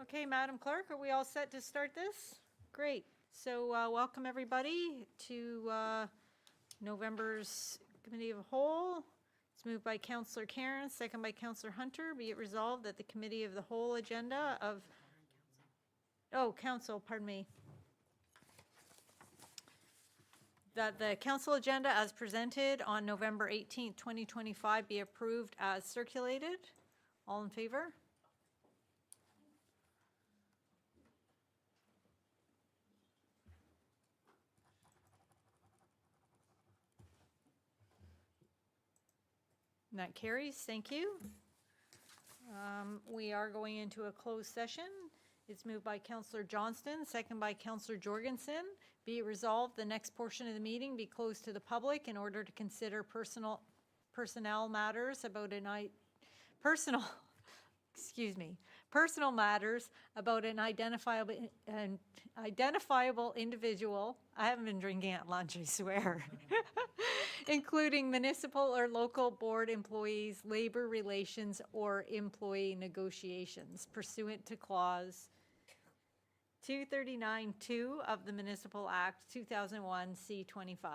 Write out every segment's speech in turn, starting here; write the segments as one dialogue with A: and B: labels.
A: Okay, Madam Clerk, are we all set to start this? Great. So welcome, everybody, to November's Committee of the Whole. It's moved by Councillor Karen, second by Councillor Hunter. Be it resolved that the Committee of the Whole agenda of, Council, pardon me. That the council agenda as presented on November 18th, 2025 be approved as circulated. All in favor? And that carries. Thank you. We are going into a closed session. It's moved by Councillor Johnston, second by Councillor Jorgensen. Be it resolved, the next portion of the meeting be closed to the public in order to consider personnel matters about personal matters about an identifiable individual. I haven't been drinking at lunch, I swear. Including municipal or local board employees, labor relations, or employee negotiations pursuant to clause 239(2) of the Municipal Act 2001 C25.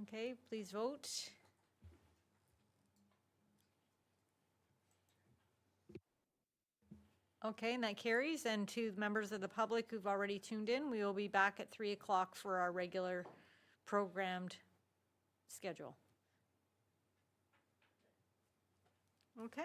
A: Okay, please vote. Okay, and that carries. And to members of the public who've already tuned in, we will be back at 3 o'clock for our regular programmed schedule. Okay.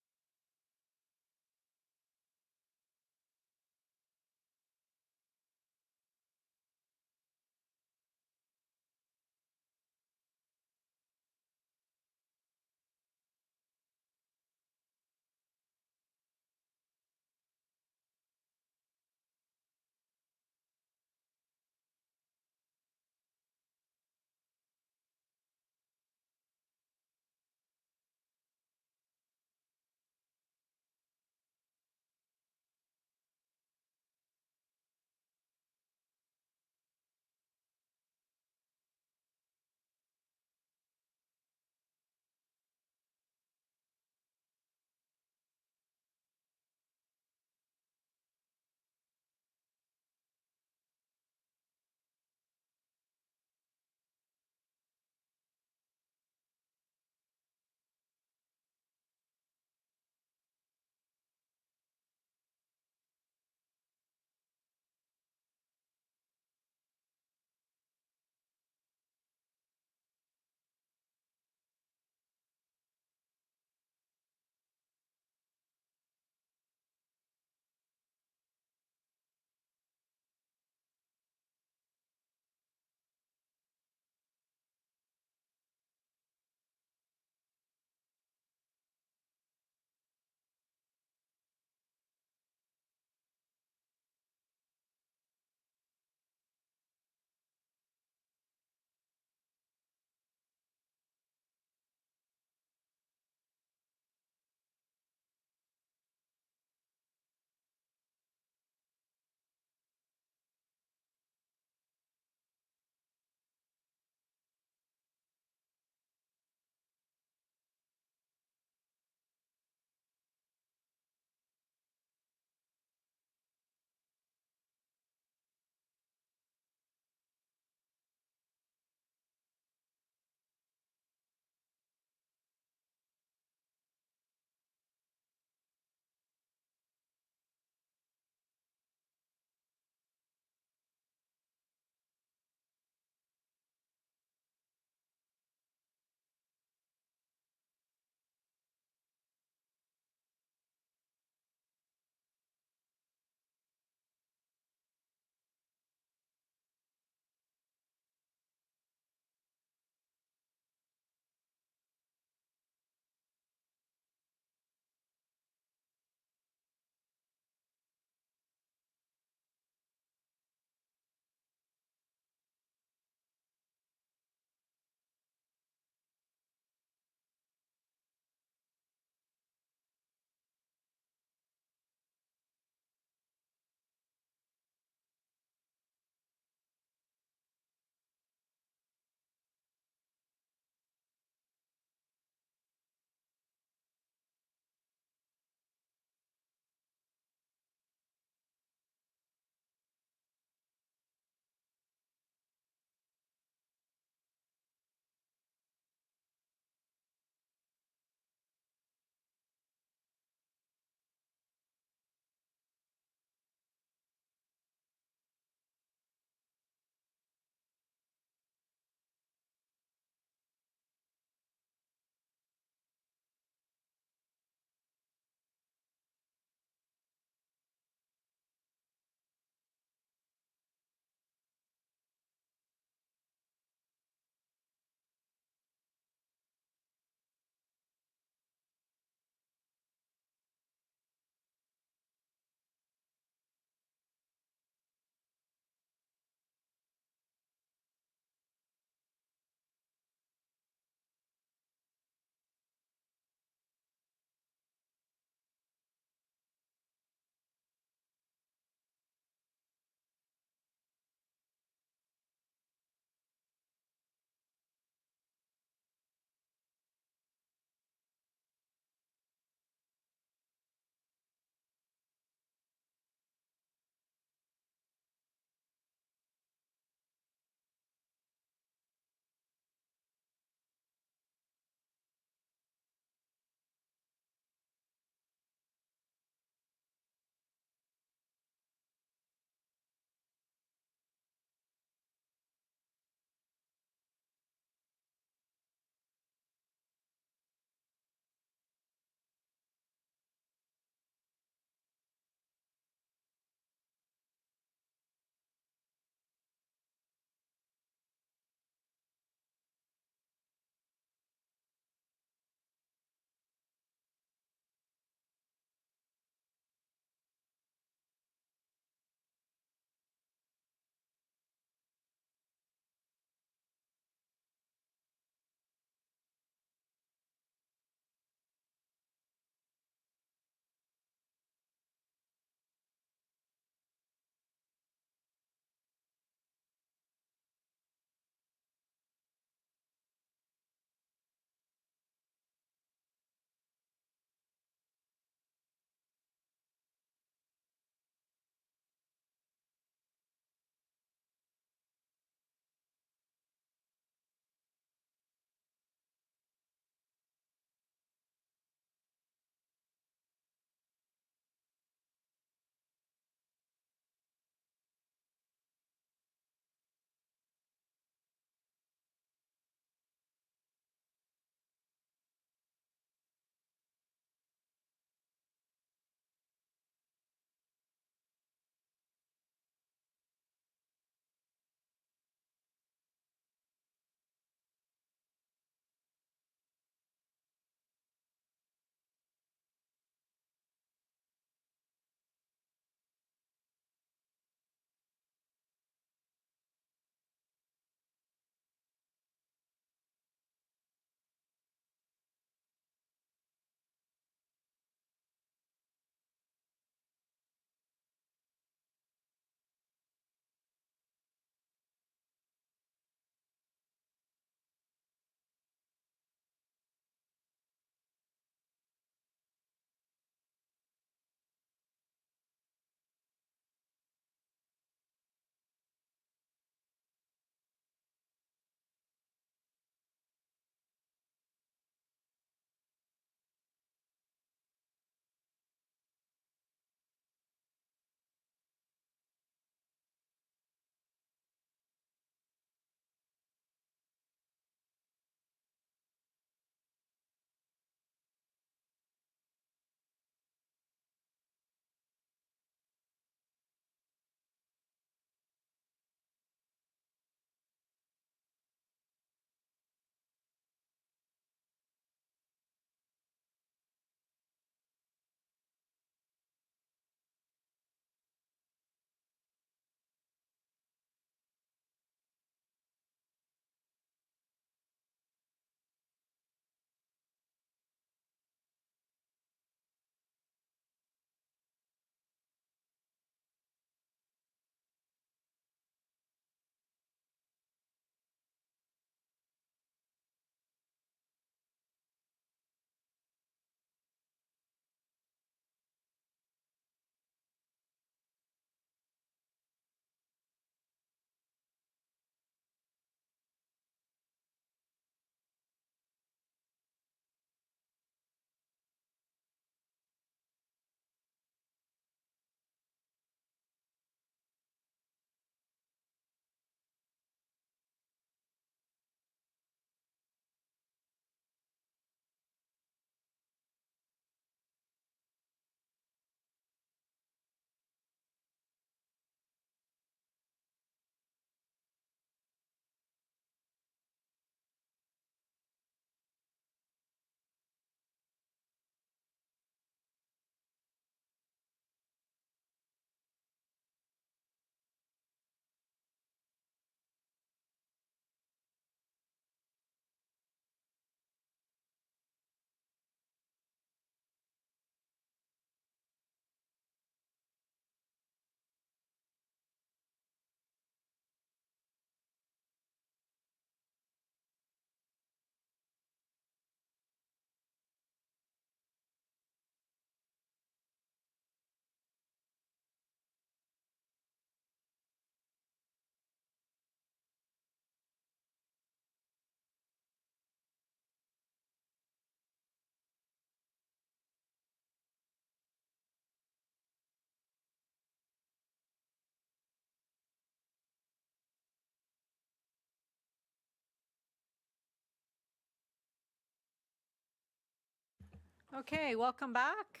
A: Okay, welcome back.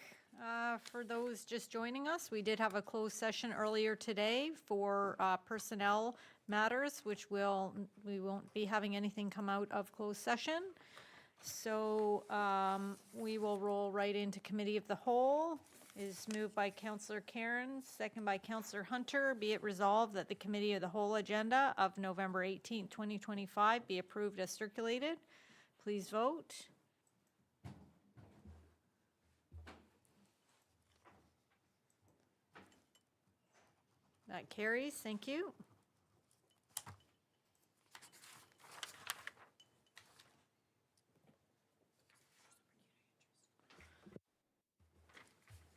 A: For those just joining us, we did have a closed session earlier today for personnel matters, which we won't be having anything come out of closed session. So we will roll right into Committee of the Whole. It is moved by Councillor Karen, second by Councillor Hunter. Be it resolved that the Committee of the Whole agenda of November 18th, 2025 be approved as circulated. Please vote. That carries. Thank you.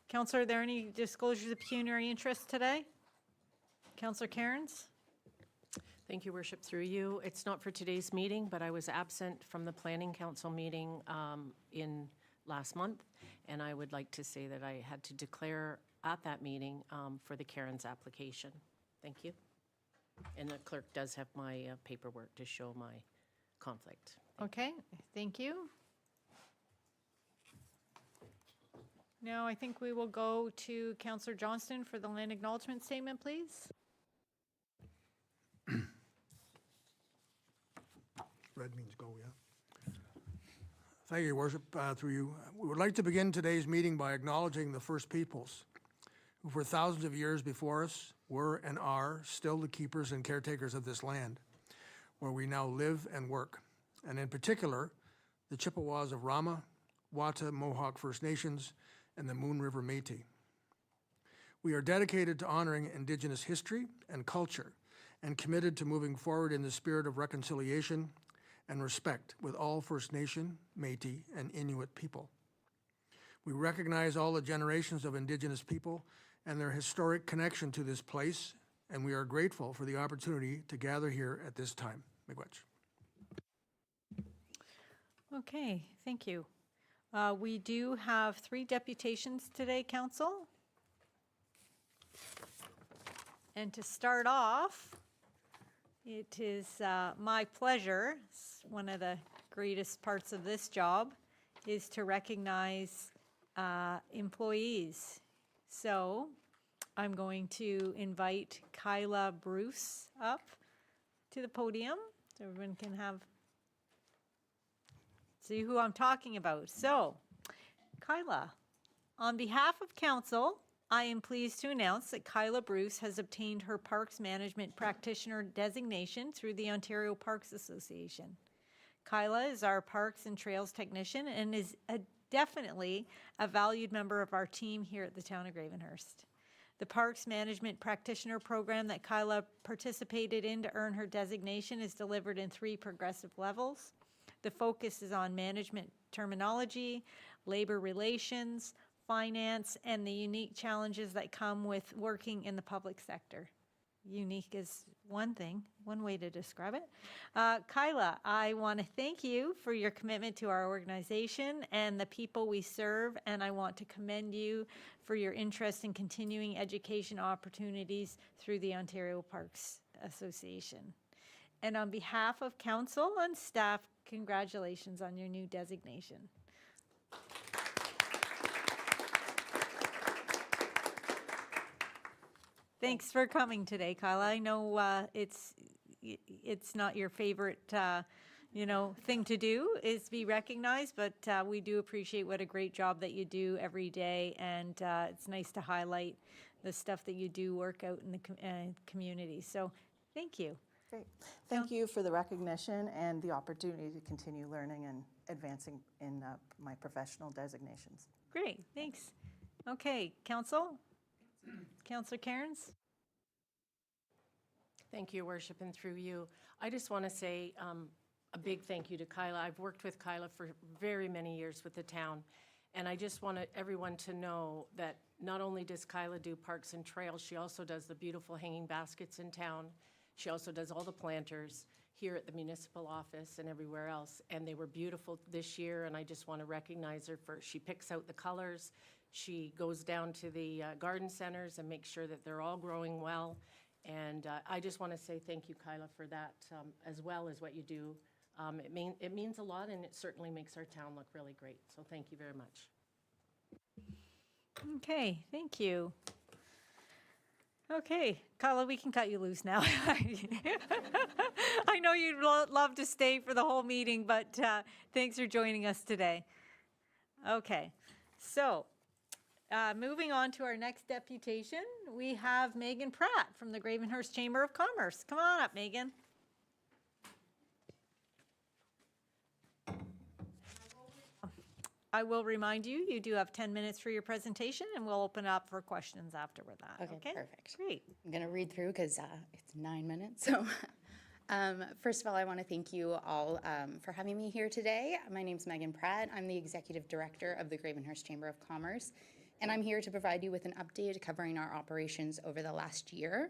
A: Councillor, are there any disclosures of pecuniary interest today? Councillor Cairns?
B: Thank you, Worship. Through you. It's not for today's meeting, but I was absent from the Planning Council meeting in last month, and I would like to say that I had to declare at that meeting for the Karen's application. Thank you. And the clerk does have my paperwork to show my conflict.
A: Okay, thank you. Now I think we will go to Councillor Johnston for the land acknowledgement statement, please.
C: Red means go, yeah. Thank you, Your Worship. Through you, we would like to begin today's meeting by acknowledging the First Peoples, who for thousands of years before us were and are still the keepers and caretakers of this land, where we now live and work, and in particular, the Chippewas of Rama, Wata Mohawk First Nations, and the Moon River Métis. We are dedicated to honoring Indigenous history and culture and committed to moving forward in the spirit of reconciliation and respect with all First Nation, Métis, and Inuit people. We recognize all the generations of Indigenous people and their historic connection to this place, and we are grateful for the opportunity to gather here at this time. Miigwech.
A: Okay, thank you. We do have 3 deputations today, Council. And to start off, it is my pleasure, one of the greatest parts of this job, is to recognize employees. So I'm going to invite Kyla Bruce up to the podium so everyone can see who I'm talking about. So, Kyla, on behalf of Council, I am pleased to announce that Kyla Bruce has obtained her Parks Management Practitioner designation through the Ontario Parks Association. Kyla is our Parks and Trails Technician and is definitely a valued member of our team here at the Town of Gravenhurst. The Parks Management Practitioner program that Kyla participated in to earn her designation is delivered in 3 progressive levels. The focus is on management terminology, labor relations, finance, and the unique challenges that come with working in the public sector. Unique is one thing, one way to describe it. Kyla, I want to thank you for your commitment to our organization and the people we serve, and I want to commend you for your interest in continuing education opportunities through the Ontario Parks Association. And on behalf of Council and staff, congratulations on your new designation. Thanks for coming today, Kyla. I know it's not your favorite, thing to do is be recognized, but we do appreciate what a great job that you do every day, and it's nice to highlight the stuff that you do work out in the community. So, thank you.
D: Great. Thank you for the recognition and the opportunity to continue learning and advancing in my professional designations.
A: Great, thanks. Okay, Council? Councillor Cairns?
B: Thank you, Worship, and through you. I just want to say a big thank you to Kyla. I've worked with Kyla for very many years with the town, and I just want everyone to know that not only does Kyla do parks and trails, she also does the beautiful hanging baskets in town. She also does all the planters here at the municipal office and everywhere else, and they were beautiful this year, and I just want to recognize her for, she picks out the colors, she goes down to the garden centers and makes sure that they're all growing well, and I just want to say thank you, Kyla, for that, as well as what you do. It means a lot, and it certainly makes our town look really great, so thank you very much.
A: Okay, thank you. Okay, Kyla, we can cut you loose now. I know you'd love to stay for the whole meeting, but thanks for joining us today. Okay, so moving on to our next deputation, we have Megan Pratt from the Gravenhurst Chamber of Commerce. Come on up, Megan. I will remind you, you do have 10 minutes for your presentation, and we'll open up for questions afterward that.
E: Okay, perfect.
A: Great.
E: I'm going to read through because it's 9 minutes. So first of all, I want to thank you all for having me here today. My name's Megan Pratt. I'm the Executive Director of the Gravenhurst Chamber of Commerce, and I'm here to provide you with an update covering our operations over the last year.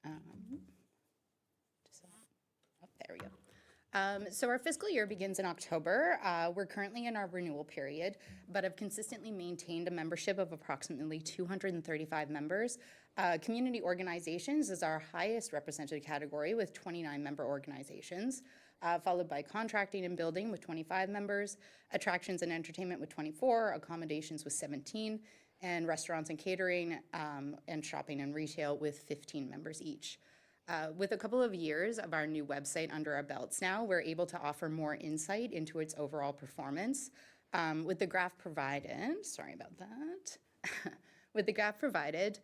E: There we go. So our fiscal year begins in October. We're currently in our renewal period, but have consistently maintained a membership of approximately 235 members. Community organizations is our highest represented category with 29 member organizations, followed by contracting and building with 25 members, attractions and entertainment with 24, accommodations with 17, and restaurants and catering and shopping and retail with 15 members each. With a couple of years of our new website under our belts now, we're able to offer more insight into its overall performance. With the graph provided, sorry about that. With the graph provided,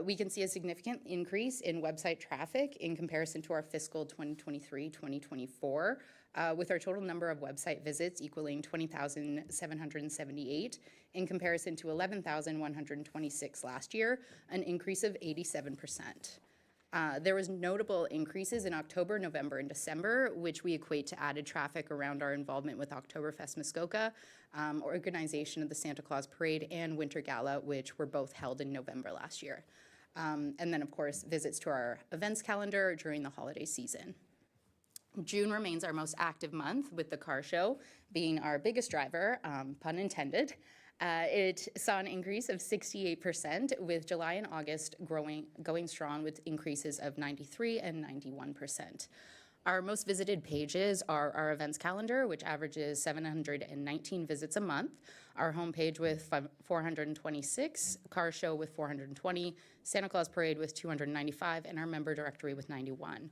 E: we can see a significant increase in website traffic in comparison to our fiscal 2023-2024, with our total number of website visits equaling 20,778 in comparison to 11,126 last year, an increase of 87%. There was notable increases in October, November, and December, which we equate to added traffic around our involvement with Oktoberfest Muskoka, organization of the Santa Claus Parade, and Winter Gala, which were both held in November last year. And then, of course, visits to our events calendar during the holiday season. June remains our most active month, with the car show being our biggest driver, pun intended. It saw an increase of 68%, with July and August going strong with increases of 93% and 91%. Our most visited pages are our events calendar, which averages 719 visits a month, our homepage with 426, car show with 420, Santa Claus Parade with 295, and our member directory with 91.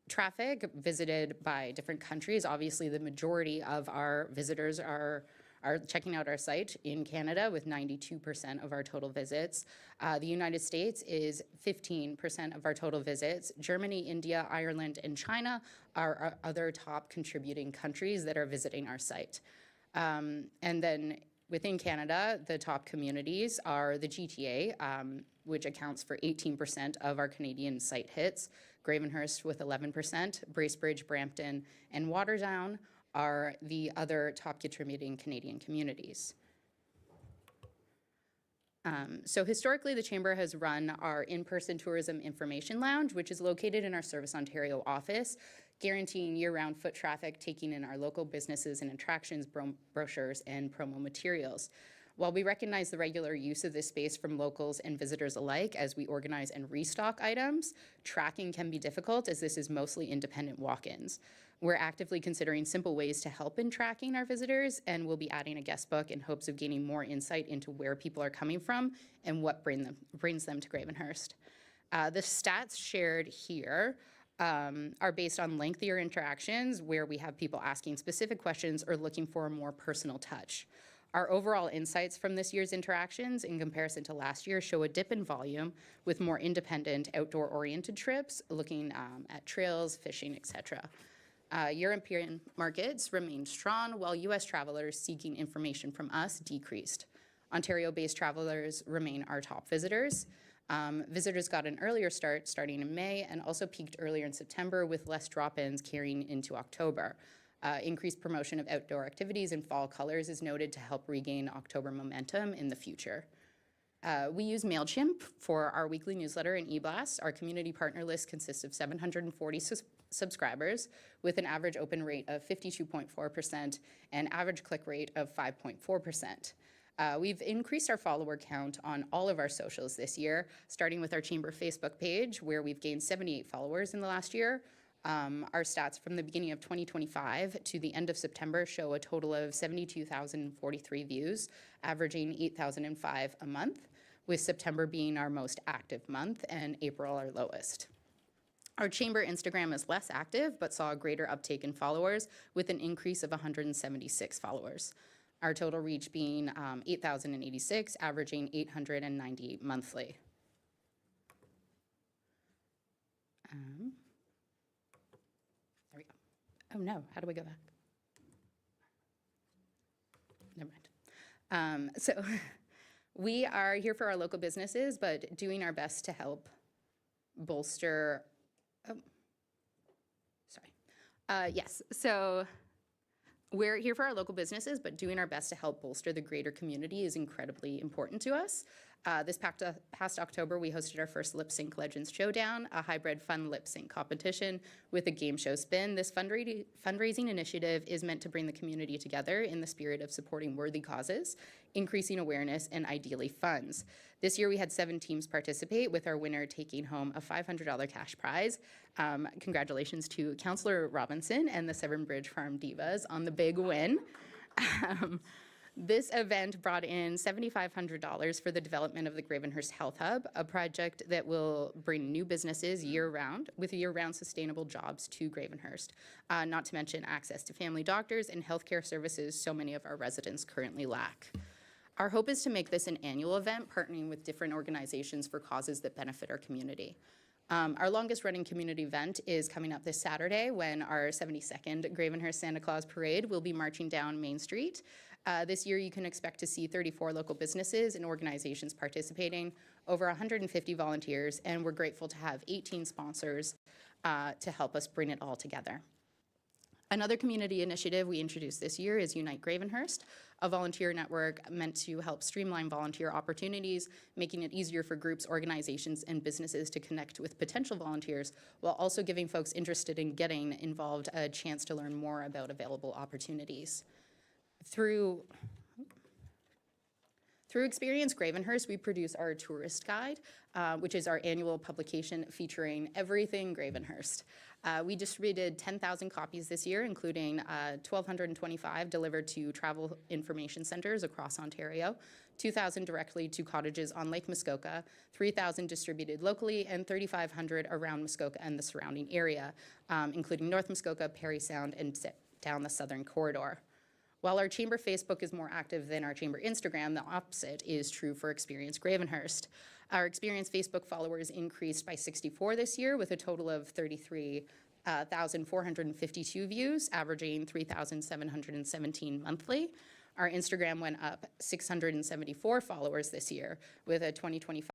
E: Traffic visited by different countries. Obviously, the majority of our visitors are checking out our site in Canada with 92% of our total visits. The United States is 15% of our total visits. Germany, India, Ireland, and China are our other top contributing countries that are visiting our site. And then within Canada, the top communities are the GTA, which accounts for 18% of our Canadian site hits, Gravenhurst with 11%, Bracebridge, Brampton, and Waterdown are the other top contributing Canadian communities. So historically, the Chamber has run our in-person tourism information lounge, which is located in our Service Ontario office, guaranteeing year-round foot traffic, taking in our local businesses and attractions, brochures, and promo materials. While we recognize the regular use of this space from locals and visitors alike as we organize and restock items, tracking can be difficult as this is mostly independent walk-ins. We're actively considering simple ways to help in tracking our visitors, and we'll be adding a guest book in hopes of gaining more insight into where people are coming from and what brings them to Gravenhurst. The stats shared here are based on lengthier interactions where we have people asking specific questions or looking for a more personal touch. Our overall insights from this year's interactions in comparison to last year show a dip in volume with more independent outdoor-oriented trips looking at trails, fishing, etc. European markets remained strong, while U.S. travelers seeking information from us decreased. Ontario-based travelers remain our top visitors. Visitors got an earlier start starting in May and also peaked earlier in September with less drop-ins carrying into October. Increased promotion of outdoor activities in fall colors is noted to help regain October momentum in the future. We use MailChimp for our weekly newsletter and e-blasts. Our community partner list consists of 740 subscribers with an average open rate of 52.4% and average click rate of 5.4%. We've increased our follower count on all of our socials this year, starting with our Chamber Facebook page, where we've gained 78 followers in the last year. Our stats from the beginning of 2025 to the end of September show a total of 72,043 views, averaging 8,005 a month, with September being our most active month and April our lowest. Our chamber Instagram is less active, but saw a greater uptake in followers with an increase of 176 followers. Our total reach being 8,086, averaging 898 monthly. There we go. Oh no, how do we go back? Never mind. So we are here for our local businesses, but doing our best to help bolster, yes, so we're here for our local businesses, but doing our best to help bolster the greater community is incredibly important to us. This past October, we hosted our first Lip Sync Legends Showdown, a hybrid fun lip sync competition with a game show spin. This fundraising initiative is meant to bring the community together in the spirit of supporting worthy causes, increasing awareness, and ideally funds. This year, we had 7 teams participate, with our winner taking home a $500 cash prize. Congratulations to Councillor Robinson and the Severn Bridge Farm Divas on the big win. This event brought in $7,500 for the development of the Gravenhurst Health Hub, a project that will bring new businesses year-round with year-round sustainable jobs to Gravenhurst, not to mention access to family doctors and healthcare services so many of our residents currently lack. Our hope is to make this an annual event, partnering with different organizations for causes that benefit our community. Our longest running community event is coming up this Saturday, when our 72nd Gravenhurst Santa Claus Parade will be marching down Main Street. This year, you can expect to see 34 local businesses and organizations participating, over 150 volunteers, and we're grateful to have 18 sponsors to help us bring it all together. Another community initiative we introduced this year is Unite Gravenhurst, a volunteer network meant to help streamline volunteer opportunities, making it easier for groups, organizations, and businesses to connect with potential volunteers, while also giving folks interested in getting involved a chance to learn more about available opportunities. Through Experience Gravenhurst, we produce our tourist guide, which is our annual publication featuring everything Gravenhurst. We distributed 10,000 copies this year, including 1,225 delivered to travel information centers across Ontario, 2,000 directly to cottages on Lake Muskoka, 3,000 distributed locally, and 3,500 around Muskoka and the surrounding area, including North Muskoka, Parry Sound, and down the southern corridor. While our chamber Facebook is more active than our chamber Instagram, the opposite is true for Experience Gravenhurst. Our Experience Facebook followers increased by 64 this year, with a total of 33,452 views, averaging 3,717 monthly. Our Instagram went up 674 followers this year, with a 2025.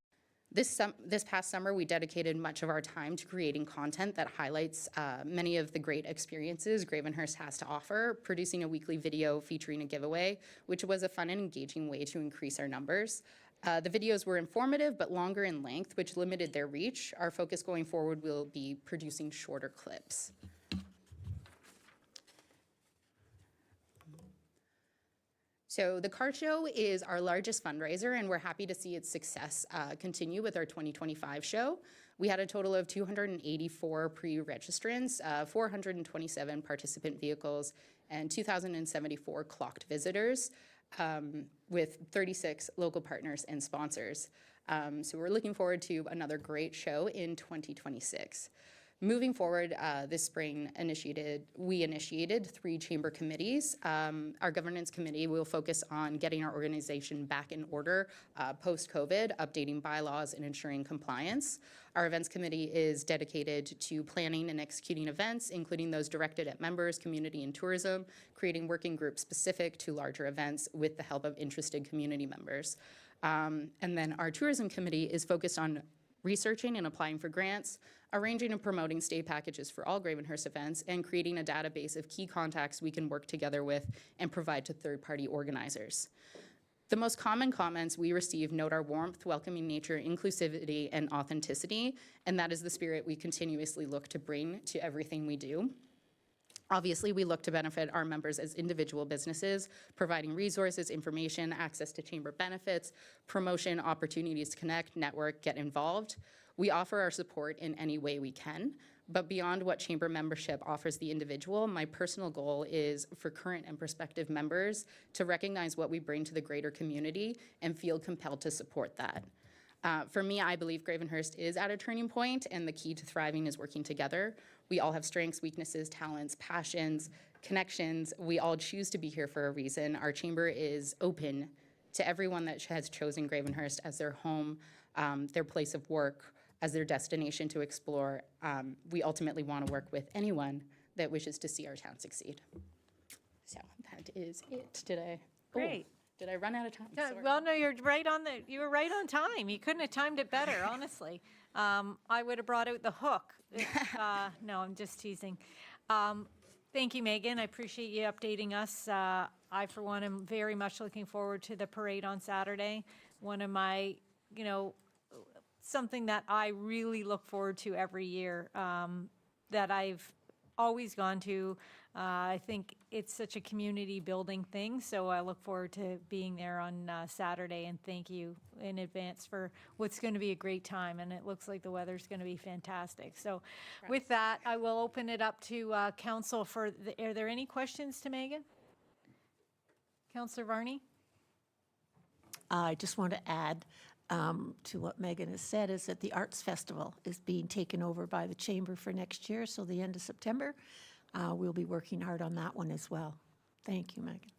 E: This past summer, we dedicated much of our time to creating content that highlights many of the great experiences Gravenhurst has to offer, producing a weekly video featuring a giveaway, which was a fun and engaging way to increase our numbers. The videos were informative but longer in length, which limited their reach. Our focus going forward will be producing shorter clips. So the car show is our largest fundraiser, and we're happy to see its success continue with our 2025 show. We had a total of 284 pre-registrants, 427 participant vehicles, and 2,074 clocked visitors, with 36 local partners and sponsors. So we're looking forward to another great show in 2026. Moving forward, this spring we initiated 3 chamber committees. Our governance committee will focus on getting our organization back in order post-COVID, updating bylaws and ensuring compliance. Our events committee is dedicated to planning and executing events, including those directed at members, community, and tourism, creating working groups specific to larger events with the help of interested community members. And then our tourism committee is focused on researching and applying for grants, arranging and promoting stay packages for all Gravenhurst events, and creating a database of key contacts we can work together with and provide to third-party organizers. The most common comments we receive note our warmth, welcoming nature, inclusivity, and authenticity, and that is the spirit we continuously look to bring to everything we do. Obviously, we look to benefit our members as individual businesses, providing resources, information, access to chamber benefits, promotion, opportunities to connect, network, get involved. We offer our support in any way we can. But beyond what chamber membership offers the individual, my personal goal is for current and prospective members to recognize what we bring to the greater community and feel compelled to support that. For me, I believe Gravenhurst is at a turning point, and the key to thriving is working together. We all have strengths, weaknesses, talents, passions, connections. We all choose to be here for a reason. Our chamber is open to everyone that has chosen Gravenhurst as their home, their place of work, as their destination to explore. We ultimately want to work with anyone that wishes to see our town succeed. So that is it today.
A: Great.
E: Did I run out of time?
A: Yeah,
E: Sorry.
A: well, no, you were right on time. You couldn't have timed it better, honestly. I would have brought out the hook. No, I'm just teasing. Thank you, Megan. I appreciate you updating us. I, for one, am very much looking forward to the parade on Saturday. One of my, something that I really look forward to every year, that I've always gone to. I think it's such a community building thing, so I look forward to being there on Saturday, and thank you in advance for what's going to be a great time, and it looks like the weather's going to be fantastic. So with that, I will open it up to council for, are there any questions to Megan? Councillor Varney?
F: I just want to add to what Megan has said, is that the Arts Festival is being taken over by the Chamber for next year, so the end of September. We'll be working hard on that one as well. Thank you, Megan.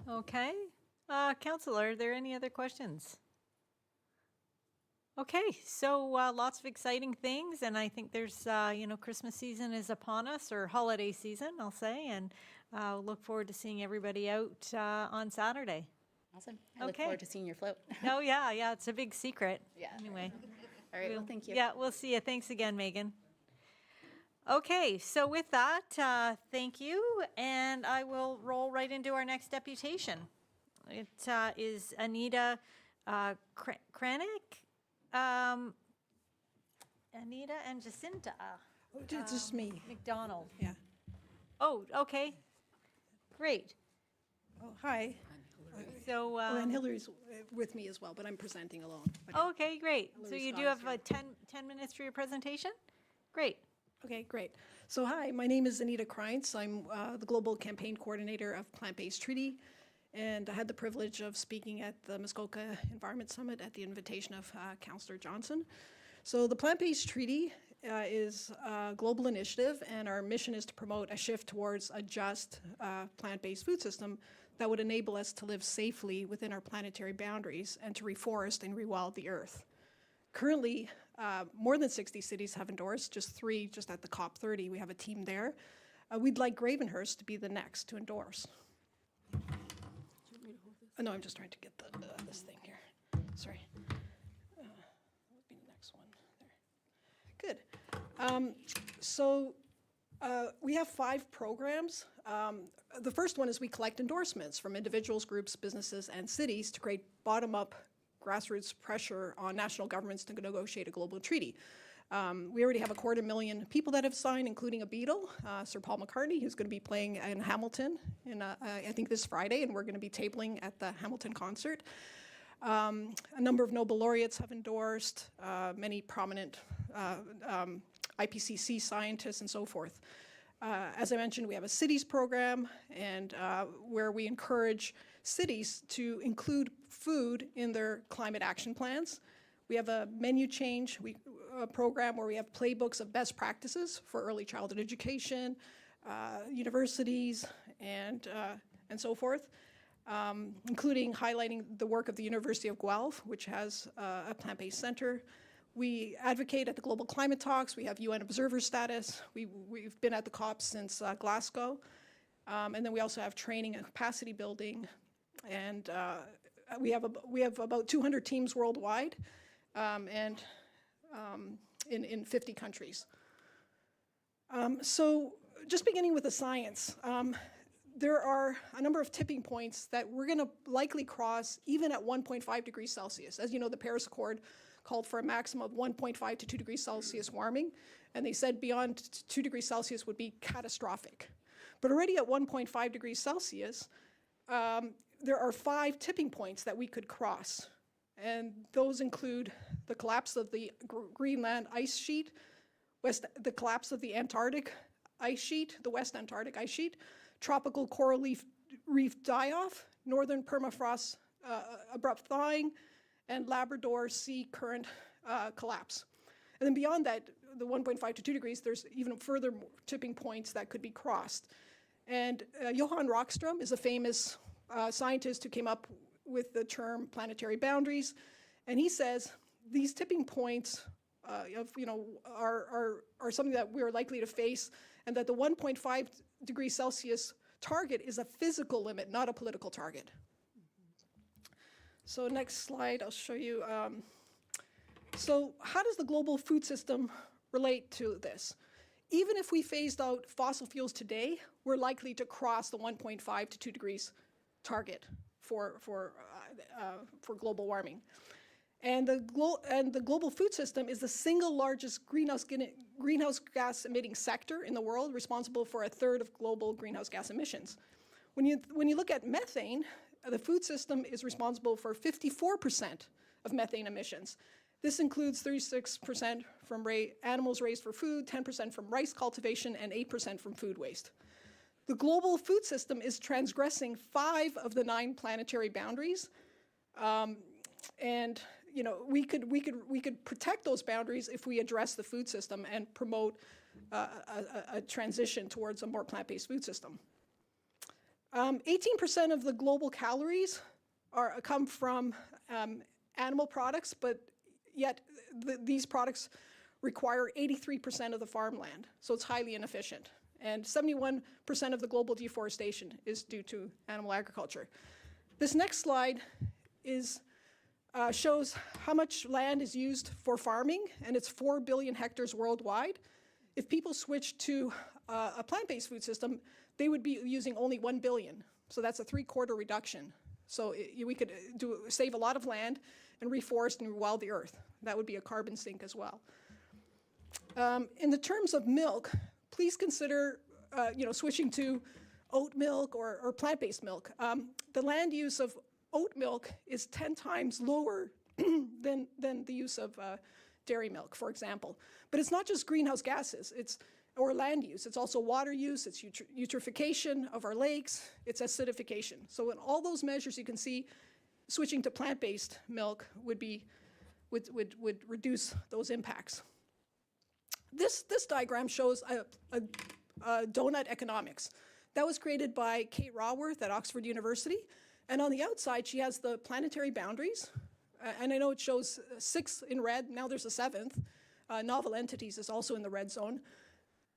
A: Okay. Councillor, are there any other questions? Okay, so lots of exciting things, and I think there's, Christmas season is upon us, or holiday season, I'll say, and look forward to seeing everybody out on Saturday.
E: Awesome. I look
A: Okay.
E: forward to seeing your float.
A: Oh, yeah, it's a big secret.
E: Yeah.
A: Anyway.
E: All right, well, thank you.
A: Yeah, we'll see you. Thanks again, Megan. Okay, so with that, thank you, and I will roll right into our next deputation. It is Anita Kranick, Anita and Jacinta
G: It's just me,
A: McDonald.
G: yeah.
A: Oh, okay, great.
G: Oh, hi.
A: So,
G: Oh, and Hillary's with me as well, but I'm presenting alone. But-
A: okay, great. So
G: Hillary
A: you do
G: Scott is
A: have 10 minutes for your presentation? Great.
G: Okay, great. So hi, my name is Anita Kreintz. I'm the Global Campaign Coordinator of Plant-Based Treaty, and I had the privilege of speaking at the Muskoka Environment Summit at the invitation of Councillor Johnson. So the Plant-Based Treaty is a global initiative, and our mission is to promote a shift towards a just plant-based food system that would enable us to live safely within our planetary boundaries and to reforest and rewild the earth. Currently, more than 60 cities have endorsed, just 3 just at the COP30. We have a team there. We'd like Gravenhurst to be the next to endorse. No, I'm just trying to get this thing here. Sorry. What would be the next one? There. Good. We have 5 programs. The first one is we collect endorsements from individuals, groups, businesses, and cities to create bottom-up grassroots pressure on national governments to negotiate a global treaty. We already have 250,000 people that have signed, including a Beatle, Sir Paul McCartney, who's going to be playing in Hamilton, I think this Friday, and we're going to be tabling at the Hamilton concert. A number of Nobel laureates have endorsed, many prominent IPCC scientists and so forth. As I mentioned, we have a cities program, and where we encourage cities to include food in their climate action plans. We have a menu change program where we have playbooks of best practices for early childhood education, universities, and so forth, including highlighting the work of the University of Guelph, which has a plant-based center. We advocate at the Global Climate Talks. We have UN observer status. We've been at the COP since Glasgow. And then we also have training and capacity building. And we have about 200 teams worldwide, and in 50 countries. So just beginning with the science, there are a number of tipping points that we're going to likely cross even at 1.5 degrees Celsius. As you know, the Paris Accord called for a maximum of 1.5 to 2 degrees Celsius warming, and they said beyond 2 degrees Celsius would be catastrophic. But already at 1.5 degrees Celsius, there are 5 tipping points that we could cross, and those include the collapse of the Greenland ice sheet, the collapse of the Antarctic ice sheet, the West Antarctic ice sheet, tropical coral reef die-off, northern permafrost abrupt thawing, and Labrador sea current collapse. And then beyond that, the 1.5 to 2 degrees, there's even further tipping points that could be crossed. And Johan Rockström is a famous scientist who came up with the term planetary boundaries. And he says these tipping points are something that we're likely to face, and that the 1.5 degrees Celsius target is a physical limit, not a political target. So next slide, I'll show you. So how does the global food system relate to this? Even if we phased out fossil fuels today, we're likely to cross the 1.5 to 2 degrees target for global warming. And the global food system is the single largest greenhouse gas emitting sector in the world, responsible for 1/3 of global greenhouse gas emissions. When you look at methane, the food system is responsible for 54% of methane emissions. This includes 36% from animals raised for food, 10% from rice cultivation, and 8% from food waste. The global food system is transgressing 5 of the 9 planetary boundaries, and we could protect those boundaries if we address the food system and promote a transition towards a more plant-based food system. 18% of the global calories come from animal products, but yet these products require 83% of the farmland, so it's highly inefficient. And 71% of the global deforestation is due to animal agriculture. This next slide shows how much land is used for farming, and it's 4 billion hectares worldwide. If people switch to a plant-based food system, they would be using only 1 billion. So that's a 3/4 reduction. So we could save a lot of land and reforest and rewild the earth. That would be a carbon sink as well. In the terms of milk, please consider switching to oat milk or plant-based milk. The land use of oat milk is 10 times lower than the use of dairy milk, for example. But it's not just greenhouse gases or land use. It's also water use, it's eutrophication of our lakes, it's acidification. So in all those measures, you can see switching to plant-based milk would reduce those impacts. This diagram shows a donut economics. That was created by Kate Raworth at Oxford University. And on the outside, she has the planetary boundaries. And I know it shows 6 in red. Now there's a 7th. Novel entities is also in the red zone.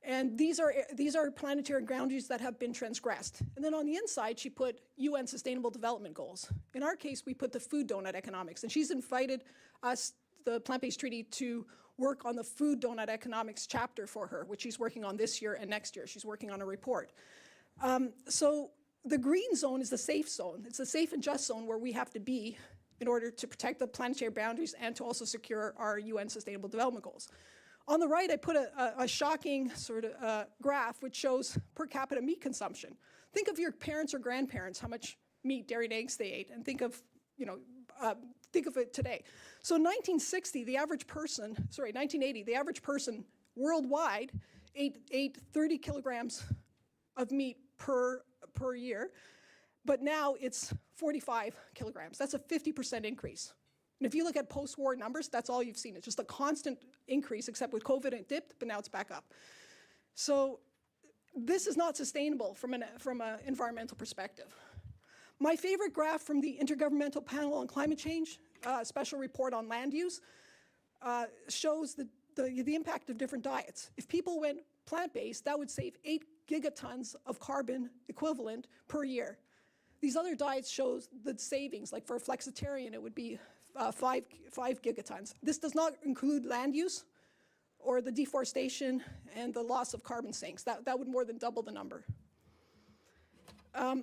G: And these are planetary boundaries that have been transgressed. And then on the inside, she put UN Sustainable Development Goals. In our case, we put the food donut economics. And she's invited us, the Plant-Based Treaty, to work on the food donut economics chapter for her, which she's working on this year and next year. She's working on a report. So the green zone is the safe zone. It's the safe and just zone where we have to be in order to protect the planetary boundaries and to also secure our UN Sustainable Development Goals. On the right, I put a shocking sort of graph which shows per capita meat consumption. Think of your parents or grandparents, how much meat, dairy, and eggs they ate, and think of it today. So in 1980, the average person worldwide ate 30 kilograms of meat per year, but now it's 45 kilograms. That's a 50% increase. And if you look at post-war numbers, that's all you've seen. It's just a constant increase, except with COVID it dipped, but now it's back up. So this is not sustainable from an environmental perspective. My favorite graph from the Intergovernmental Panel on Climate Change, special report on land use, shows the impact of different diets. If people went plant-based, that would save 8 gigatons of carbon equivalent per year. These other diets show the savings, like for a flexitarian, it would be 5 gigatons. This does not include land use or the deforestation and the loss of carbon sinks. That would more than double the number.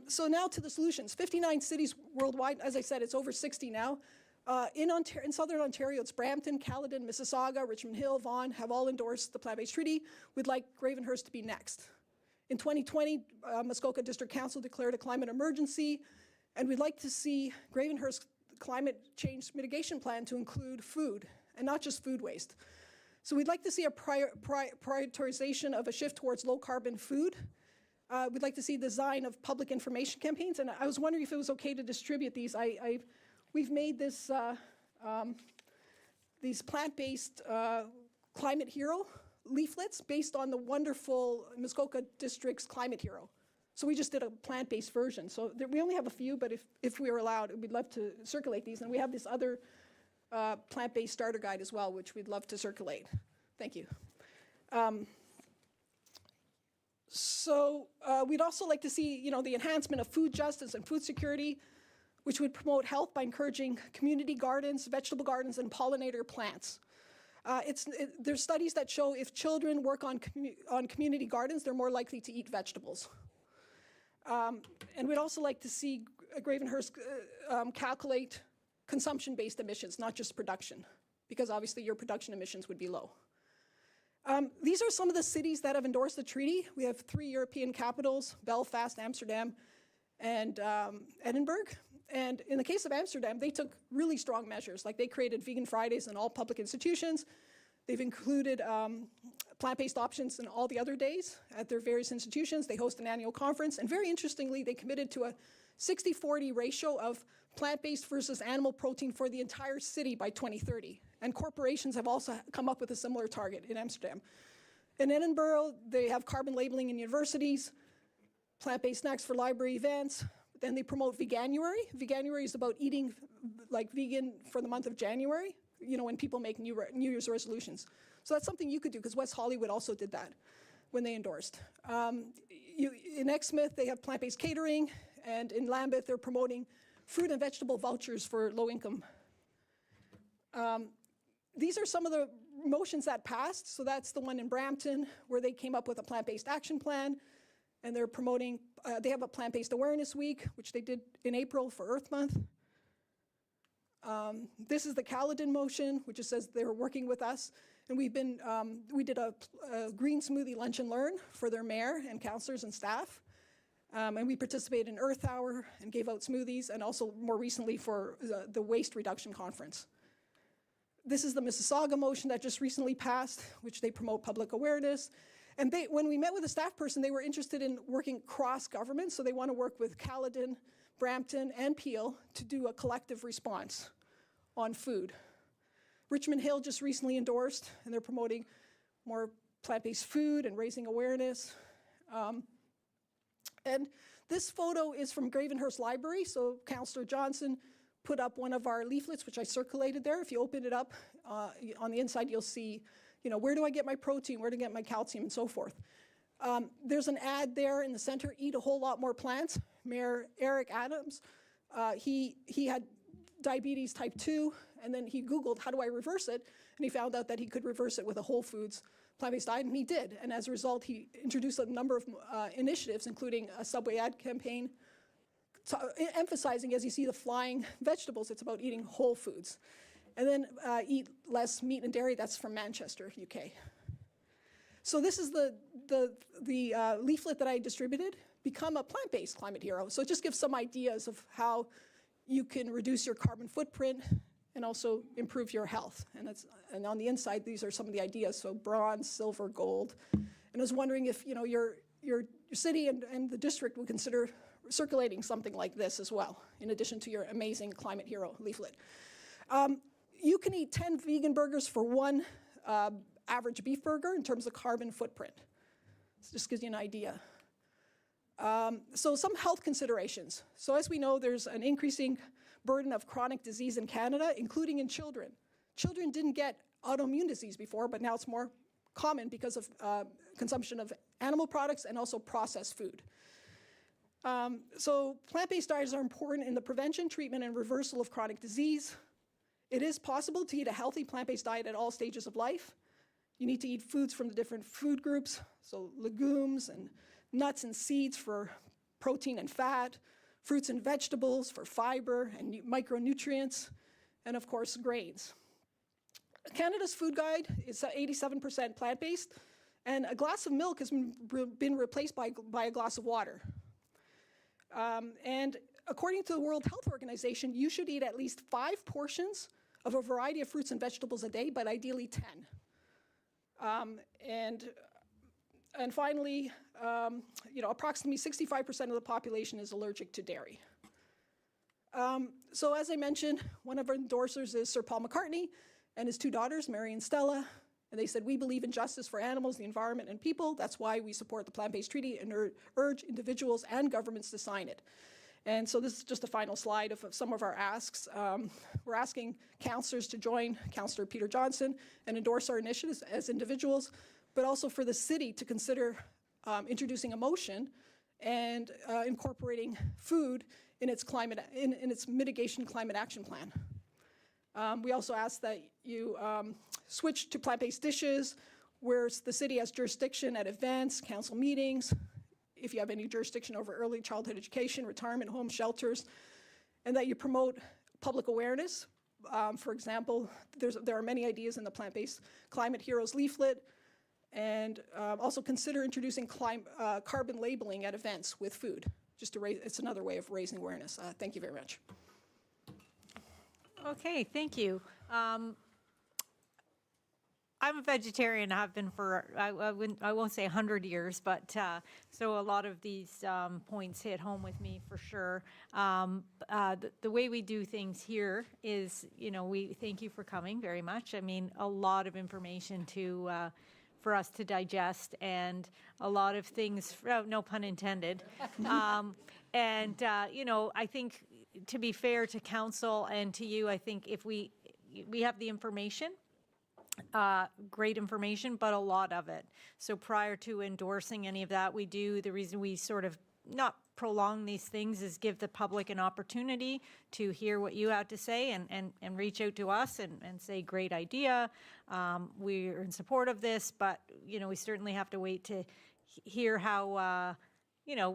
G: So now to the solutions. 59 cities worldwide. As I said, it's over 60 now. In Southern Ontario, it's Brampton, Caledon, Mississauga, Richmond Hill, Vaughan have all endorsed the Plant-Based Treaty. We'd like Gravenhurst to be next. In 2020, Muskoka District Council declared a climate emergency, and we'd like to see Gravenhurst climate change mitigation plan to include food and not just food waste. So we'd like to see a prioritization of a shift towards low-carbon food. We'd like to see design of public information campaigns, and I was wondering if it was okay to distribute these. We've made this these plant-based Climate Hero leaflets based on the wonderful Muskoka District's Climate Hero. So we just did a plant-based version. So we only have a few, but if we were allowed, we'd love to circulate these. And we have this other plant-based starter guide as well, which we'd love to circulate. Thank you. We'd also like to see, the enhancement of food justice and food security, which would promote health by encouraging community gardens, vegetable gardens, and pollinator plants. There's studies that show if children work on community gardens, they're more likely to eat vegetables. And we'd also like to see Gravenhurst calculate consumption-based emissions, not just production, because obviously your production emissions would be low. These are some of the cities that have endorsed the treaty. We have 3 European capitals, Belfast, Amsterdam, and Edinburgh. And in the case of Amsterdam, they took really strong measures, like they created Vegan Fridays in all public institutions. They've included plant-based options in all the other days at their various institutions. They host an annual conference. And very interestingly, they committed to a 60-40 ratio of plant-based versus animal protein for the entire city by 2030. And corporations have also come up with a similar target in Amsterdam. In Edinburgh, they have carbon labeling in universities, plant-based snacks for library events. Then they promote Veganuary. Veganuary is about eating like vegan for the month of January, when people make New Year's resolutions. So that's something you could do, because West Hollywood also did that when they endorsed. In Exmouth, they have plant-based catering, and in Lambeth, they're promoting fruit and vegetable vouchers for low-income. These are some of the motions that passed. So that's the one in Brampton, where they came up with a plant-based action plan, and they're promoting, they have a plant-based awareness week, which they did in April for Earth Month. This is the Caledon motion, which just says they're working with us. And we did a green smoothie lunch and learn for their mayor and councillors and staff. And we participated in Earth Hour and gave out smoothies, and also more recently for the Waste Reduction Conference. This is the Mississauga motion that just recently passed, which they promote public awareness. And when we met with a staff person, they were interested in working cross-government, so they want to work with Caledon, Brampton, and Peel to do a collective response on food. Richmond Hill just recently endorsed, and they're promoting more plant-based food and raising awareness. And this photo is from Gravenhurst Library, so Councillor Johnson put up one of our leaflets, which I circulated there. If you open it up, on the inside you'll see, where do I get my protein, where do I get my calcium, and so forth. There's an ad there in the center, eat a whole lot more plants. Mayor Eric Adams, he had diabetes type 2, and then he Googled, how do I reverse it? And he found out that he could reverse it with a whole foods plant-based diet, and he did. And as a result, he introduced a number of initiatives, including a Subway ad campaign, emphasizing, as you see the flying vegetables, it's about eating whole foods. And then eat less meat and dairy. That's from Manchester, UK. So this is the leaflet that I distributed. Become a plant-based climate hero. So it just gives some ideas of how you can reduce your carbon footprint and also improve your health. And on the inside, these are some of the ideas. So bronze, silver, gold. And I was wondering if your city and the district would consider circulating something like this as well, in addition to your amazing Climate Hero leaflet. You can eat 10 vegan burgers for one average beef burger in terms of carbon footprint. This just gives you an idea. So some health considerations. So as we know, there's an increasing burden of chronic disease in Canada, including in children. Children didn't get autoimmune disease before, but now it's more common because of consumption of animal products and also processed food. So plant-based diets are important in the prevention, treatment, and reversal of chronic disease. It is possible to eat a healthy plant-based diet at all stages of life. You need to eat foods from the different food groups, so legumes and nuts and seeds for protein and fat, fruits and vegetables for fiber and micronutrients, and of course, grains. Canada's food guide is 87% plant-based, and a glass of milk has been replaced by a glass of water. And according to the World Health Organization, you should eat at least 5 portions of a variety of fruits and vegetables a day, but ideally 10. And finally, approximately 65% of the population is allergic to dairy. So as I mentioned, one of our endorsers is Sir Paul McCartney and his two daughters, Mary and Stella. And they said, we believe in justice for animals, the environment, and people. That's why we support the Plant-Based Treaty and urge individuals and governments to sign it. And so this is just a final slide of some of our asks. We're asking councillors to join Councillor Peter Johnson and endorse our initiatives as individuals, but also for the city to consider introducing a motion and incorporating food in its its mitigation climate action plan. We also ask that you switch to plant-based dishes, where the city has jurisdiction at events, council meetings, if you have any jurisdiction over early childhood education, retirement homes, shelters, and that you promote public awareness. For example, there are many ideas in the Plant-Based Climate Heroes leaflet, and also consider introducing carbon labeling at events with food. Just to raise, it's another way of raising awareness. Thank you very much.
A: Okay, thank you. I'm a vegetarian. I've been for, I won't say 100 years, but so a lot of these points hit home with me for sure. The way we do things here is, we thank you for coming very much. I mean, a lot of information for us to digest, and a lot of things, no pun intended. I think to be fair to council and to you, I think if we have the information, great information, but a lot of it. So prior to endorsing any of that, the reason we sort of not prolong these things is give the public an opportunity to hear what you have to say and reach out to us and say, great idea, we're in support of this, but, we certainly have to wait to hear how,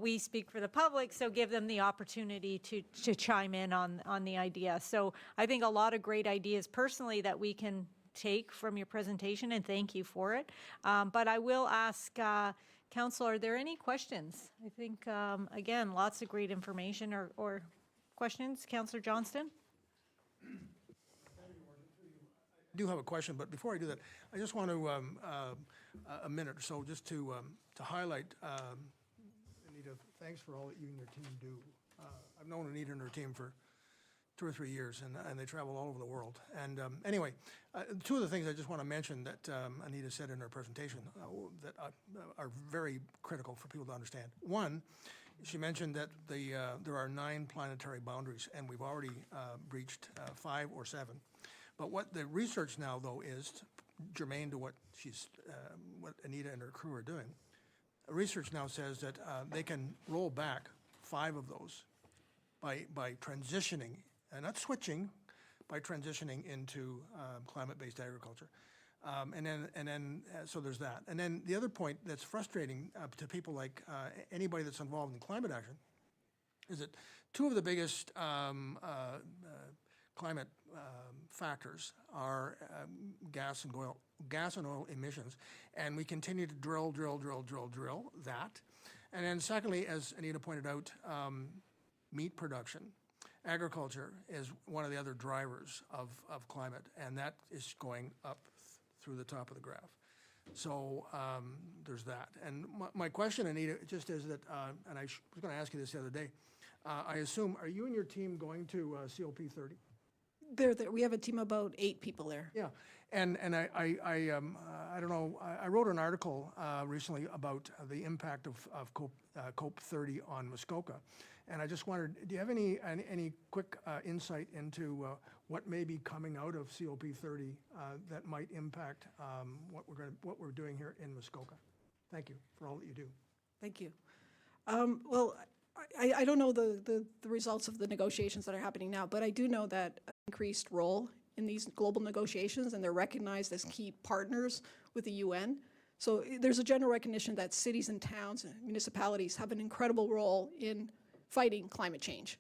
A: we speak for the public, so give them the opportunity to chime in on the idea. So I think a lot of great ideas personally that we can take from your presentation, and thank you for it. But I will ask Council, are there any questions? I think, again, lots of great information or questions. Councillor Johnston?
C: I do have a question, but before I do that, I just want to, a minute or so, just to highlight, Anita, thanks for all that you and your team do. I've known Anita and her team for 2 or 3 years, and they travel all over the world. And anyway, two of the things I just want to mention that Anita said in her presentation that are very critical for people to understand. One, she mentioned that there are 9 planetary boundaries, and we've already breached 5 or 7. But what the research now, though, is germane to what what Anita and her crew are doing. Research now says that they can roll back 5 of those by transitioning, and not switching, by transitioning into climate-based agriculture. So there's that. And then the other point that's frustrating to people like anybody that's involved in climate action is that 2 of the biggest climate factors are gas and oil emissions, and we continue to drill that. And then secondly, as Anita pointed out, meat production. Agriculture is one of the other drivers of climate, and that is going up through the top of the graph. So there's that. And my question, Anita, just is that, and I was going to ask you this the other day, I assume, are you and your team going to COP30?
G: They're there. We have a team of about 8 people there.
C: Yeah, and I don't know, I wrote an article recently about the impact of COP30 on Muskoka, and I just wondered, do you have any quick insight into what may be coming out of COP30 that might impact what we're doing here in Muskoka? Thank you for all that you do.
G: Thank you. Well, I don't know the results of the negotiations that are happening now, but I do know that increased role in these global negotiations, and they're recognized as key partners with the UN. So there's a general recognition that cities and towns and municipalities have an incredible role in fighting climate change,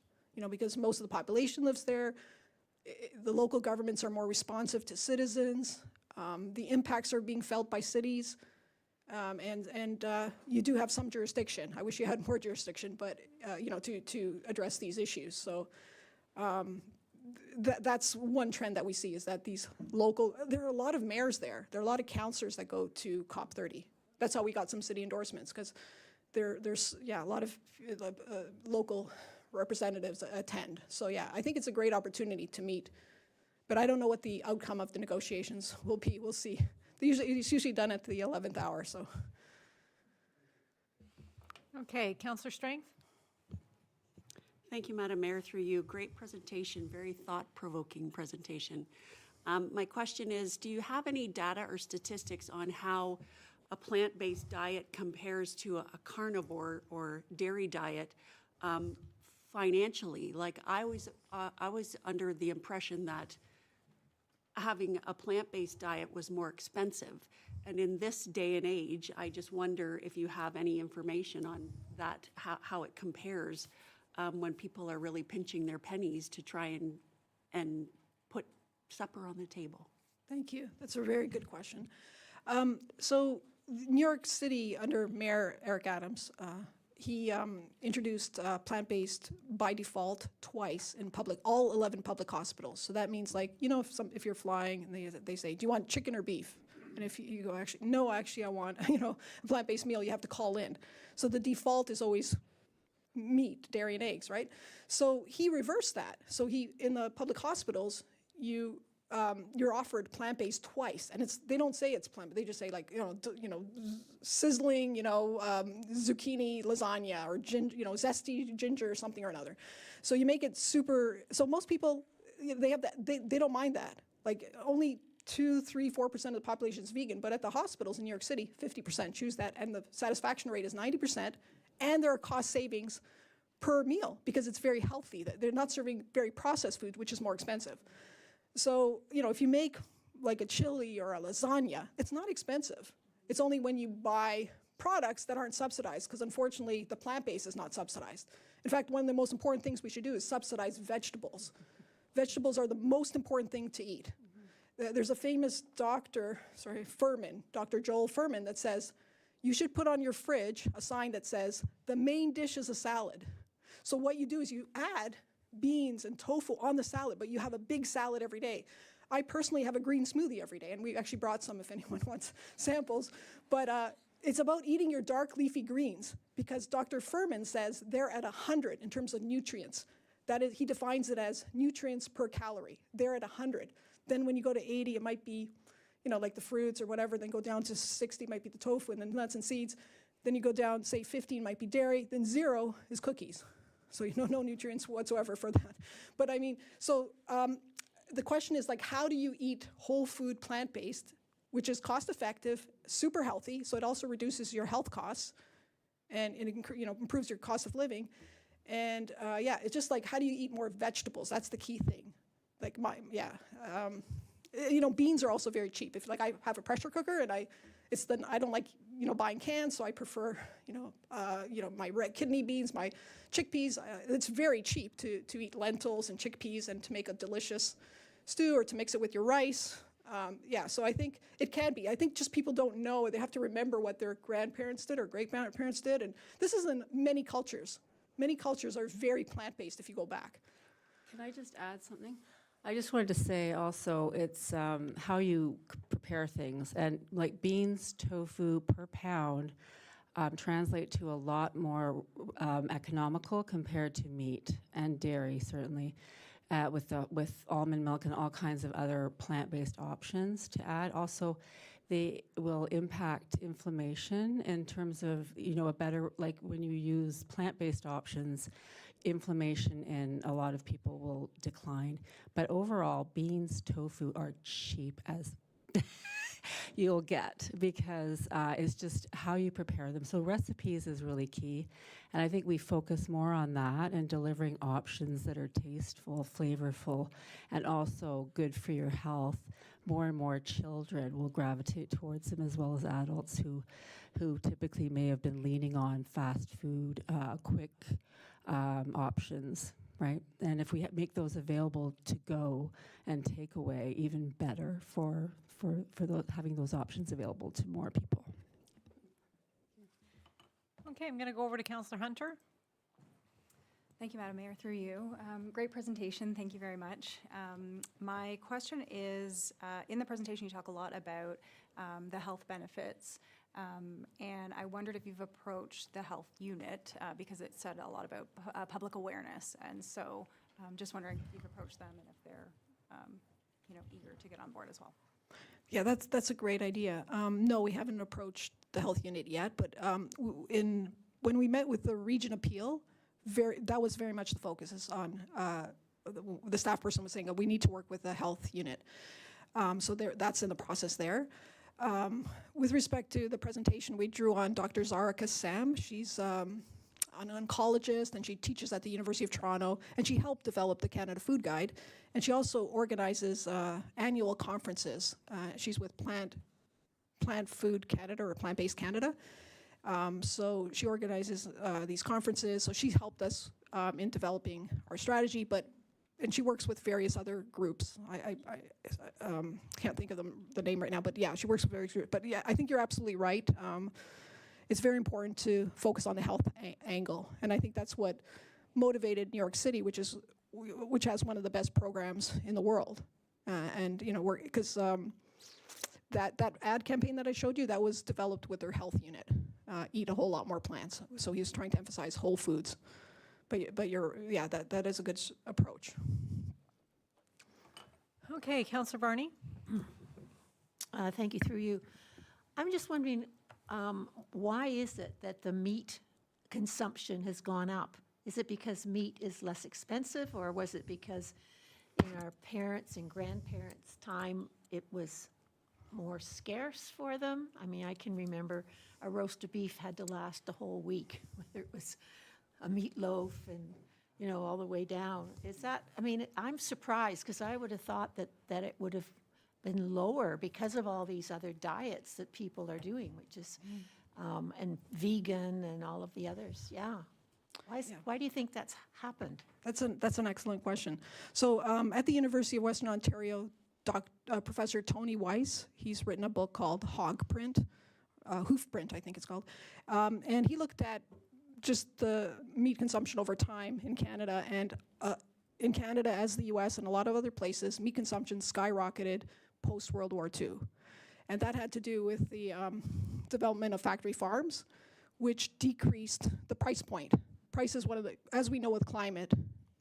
G: because most of the population lives there. The local governments are more responsive to citizens. The impacts are being felt by cities. And you do have some jurisdiction. I wish you had more jurisdiction, but to address these issues. So that's one trend that we see, is that there are a lot of mayors there. There are a lot of councillors that go to COP30. That's how we got some city endorsements, because there's a lot of local representatives attend. So yeah, I think it's a great opportunity to meet, but I don't know what the outcome of the negotiations will be. We'll see. It's usually done at the 11th hour, so.
A: Okay, Councillor Strength?
H: Thank you, Madam Mayor, through you. Great presentation, very thought-provoking presentation. My question is, do you have any data or statistics on how a plant-based diet compares to a carnivore or dairy diet financially? Like, I was under the impression that having a plant-based diet was more expensive. And in this day and age, I just wonder if you have any information on that, how it compares when people are really pinching their pennies to try and put supper on the table.
G: Thank you. That's a very good question. So New York City, under Mayor Eric Adams, he introduced plant-based by default twice in all 11 public hospitals. So that means, like, you know, if you're flying and they say, do you want chicken or beef? And if you go, no, actually I want, a plant-based meal, you have to call in. So the default is always meat, dairy, and eggs, right? So he reversed that. So in the public hospitals, you're offered plant-based twice, and they don't say it's plant, but they just say, like, sizzling, zucchini lasagna, or zesty ginger or something or another. So you make it super. So most people, they have that. They don't mind that. Like, only 2, 3, 4% of the population is vegan, but at the hospitals in New York City, 50% choose that, and the satisfaction rate is 90%, and there are cost savings per meal because it's very healthy. They're not serving very processed food, which is more expensive. So, if you make like a chili or a lasagna, it's not expensive. It's only when you buy products that aren't subsidized, because unfortunately the plant-based is not subsidized. In fact, one of the most important things we should do is subsidize vegetables. Vegetables are the most important thing to eat. There's a famous doctor, Furman, Dr. Joel Furman, that says, you should put on your fridge a sign that says, the main dish is a salad. So what you do is you add beans and tofu on the salad, but you have a big salad every day. I personally have a green smoothie every day, and we actually brought some if anyone wants samples. But it's about eating your dark leafy greens, because Dr. Furman says they're at 100 in terms of nutrients. That is, he defines it as nutrients per calorie. They're at 100. Then when you go to 80, it might be, like the fruits or whatever, then go down to 60 might be the tofu, and then nuts and seeds. Then you go down, say 15 might be dairy, then 0 is cookies. So no nutrients whatsoever for that. But I mean, so the question is, like, how do you eat whole food plant-based, which is cost effective, super healthy, so it also reduces your health costs, and it improves your cost of living. And it's just like, how do you eat more vegetables? That's the key thing. Like beans are also very cheap. If I have a pressure cooker and I don't like buying cans, so I prefer my red kidney beans, my chickpeas. It's very cheap to eat lentils and chickpeas and to make a delicious stew or to mix it with your rice. So I think it can be. I think just people don't know. They have to remember what their grandparents did or great-grandparents did, and this is in many cultures. Many cultures are very plant-based if you go back.
I: Can I just add something? I just wanted to say also, it's how you prepare things. And like beans, tofu per pound translate to a lot more economical compared to meat and dairy, certainly, with almond milk and all kinds of other plant-based options to add. Also, they will impact inflammation in terms of, a better, like when you use plant-based options, inflammation in a lot of people will decline. But overall, beans, tofu are cheap as you'll get, because it's just how you prepare them. So recipes is really key. And I think we focus more on that and delivering options that are tasteful, flavorful, and also good for your health. More and more children will gravitate towards them, as well as adults who typically may have been leaning on fast food, quick options, right? And if we make those available to go and take away, even better for having those options available to more people.
A: Okay, I'm going to go over to Councillor Hunter.
J: Thank you, Madam Mayor, through you. Great presentation, thank you very much. My question is, in the presentation you talk a lot about the health benefits, and I wondered if you've approached the health unit, because it said a lot about public awareness, and so just wondering if you've approached them and if they're eager to get on board as well.
G: Yeah, that's a great idea. No, we haven't approached the health unit yet, but when we met with the Region Appeal, that was very much the focus is on, the staff person was saying that we need to work with the health unit. So that's in the process there. With respect to the presentation, we drew on Dr. Zara Kassam. She's an oncologist, and she teaches at the University of Toronto, and she helped develop the Canada Food Guide, and she also organizes annual conferences. She's with Plant Food Canada or Plant-Based Canada. So she organizes these conferences, so she's helped us in developing our strategy, and she works with various other groups. I can't think of the name right now, but yeah, she works with various groups. But yeah, I think you're absolutely right. It's very important to focus on the health angle, and I think that's what motivated New York City, which has one of the best programs in the world. And because that ad campaign that I showed you, that was developed with their health unit. Eat a whole lot more plants. So he was trying to emphasize whole foods. But that is a good approach.
A: Okay, Councillor Barney?
F: Thank you, through you. I'm just wondering, why is it that the meat consumption has gone up? Is it because meat is less expensive, or was it because in our parents' and grandparents' time it was more scarce for them? I mean, I can remember a roast of beef had to last the whole week, whether it was a meatloaf and, all the way down. Is that, I mean, I'm surprised, because I would have thought that it would have been lower because of all these other diets that people are doing, which is, and vegan and all of the others, yeah. Why do you think that's happened?
G: That's an excellent question. So at the University of Western Ontario, Professor Tony Weiss, he's written a book called Hog Print, Hoof Print, I think it's called, and he looked at just the meat consumption over time in Canada, and in Canada, as the US and a lot of other places, meat consumption skyrocketed post-World War II. And that had to do with the development of factory farms, which decreased the price point. Price is as we know with climate,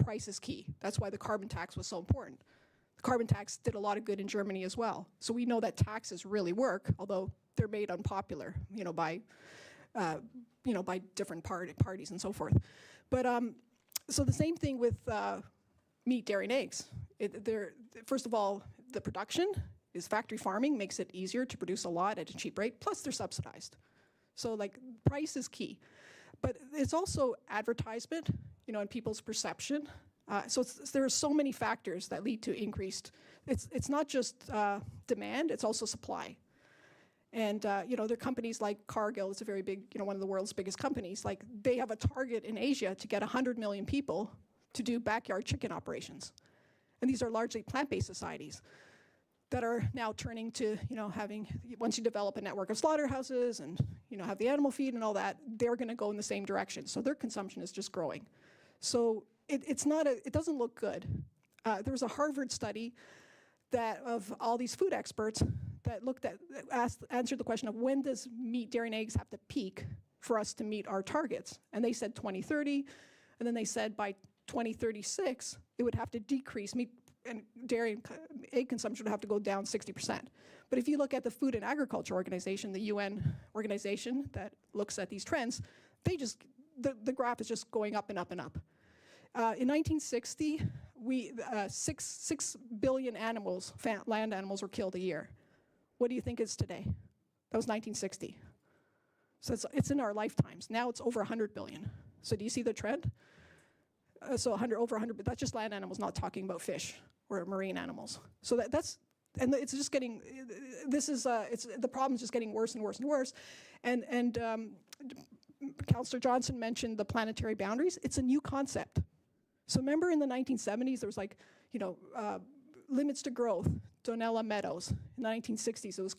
G: price is key. That's why the carbon tax was so important. The carbon tax did a lot of good in Germany as well. So we know that taxes really work, although they're made unpopular, by different parties and so forth. But so the same thing with meat, dairy, and eggs. First of all, the production is factory farming, makes it easier to produce a lot at a cheap rate, plus they're subsidized. So price is key. But it's also advertisement, and people's perception. So there are so many factors that lead to increased, it's not just demand, it's also supply. And, there are companies like Cargill, it's a very big, one of the world's biggest companies, they have a target in Asia to get 100 million people to do backyard chicken operations. And these are largely plant-based societies that are now turning to, once you develop a network of slaughterhouses and, have the animal feed and all that, they're gonna go in the same direction. So their consumption is just growing. So it doesn't look good. There was a Harvard study that of all these food experts that answered the question of when does meat, dairy, and eggs have to peak for us to meet our targets? And they said 2030, and then they said by 2036, it would have to decrease. Meat and dairy and egg consumption would have to go down 60%. But if you look at the Food and Agriculture Organization, the UN organization that looks at these trends, the graph is just going up and up and up. In 1960, 6 billion animals, land animals, were killed a year. What do you think is today? That was 1960. So it's in our lifetimes. Now it's over 100 billion. So do you see the trend? So over 100, but that's just land animals, not talking about fish or marine animals. So and it's just getting, the problem's just getting worse and worse and worse. And Councillor Johnson mentioned the planetary boundaries. It's a new concept. So remember in the 1970s, there was limits to growth, Donella Meadows. In the 1960s, it was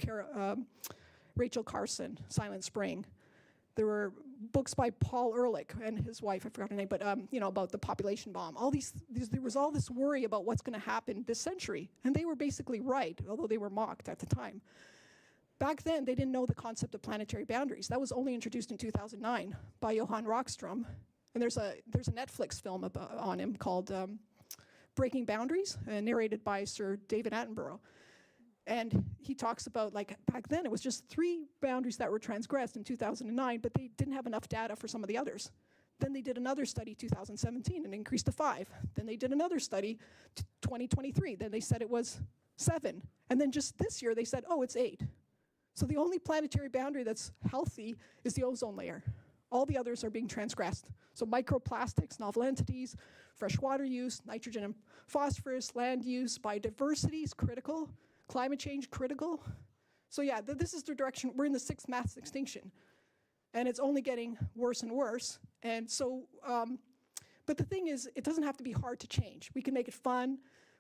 G: Rachel Carson, Silent Spring. There were books by Paul Ehrlich and his wife, I forgot her name, but, about the population bomb. There was all this worry about what's going to happen this century. And they were basically right, although they were mocked at the time. Back then, they didn't know the concept of planetary boundaries. That was only introduced in 2009 by Johan Rockström. And there's a Netflix film on him called Breaking Boundaries, narrated by Sir David Attenborough. And he talks about, back then it was just 3 boundaries that were transgressed in 2009, but they didn't have enough data for some of the others. Then they did another study, 2017, and increased to 5. Then they did another study, 2023. Then they said it was 7. And then just this year they said, oh, it's 8. So the only planetary boundary that's healthy is the ozone layer. All the others are being transgressed. So microplastics, novel entities, freshwater use, nitrogen and phosphorus, land use, biodiversity is critical. Climate change, critical. So yeah, this is the direction. We're in the 6th mass extinction. And it's only getting worse and worse. And so, but the thing is, it doesn't have to be hard to change. We can make it fun.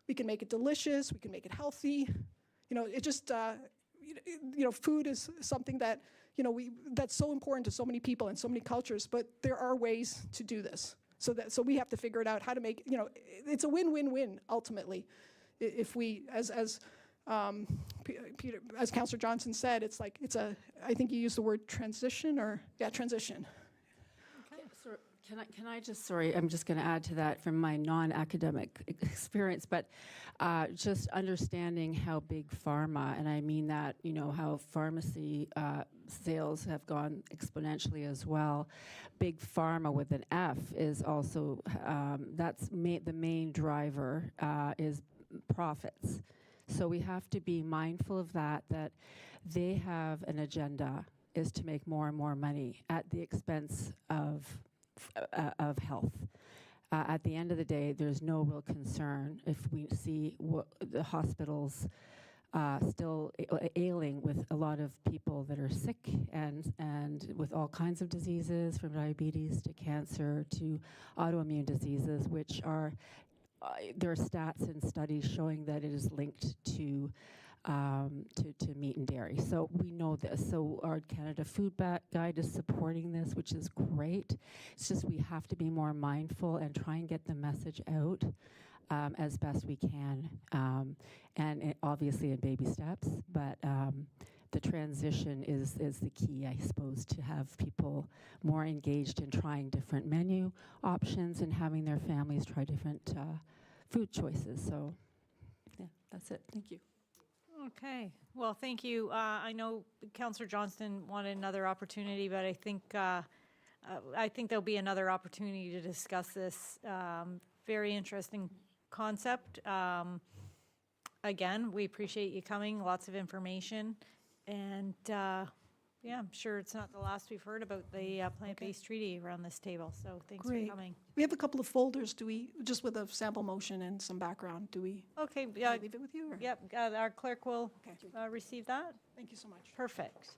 G: We can make it delicious. We can make it healthy. It just, food is something that, that's so important to so many people and so many cultures, but there are ways to do this. So we have to figure it out how to make, it's a win-win-win ultimately. If we, as Peter, as Councillor Johnson said, I think you used the word transition transition.
I: Can I just, sorry, I'm just going to add to that from my non-academic experience, but just understanding how big pharma, and I mean that, how pharmacy sales have gone exponentially as well. Big pharma with an F is also, the main driver is profits. So we have to be mindful of that they have an agenda is to make more and more money at the expense of health. At the end of the day, there's no real concern if we see the hospitals still ailing with a lot of people that are sick and with all kinds of diseases, from diabetes to cancer to autoimmune diseases, which are there are stats and studies showing that it is linked to meat and dairy. So we know this. So our Canada Food Guide is supporting this, which is great. It's just we have to be more mindful and try and get the message out as best we can. And obviously in baby steps, but the transition is the key, I suppose, to have people more engaged in trying different menu options and having their families try different food choices. So, yeah, that's it. Thank you.
A: Okay, well, thank you. I know Councillor Johnston wanted another opportunity, but I think there'll be another opportunity to discuss this very interesting concept. Again, we appreciate you coming, lots of information, and yeah, I'm sure it's not the last we've heard about the plant-based treaty around this table, so thanks
G: Great.
A: for coming.
G: We have a couple of folders. Just with a sample motion and some background,
A: Okay,
G: can I leave it with you? Or?
A: yep, our clerk will receive that.
G: Thank you so much.
A: Perfect.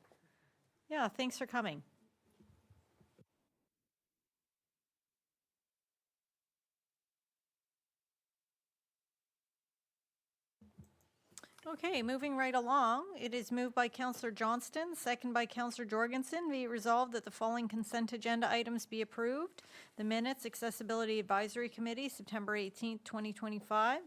A: Yeah, thanks for coming. Okay, moving right along, it is moved by Councillor Johnston, second by Councillor Jorgensen. Be it resolved that the following consent agenda items be approved. The minutes, Accessibility Advisory Committee, September 18th, 2025.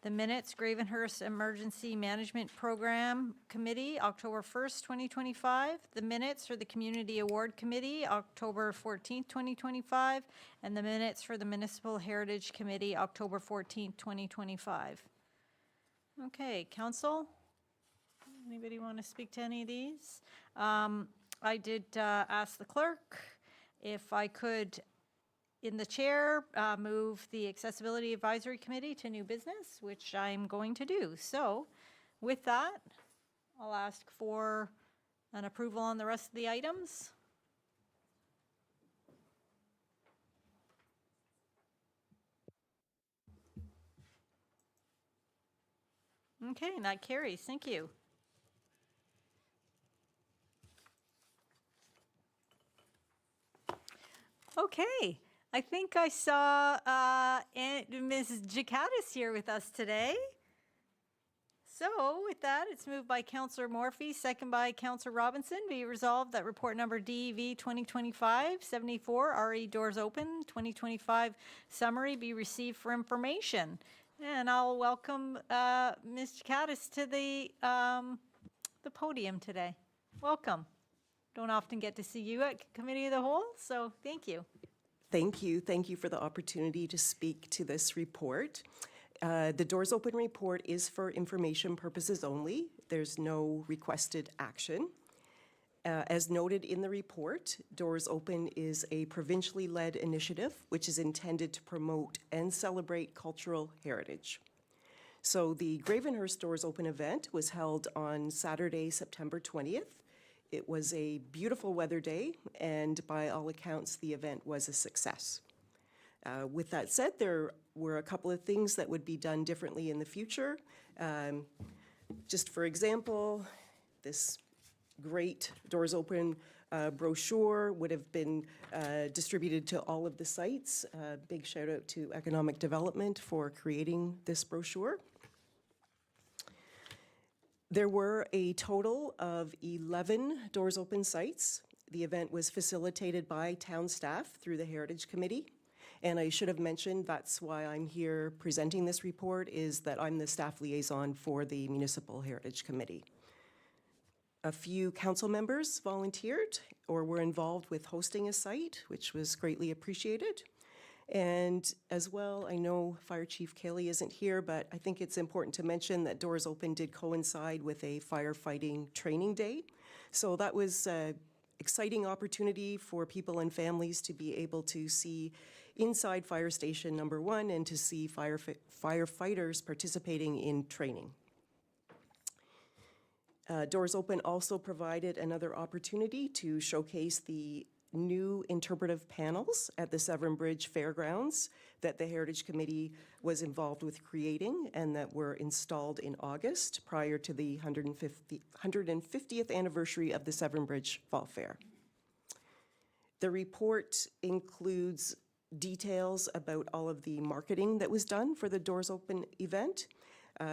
A: The minutes, Gravenhurst Emergency Management Program Committee, October 1st, 2025. The minutes for the Community Award Committee, October 14th, 2025. And the minutes for the Municipal Heritage Committee, October 14th, 2025. Okay, council, anybody want to speak to any of these? I did ask the clerk if I could, in the chair, move the Accessibility Advisory Committee to new business, which I'm going to do. So with that, I'll ask for an approval on the rest of the items. Okay, and that carries. Thank you. Okay, I think I saw Ms. Jakatis here with us today. So with that, it's moved by Councillor Morphy, second by Councillor Robinson. Be resolved that report number DEV 2025-74, RE Doors Open 2025 summary be received for information. And I'll welcome Mr. Caddis to the podium today. Welcome. Don't often get to see you at Committee of the Whole, so thank you.
K: Thank you. Thank you for the opportunity to speak to this report. The Doors Open report is for information purposes only. There's no requested action. As noted in the report, Doors Open is a provincially led initiative which is intended to promote and celebrate cultural heritage. So the Gravenhurst Doors Open event was held on Saturday, September 20th. It was a beautiful weather day, and by all accounts, the event was a success. With that said, there were a couple of things that would be done differently in the future. Just for example, this great Doors Open brochure would have been distributed to all of the sites. Big shout out to Economic Development for creating this brochure. There were a total of 11 Doors Open sites. The event was facilitated by town staff through the Heritage Committee. And I should have mentioned, that's why I'm here presenting this report, is that I'm the staff liaison for the Municipal Heritage Committee. A few council members volunteered or were involved with hosting a site, which was greatly appreciated. And as well, I know Fire Chief Kelly isn't here, but I think it's important to mention that Doors Open did coincide with a firefighting training day. So that was an exciting opportunity for people and families to be able to see inside Fire Station Number 1 and to see firefighters participating in training. Doors Open also provided another opportunity to showcase the new interpretive panels at the Severn Bridge Fairgrounds that the Heritage Committee was involved with creating and that were installed in August prior to the 150th anniversary of the Severn Bridge Fall Fair. The report includes details about all of the marketing that was done for the Doors Open event,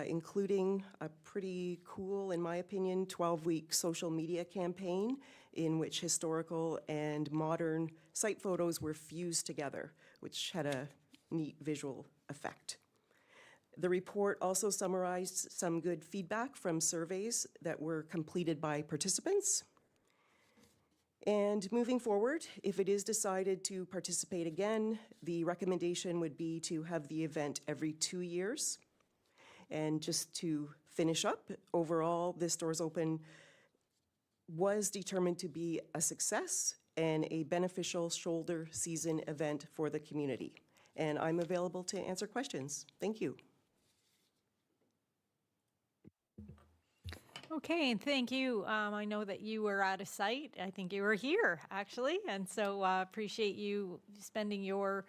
K: including a pretty cool, in my opinion, 12-week social media campaign in which historical and modern site photos were fused together, which had a neat visual effect. The report also summarized some good feedback from surveys that were completed by participants. And moving forward, if it is decided to participate again, the recommendation would be to have the event every 2 years. And just to finish up, overall, this Doors Open was determined to be a success and a beneficial shoulder season event for the community. And I'm available to answer questions. Thank you.
A: Okay, and thank you. I know that you were at a site. I think you were here, actually, and so appreciate you spending your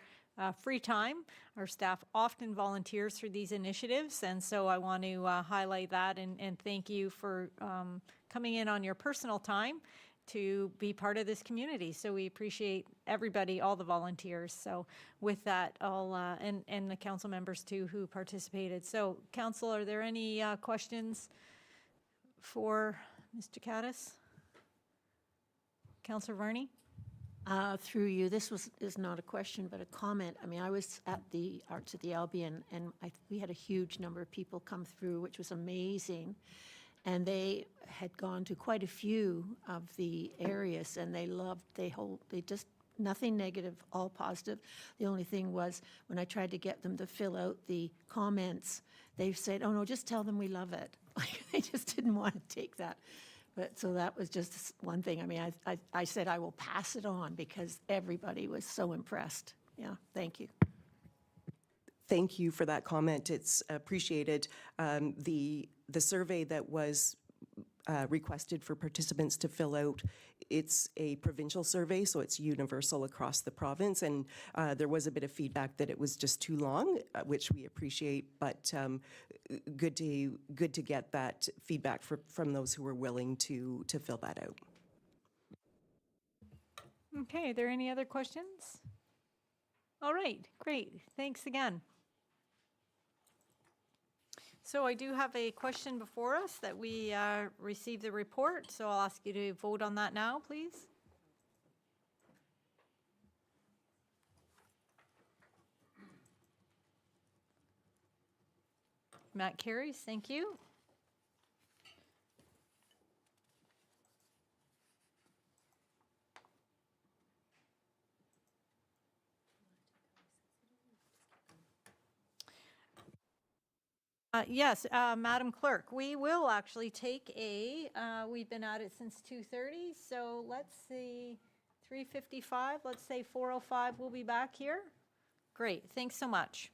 A: free time. Our staff often volunteers for these initiatives, and so I want to highlight that and thank you for coming in on your personal time to be part of this community. So we appreciate everybody, all the volunteers. So with that, I'll, and the council members too who participated. So council, are there any questions for Mr. Caddis? Councillor Varney?
F: Through you, this is not a question, but a comment. I mean, I was at the Arts at the Albion, and we had a huge number of people come through, which was amazing. And they had gone to quite a few of the areas, and they loved, they just, nothing negative, all positive. The only thing was, when I tried to get them to fill out the comments, they said, oh no, just tell them we love it. They just didn't want to take that. But so that was just one thing. I mean, I said I will pass it on because everybody was so impressed. Yeah, thank you.
K: Thank you for that comment. It's appreciated. The survey that was requested for participants to fill out, it's a provincial survey, so it's universal across the province, and there was a bit of feedback that it was just too long, which we appreciate, but good to get that feedback from those who were willing to fill that out.
A: Okay, are there any other questions? All right, great. Thanks again. So I do have a question before us that we received the report, so I'll ask you to vote on that now, please. Matt carries, thank you. Yes, Madam Clerk, we will actually take we've been at it since 2:30, so let's see, 3:55, let's say 4:05, we'll be back here. Great, thanks so much.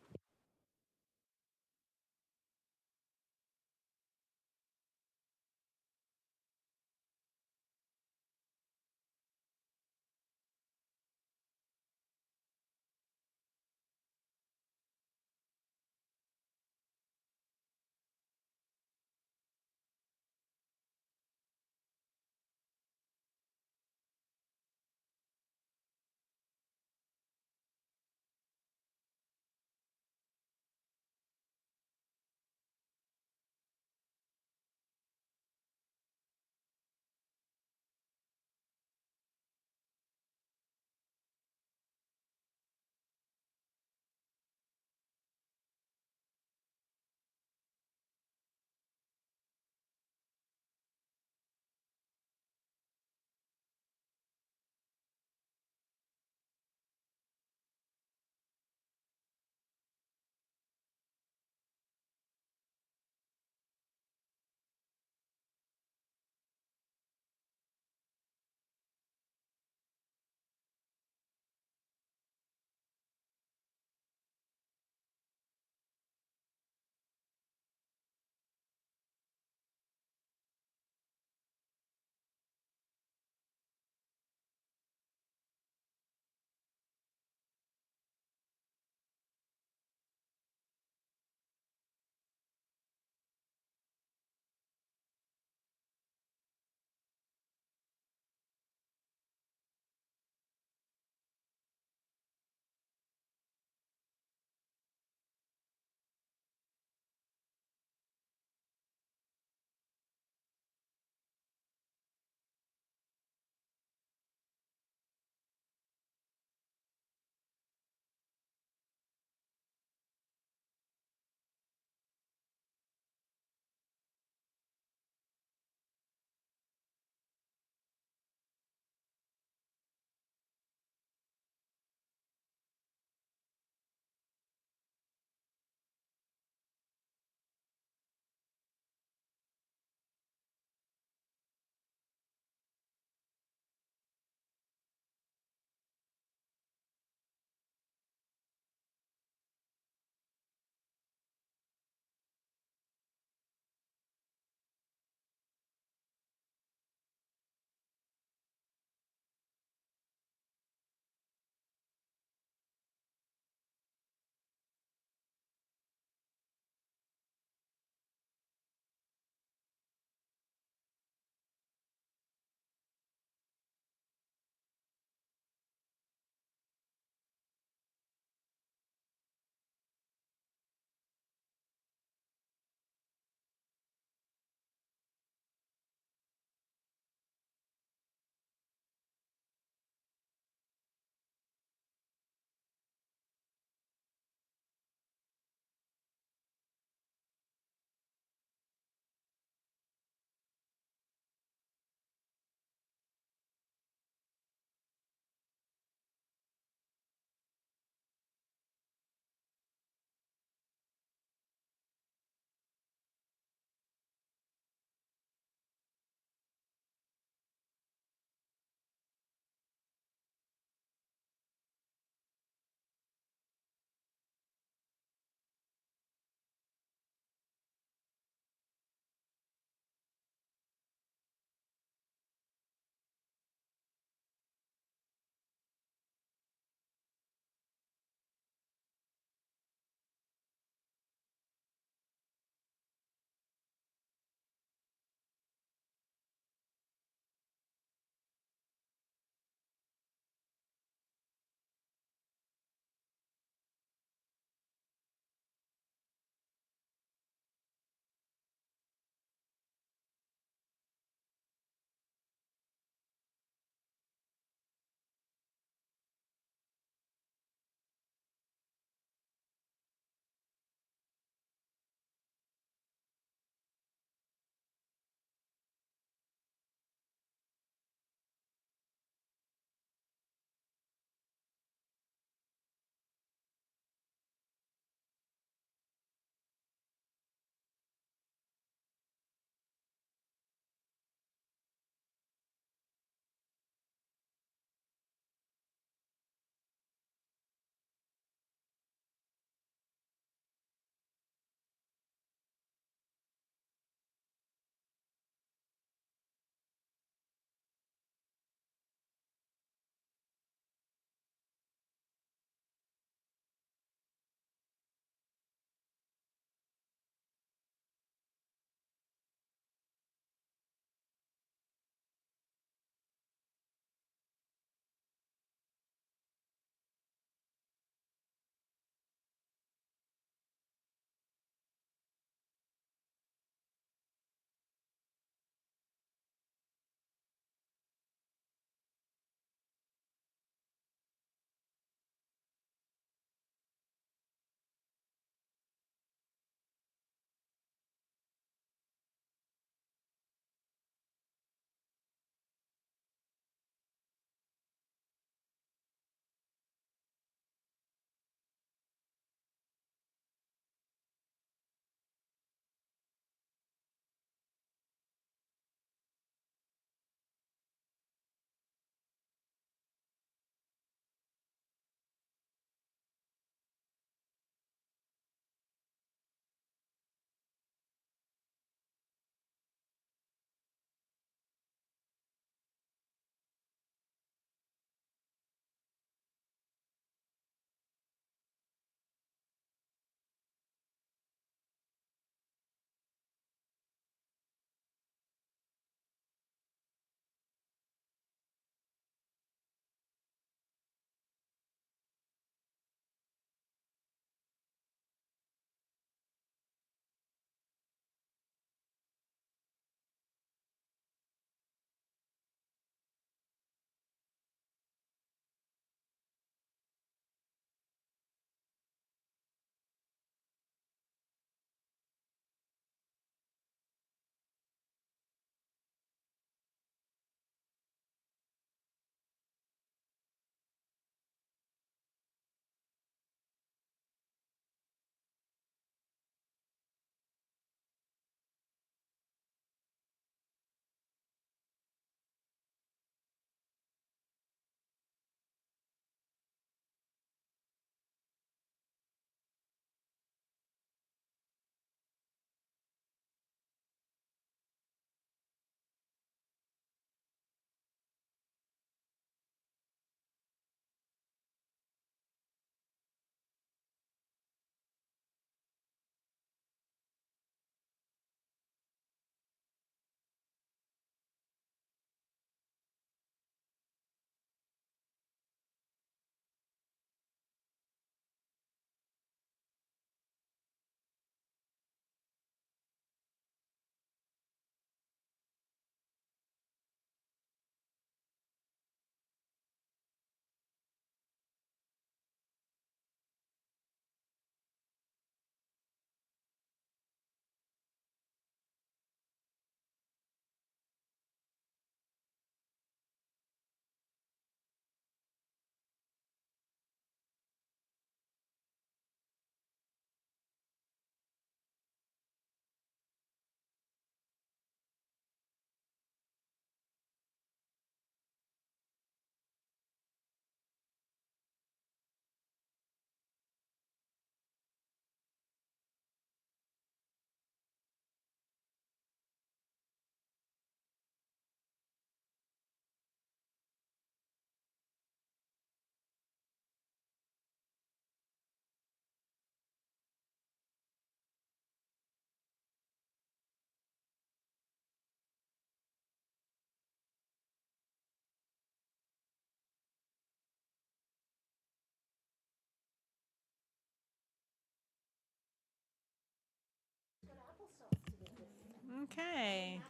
A: Okay.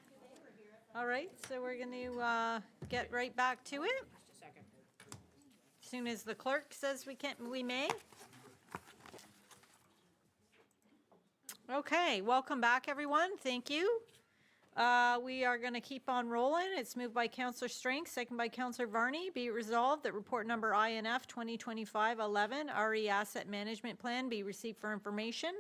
A: All right, so we're going to get right back to it. As soon as the clerk says we may. Okay, welcome back, everyone. Thank you. We are going to keep on rolling. It's moved by Councillor Strength, second by Councillor Varney. Be it resolved that report number INF 2025-11, RE Asset Management Plan, be received for information,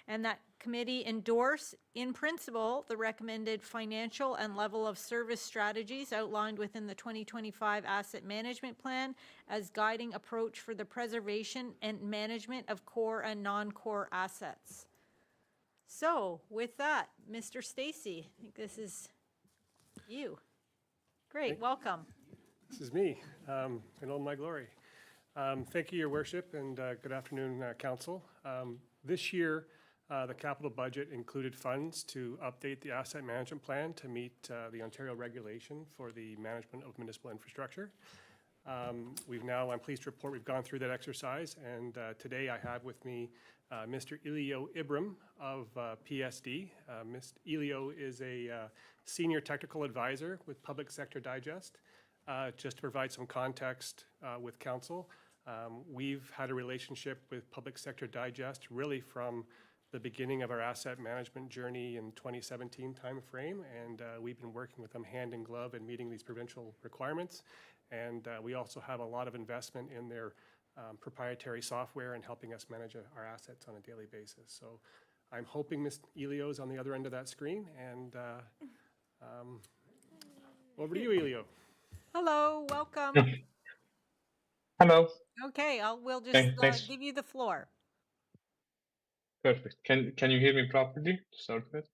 A: and that committee endorse in principle the recommended financial and level of service strategies outlined within the 2025 Asset Management Plan as guiding approach for the preservation and management of core and non-core assets. So with that, Mr. Stacy, I think this is you. Great, welcome.
L: This is me, in all my glory. Thank you, Your Worship, and good afternoon, Council. This year, the capital budget included funds to update the asset management plan to meet the Ontario regulation for the management of municipal infrastructure. I'm pleased to report we've gone through that exercise, and today I have with me Mr. Elio Ibram of PSD. Mr. Elio is a senior technical advisor with Public Sector Digest. Just to provide some context with Council, we've had a relationship with Public Sector Digest really from the beginning of our asset management journey in 2017 timeframe, and we've been working with them hand in glove and meeting these provincial requirements. And we also have a lot of investment in their proprietary software and helping us manage our assets on a daily basis. So I'm hoping Ms. Elio is on the other end of that screen, and over to you, Elio.
A: Hello, welcome.
M: Hello.
A: Okay, we'll just
M: Thanks.
A: give you the floor.
M: Perfect. Can you hear me properly to start with?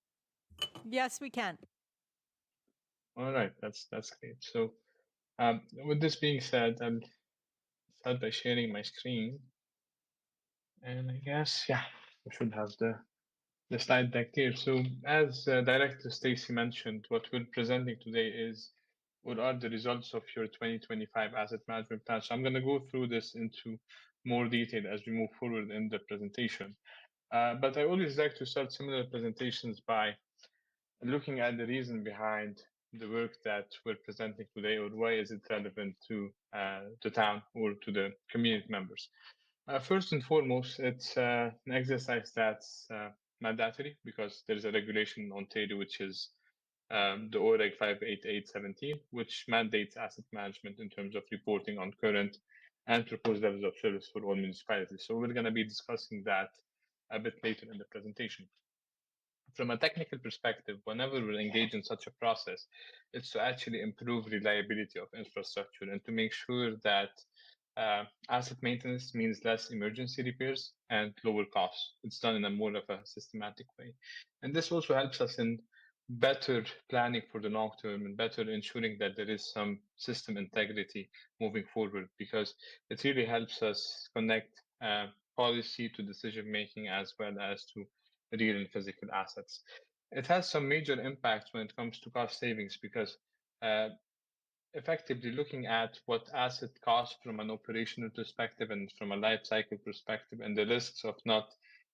A: Yes, we can.
M: All right, that's great. So, with this being said, I'll start by sharing my screen, and I guess we should have the slide deck here. So, as Director Stacy mentioned, what we're presenting today is what are the results of your 2025 asset management plan. So, I'm going to go through this into more detail as we move forward in the presentation. But I always like to start similar presentations by looking at the reason behind the work that we're presenting today, or why is it relevant to the town or to the community members. First and foremost, it's an exercise that's mandatory because there's a regulation in Ontario, which is the OREG 58817, which mandates asset management in terms of reporting on current and proposed levels of service for all municipalities. So we're going to be discussing that a bit later in the presentation. From a technical perspective, whenever we engage in such a process, it's to actually improve reliability of infrastructure and to make sure that asset maintenance means less emergency repairs and lower costs. It's done in a more of a systematic way. And this also helps us in better planning for the long term and better ensuring that there is some system integrity moving forward, because it really helps us connect policy to decision making as well as to real and physical assets. It has some major impacts when it comes to cost savings, because effectively looking at what asset costs from an operational perspective and from a life cycle perspective, and the risks of not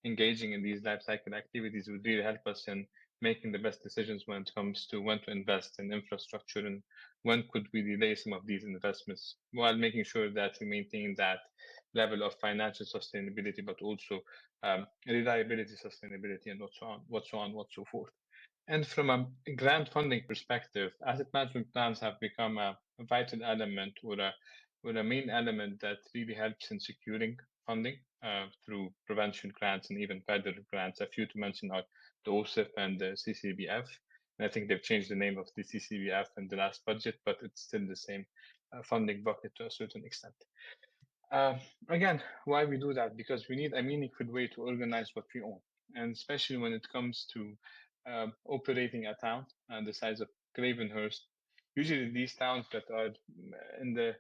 M: engaging in these life cycle activities would really help us in making the best decisions when it comes to when to invest in infrastructure and when could we delay some of these investments, while making sure that we maintain that level of financial sustainability, but also reliability, sustainability, and what so forth. And from a grant funding perspective, asset management plans have become a vital element or a main element that really helps in securing funding through prevention grants and even federal grants. A few to mention are the OSIF and the CCBF. And I think they've changed the name of the CCBF in the last budget, but it's still the same funding bucket to a certain extent. Again, why we do that? Because we need a meaningful way to organize what we own. And especially when it comes to operating a town the size of Gravenhurst, usually these towns that are in the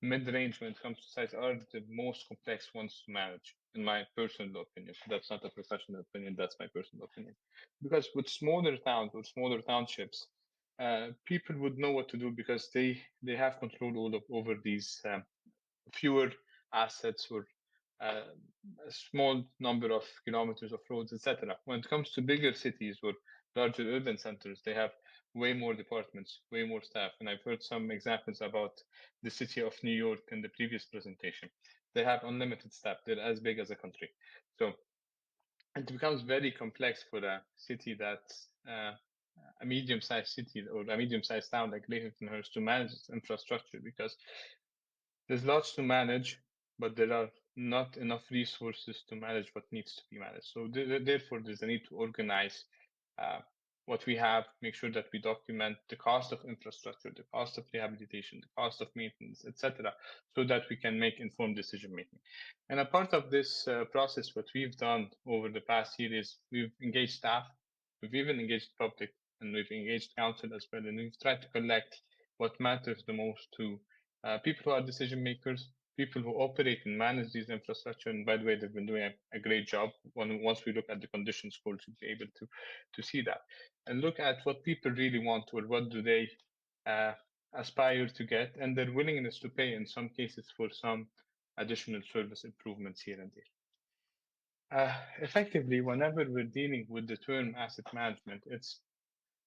M: mid-range when it comes to size are the most complex ones to manage, in my personal opinion. That's not a professional opinion, that's my personal opinion. Because with smaller towns, with smaller townships, people would know what to do because they have control over these fewer assets or a small number of kilometers of roads, etc. When it comes to bigger cities or larger urban centers, they have way more departments, way more staff. And I've heard some examples about the city of New York in the previous presentation. They have unlimited staff. They're as big as a country. So it becomes very complex for a city that's a medium-sized city or a medium-sized town like Laytonhurst to manage its infrastructure, because there's lots to manage, but there are not enough resources to manage what needs to be managed. So therefore, there's a need to organize what we have, make sure that we document the cost of infrastructure, the cost of rehabilitation, the cost of maintenance, etc., so that we can make informed decision making. And a part of this process, what we've done over the past year is we've engaged staff, we've even engaged public, and we've engaged council as well, and we've tried to collect what matters the most to people who are decision makers, people who operate and manage these infrastructure. And by the way, they've been doing a great job. Once we look at the condition scores, you'll be able to see that and look at what people really want or what do they aspire to get and their willingness to pay in some cases for some additional service improvements here and there. Effectively, whenever we're dealing with the term asset management, it's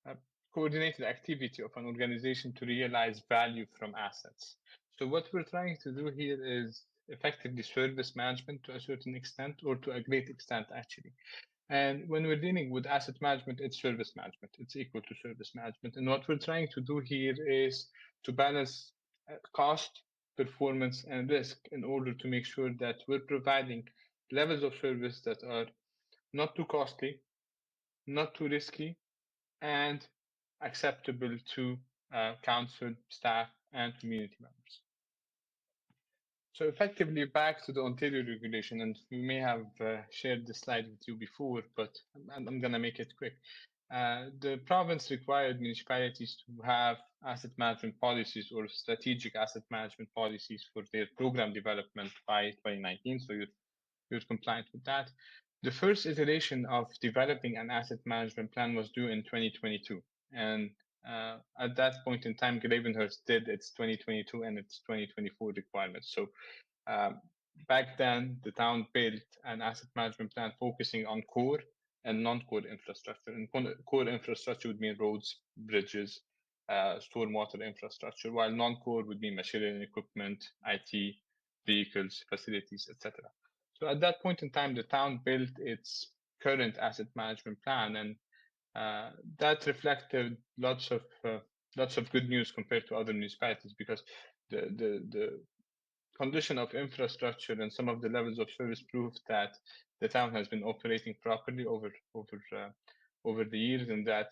M: a coordinated activity of an organization to realize value from assets. So what we're trying to do here is effectively service management to a certain extent, or to a great extent, actually. And when we're dealing with asset management, it's service management. It's equal to service management. And what we're trying to do here is to balance cost, performance, and risk in order to make sure that we're providing levels of service that are not too costly, not too risky, and acceptable to council, staff, and community members. So effectively, back to the Ontario regulation, and we may have shared this slide with you before, but I'm going to make it quick. The province required municipalities to have asset management policies or strategic asset management policies for their program development by 2019, so you're compliant with that. The first iteration of developing an asset management plan was due in 2022, and at that point in time, Gravenhurst did its 2022 and its 2024 requirements. So back then, the town built an asset management plan focusing on core and non-core infrastructure. And core infrastructure would mean roads, bridges, stormwater infrastructure, while non-core would be machinery and equipment, IT, vehicles, facilities, etc. So at that point in time, the town built its current asset management plan, and that reflected lots of good news compared to other municipalities, because the condition of infrastructure and some of the levels of service proved that the town has been operating properly over the years, and that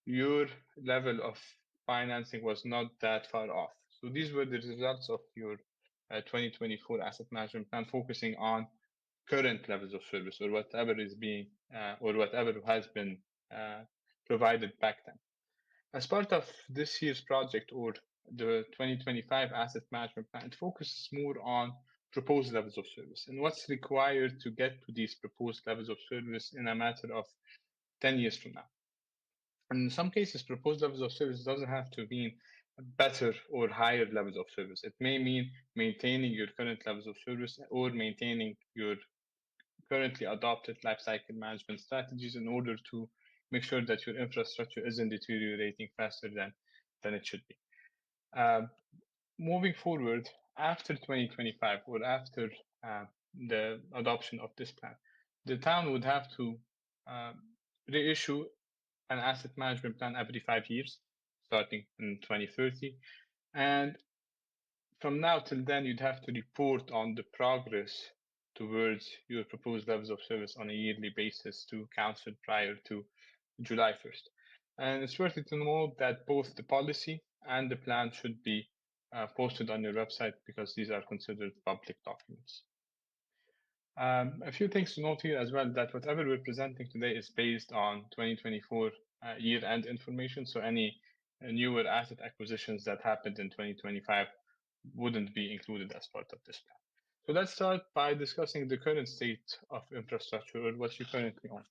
M: your level of financing was not that far off. So these were the results of your 2024 asset management plan, focusing on current levels of service, or whatever is being or whatever has been provided back then. As part of this year's project, or the 2025 asset management plan, it focuses more on proposed levels of service and what's required to get to these proposed levels of service in a matter of 10 years from now. And in some cases, proposed levels of service doesn't have to mean better or higher levels of service. It may mean maintaining your current levels of service or maintaining your currently adopted lifecycle management strategies in order to make sure that your infrastructure isn't deteriorating faster than it should be. Moving forward, after 2025 or after the adoption of this plan, the town would have to reissue an asset management plan every 5 years, starting in 2030. And from now till then, you'd have to report on the progress towards your proposed levels of service on a yearly basis to council prior to July 1st. And it's worth it to note that both the policy and the plan should be posted on your website, because these are considered public documents. A few things to note here as well, that whatever we're presenting today is based on 2024 year-end information. So any newer asset acquisitions that happened in 2025 wouldn't be included as part of this plan. So let's start by discussing the current state of infrastructure, or what you currently own.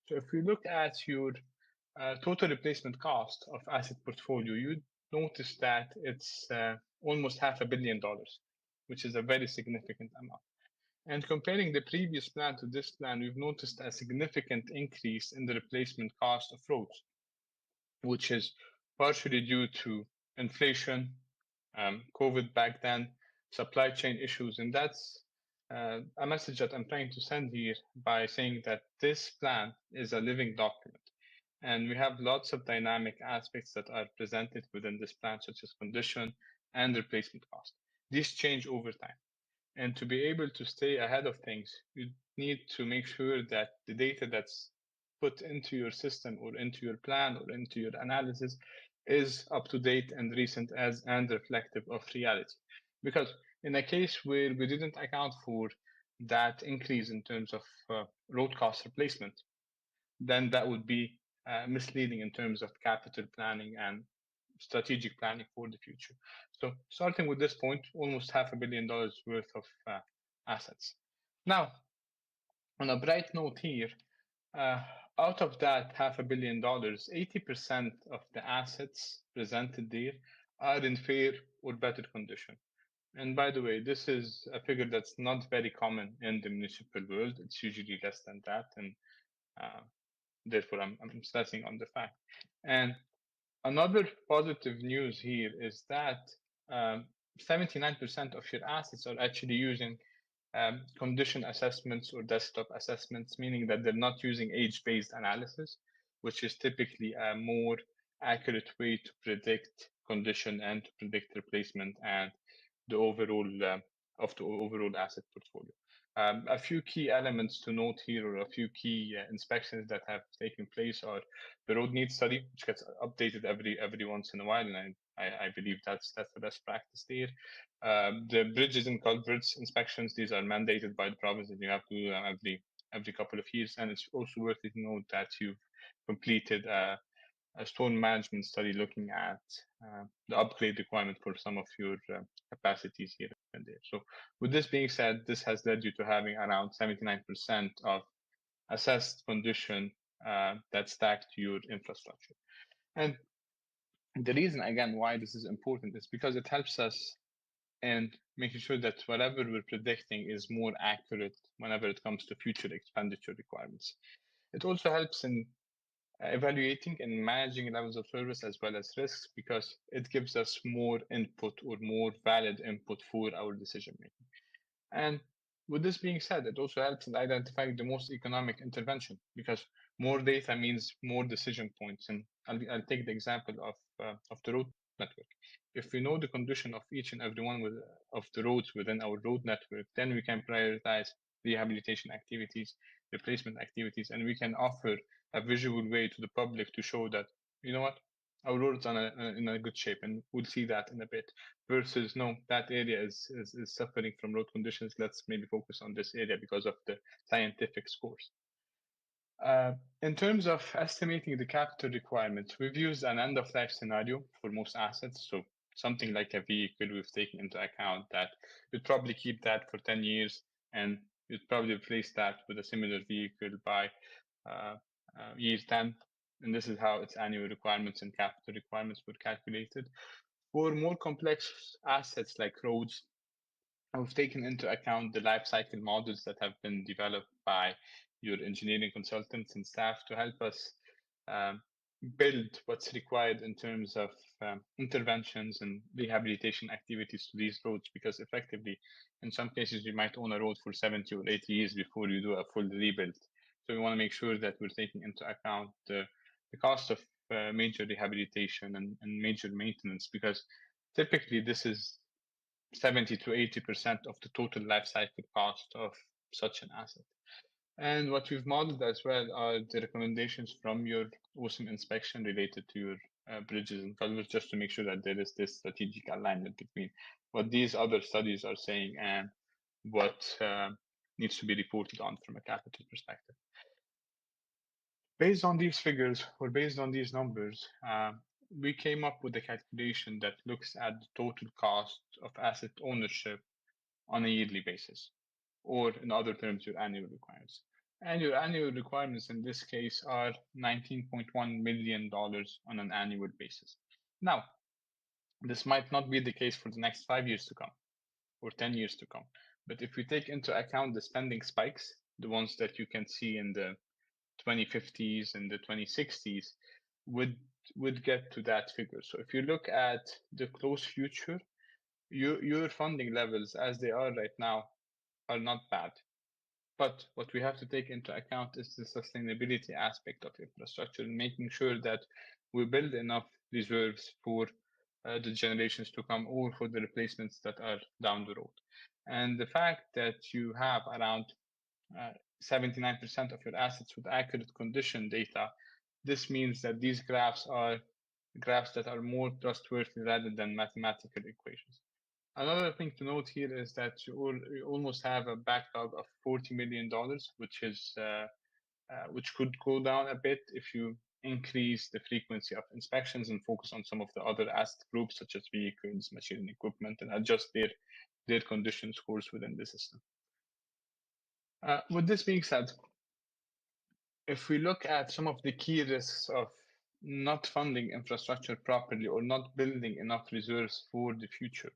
M: So if we look at your total replacement cost of asset portfolio, you notice that it's almost $500 million, which is a very significant amount. And comparing the previous plan to this plan, we've noticed a significant increase in the replacement cost of roads, which is partially due to inflation, COVID back then, supply chain issues. And that's a message that I'm trying to send here by saying that this plan is a living document. And we have lots of dynamic aspects that are presented within this plan, such as condition and replacement cost. These change over time. And to be able to stay ahead of things, you need to make sure that the data that's put into your system or into your plan or into your analysis is up to date and recent and reflective of reality. Because in a case where we didn't account for that increase in terms of road cost replacement, then that would be misleading in terms of capital planning and strategic planning for the future. So starting with this point, almost $500 million worth of assets. Now, on a bright note here, out of that $500 million, 80% of the assets presented there are in fair or better condition. And by the way, this is a figure that's not very common in the municipal world. It's usually less than that, and therefore I'm stressing on the fact. And another positive news here is that 79% of your assets are actually using condition assessments or desktop assessments, meaning that they're not using age-based analysis, which is typically a more accurate way to predict condition and to predict replacement and the overall of the overall asset portfolio. A few key elements to note here, or a few key inspections that have taken place, are the road needs study, which gets updated every once in a while, and I believe that's the best practice there. The bridges and culverts inspections, these are mandated by the province, and you have to do them every couple of years. And it's also worth it to note that you've completed a storm management study looking at the upgrade requirement for some of your capacities here and there. So with this being said, this has led you to having around 79% of assessed condition that's stacked to your infrastructure. And the reason, again, why this is important is because it helps us in making sure that whatever we're predicting is more accurate whenever it comes to future expenditure requirements. It also helps in evaluating and managing levels of service as well as risks, because it gives us more input or more valid input for our decision making. And with this being said, it also helps in identifying the most economic intervention, because more data means more decision points. And I'll take the example of the road network. If we know the condition of each and every one of the roads within our road network, then we can prioritize rehabilitation activities, replacement activities, and we can offer a visual way to the public to show that, you know what, our roads are in a good shape, and we'll see that in a bit. Versus, no, that area is suffering from road conditions. Let's maybe focus on this area because of the scientific scores. In terms of estimating the capital requirements, we've used an end-of-life scenario for most assets. So something like a vehicle, we've taken into account that you'd probably keep that for 10 years, and you'd probably replace that with a similar vehicle by year 10. And this is how its annual requirements and capital requirements were calculated. For more complex assets like roads, we've taken into account the life cycle models that have been developed by your engineering consultants and staff to help us build what's required in terms of interventions and rehabilitation activities to these roads, because effectively, in some cases, you might own a road for 70 or 80 years before you do a full rebuild. So we want to make sure that we're taking into account the cost of major rehabilitation and major maintenance, because typically this is 70 to 80% of the total life cycle cost of such an asset. And what we've modeled as well are the recommendations from your OSIM inspection related to your bridges and culverts, just to make sure that there is this strategic alignment between what these other studies are saying and what needs to be reported on from a capital perspective. Based on these figures, or based on these numbers, we came up with a calculation that looks at the total cost of asset ownership on a yearly basis, or in other terms, your annual requirements. And your annual requirements in this case are $19.1 million on an annual basis. Now, this might not be the case for the next 5 years to come, or 10 years to come. But if we take into account the spending spikes, the ones that you can see in the 2050s and the 2060s, would get to that figure. So if you look at the close future, your funding levels as they are right now are not bad. But what we have to take into account is the sustainability aspect of infrastructure and making sure that we build enough reserves for the generations to come or for the replacements that are down the road. And the fact that you have around 79% of your assets with accurate condition data, this means that these graphs are graphs that are more trustworthy rather than mathematical equations. Another thing to note here is that you almost have a backlog of $40 million, which could go down a bit if you increase the frequency of inspections and focus on some of the other asset groups, such as vehicles, machine and equipment, and adjust their condition scores within the system. With this being said, if we look at some of the key risks of not funding infrastructure properly or not building enough reserves for the future,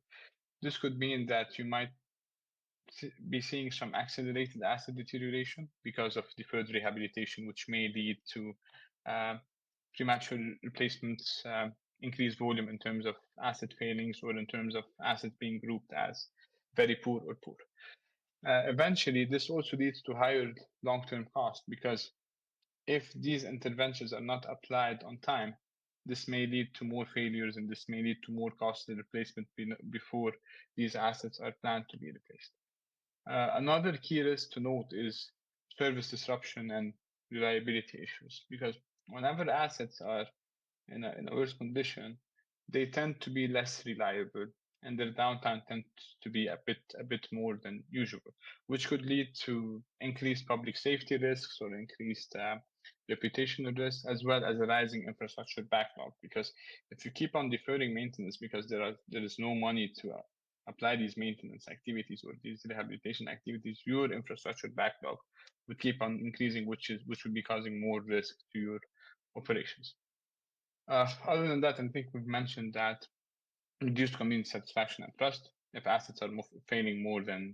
M: this could mean that you might be seeing some accelerated asset deterioration because of deferred rehabilitation, which may lead to premature replacements, increased volume in terms of asset failings or in terms of assets being grouped as very poor or poor. Eventually, this also leads to higher long-term costs because if these interventions are not applied on time, this may lead to more failures and this may lead to more costly replacement before these assets are planned to be replaced. Another key risk to note is service disruption and reliability issues, because whenever assets are in a worse condition, they tend to be less reliable and their downtime tends to be a bit more than usual, which could lead to increased public safety risks or increased reputational risks, as well as a rising infrastructure backlog. Because if you keep on deferring maintenance because there is no money to apply these maintenance activities or these rehabilitation activities, your infrastructure backlog would keep on increasing, which would be causing more risk to your operations. Other than that, I think we've mentioned that reduced community satisfaction and trust if assets are failing more than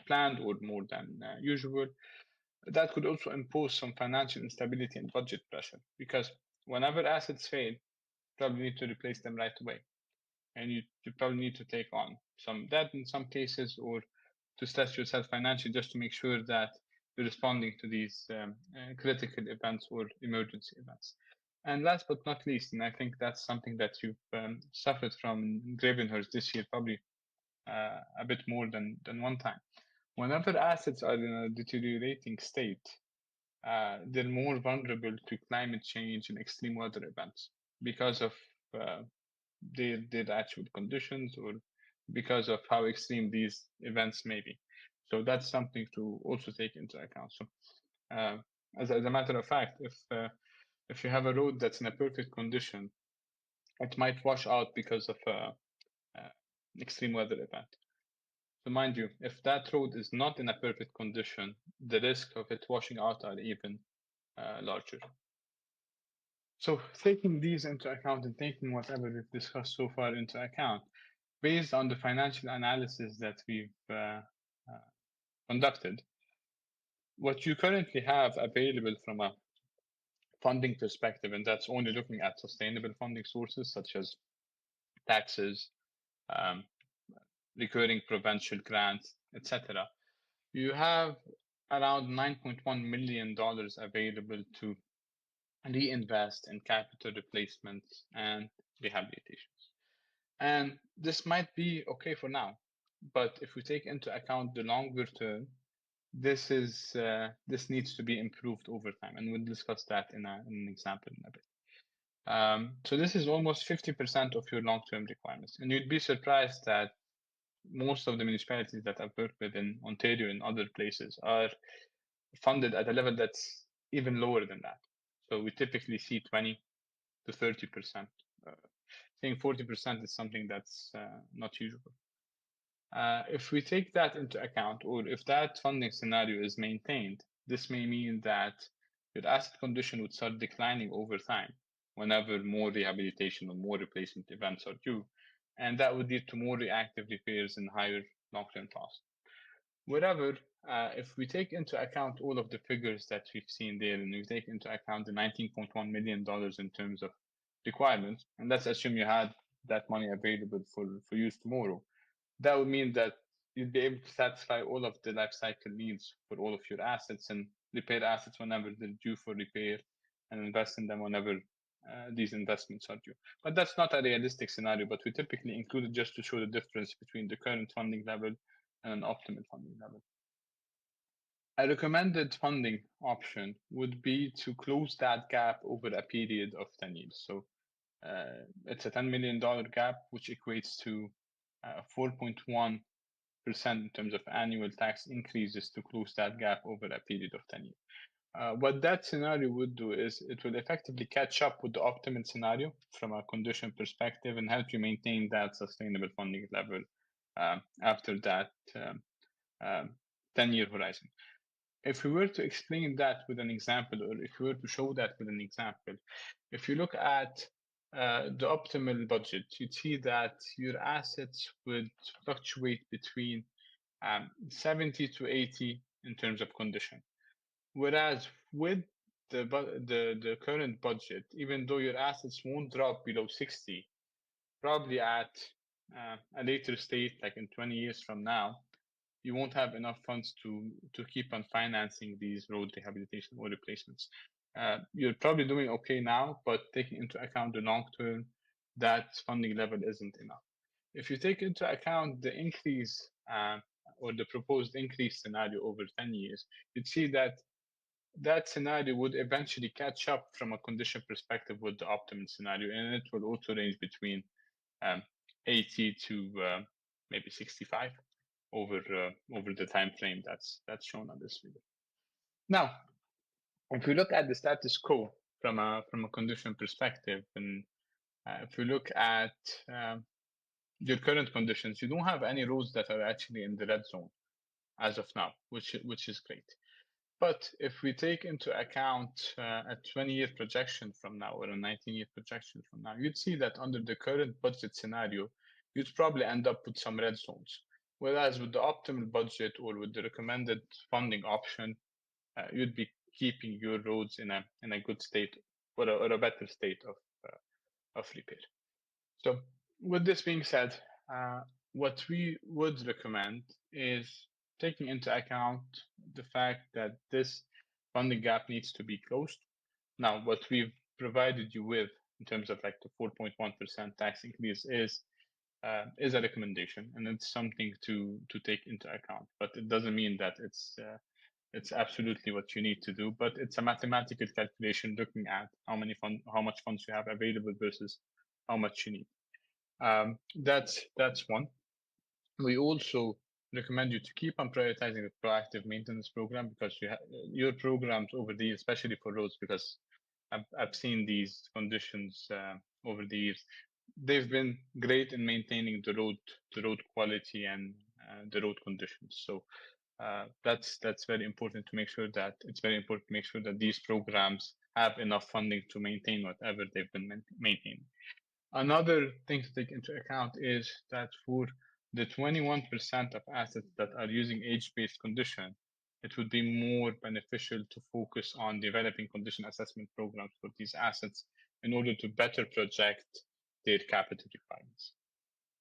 M: planned or more than usual. That could also impose some financial instability and budget pressure, because whenever assets fail, you probably need to replace them right away. And you probably need to take on some debt in some cases or to stress yourself financially just to make sure that you're responding to these critical events or emergency events. And last but not least, and I think that's something that you've suffered from in Gravenhurst this year, probably a bit more than one time. Whenever assets are in a deteriorating state, they're more vulnerable to climate change and extreme weather events because of their actual conditions or because of how extreme these events may be. So that's something to also take into account. So as a matter of fact, if you have a road that's in a perfect condition, it might wash out because of an extreme weather event. So mind you, if that road is not in a perfect condition, the risk of it washing out are even larger. So taking these into account and taking whatever we've discussed so far into account, based on the financial analysis that we've conducted, what you currently have available from a funding perspective, and that's only looking at sustainable funding sources such as taxes, recurring provincial grants, etc. You have around $9.1 million available to reinvest in capital replacements and rehabilitations. And this might be okay for now, but if we take into account the longer term, this needs to be improved over time, and we'll discuss that in an example in a bit. So this is almost 50% of your long-term requirements, and you'd be surprised that most of the municipalities that I've worked with in Ontario and other places are funded at a level that's even lower than that. So we typically see 20 to 30%. I think 40% is something that's not usual. If we take that into account, or if that funding scenario is maintained, this may mean that your asset condition would start declining over time whenever more rehabilitation or more replacement events are due, and that would lead to more reactive repairs and higher long-term costs. Wherever, if we take into account all of the figures that we've seen there, and we take into account the $19.1 million in terms of requirements, and let's assume you had that money available for use tomorrow, that would mean that you'd be able to satisfy all of the life cycle needs for all of your assets and repair assets whenever they're due for repair and invest in them whenever these investments are due. But that's not a realistic scenario, but we typically include it just to show the difference between the current funding level and an optimal funding level. A recommended funding option would be to close that gap over a period of 10 years. So it's a $10 million gap, which equates to 4.1% in terms of annual tax increases to close that gap over a period of 10 years. What that scenario would do is it will effectively catch up with the optimal scenario from a condition perspective and help you maintain that sustainable funding level after that 10-year horizon. If we were to explain that with an example, or if we were to show that with an example, if you look at the optimal budget, you'd see that your assets would fluctuate between 70 to 80 in terms of condition. Whereas with the current budget, even though your assets won't drop below 60, probably at a later state, like in 20 years from now, you won't have enough funds to keep on financing these road rehabilitation or replacements. You're probably doing okay now, but taking into account the long term, that funding level isn't enough. If you take into account the increase or the proposed increase scenario over 10 years, you'd see that that scenario would eventually catch up from a condition perspective with the optimal scenario, and it will also range between 80 to maybe 65 over the time frame that's shown on this figure. Now, if we look at the status quo from a condition perspective, and if we look at your current conditions, you don't have any roads that are actually in the red zone as of now, which is great. But if we take into account a 20-year projection from now or a 19-year projection from now, you'd see that under the current budget scenario, you'd probably end up with some red zones. Whereas with the optimal budget or with the recommended funding option, you'd be keeping your roads in a good state or a better state of repair. So with this being said, what we would recommend is taking into account the fact that this funding gap needs to be closed. Now, what we've provided you with in terms of like the 4.1% tax increase is a recommendation, and it's something to take into account. But it doesn't mean that it's absolutely what you need to do. But it's a mathematical calculation looking at how much funds you have available versus how much you need. That's one. We also recommend you to keep on prioritizing the proactive maintenance program, because your programs over the years, especially for roads, because I've seen these conditions over the years. They've been great in maintaining the road quality and the road conditions. So that's very important to make sure that these programs have enough funding to maintain whatever they've been maintaining. Another thing to take into account is that for the 21% of assets that are using age-based condition, it would be more beneficial to focus on developing condition assessment programs for these assets in order to better project their capital requirements.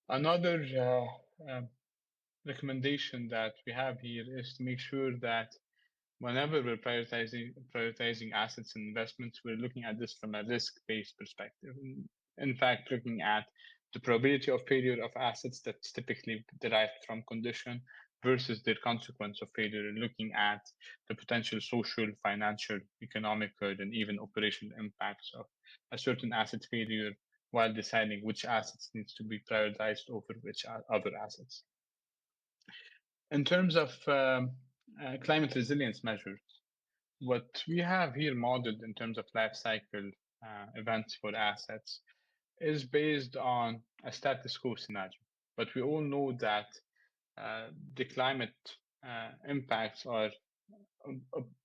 M: Another recommendation that we have here is to make sure that whenever we're prioritizing assets and investments, we're looking at this from a risk-based perspective. In fact, looking at the probability of failure of assets that's typically derived from condition versus their consequence of failure, and looking at the potential social, financial, economical, and even operational impacts of a certain asset failure while deciding which assets needs to be prioritized over which other assets. In terms of climate resilience measures, what we have here modeled in terms of life cycle events for assets is based on a status quo scenario. But we all know that the climate impacts are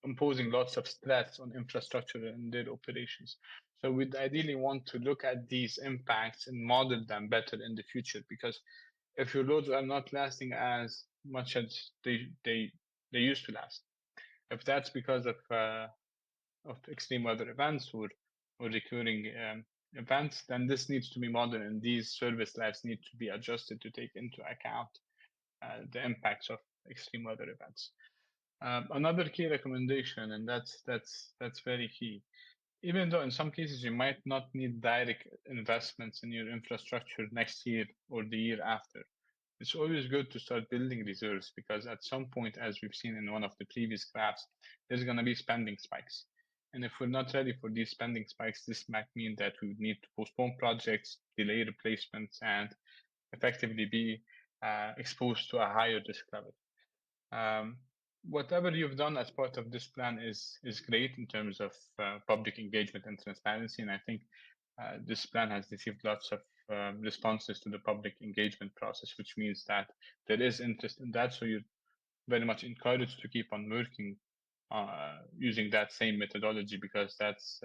M: imposing lots of stress on infrastructure and their operations. So we'd ideally want to look at these impacts and model them better in the future, because if your roads are not lasting as much as they used to last. If that's because of extreme weather events or recurring events, then this needs to be modern, and these service lives need to be adjusted to take into account the impacts of extreme weather events. Another key recommendation, and that's very key. Even though in some cases you might not need direct investments in your infrastructure next year or the year after, it's always good to start building reserves, because at some point, as we've seen in one of the previous graphs, there's going to be spending spikes. And if we're not ready for these spending spikes, this might mean that we would need to postpone projects, delay replacements, and effectively be exposed to a higher risk level. Whatever you've done as part of this plan is great in terms of public engagement and transparency, and I think this plan has received lots of responses to the public engagement process, which means that there is interest in that. So you're very much encouraged to keep on working using that same methodology, because that's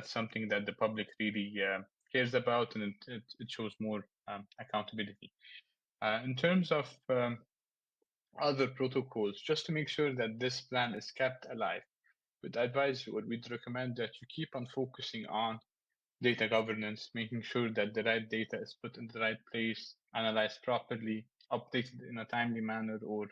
M: something that the public really cares about, and it shows more accountability. In terms of other protocols, just to make sure that this plan is kept alive, we'd advise you, or we'd recommend that you keep on focusing on data governance, making sure that the right data is put in the right place, analyzed properly, updated in a timely manner, or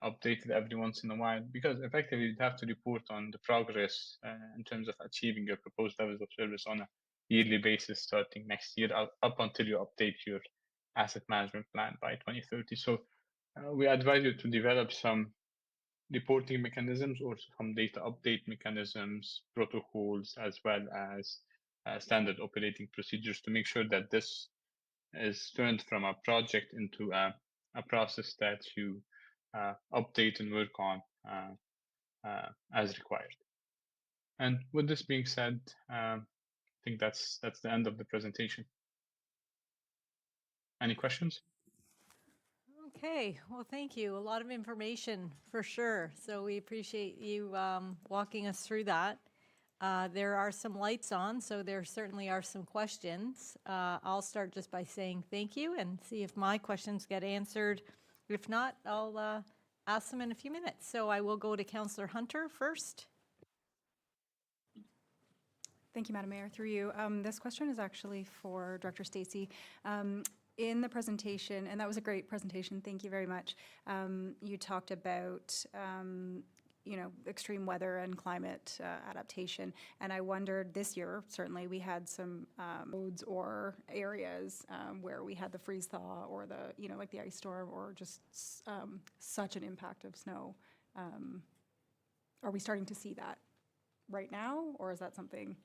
M: updated every once in a while, because effectively you'd have to report on the progress in terms of achieving your proposed levels of service on a yearly basis starting next year, up until you update your asset management plan by 2030. So we advise you to develop some reporting mechanisms or some data update mechanisms, protocols, as well as standard operating procedures to make sure that this is turned from a project into a process that you update and work on as required. And with this being said, I think that's the end of the presentation. Any questions?
A: Okay, well, thank you. A lot of information for sure. So we appreciate you walking us through that. There are some lights on, so there certainly are some questions. I'll start just by saying thank you and see if my questions get answered. If not, I'll ask them in a few minutes. So I will go to Councillor Hunter first.
J: Thank you, Madam Mayor. Through you. This question is actually for Director Stacey. In the presentation, and that was a great presentation, thank you very much, you talked about extreme weather and climate adaptation. And I wondered this year, certainly, we had some roads or areas where we had the freeze thaw or the, like the ice storm or just such an impact of snow. Are we starting to see that right now? Or is that something,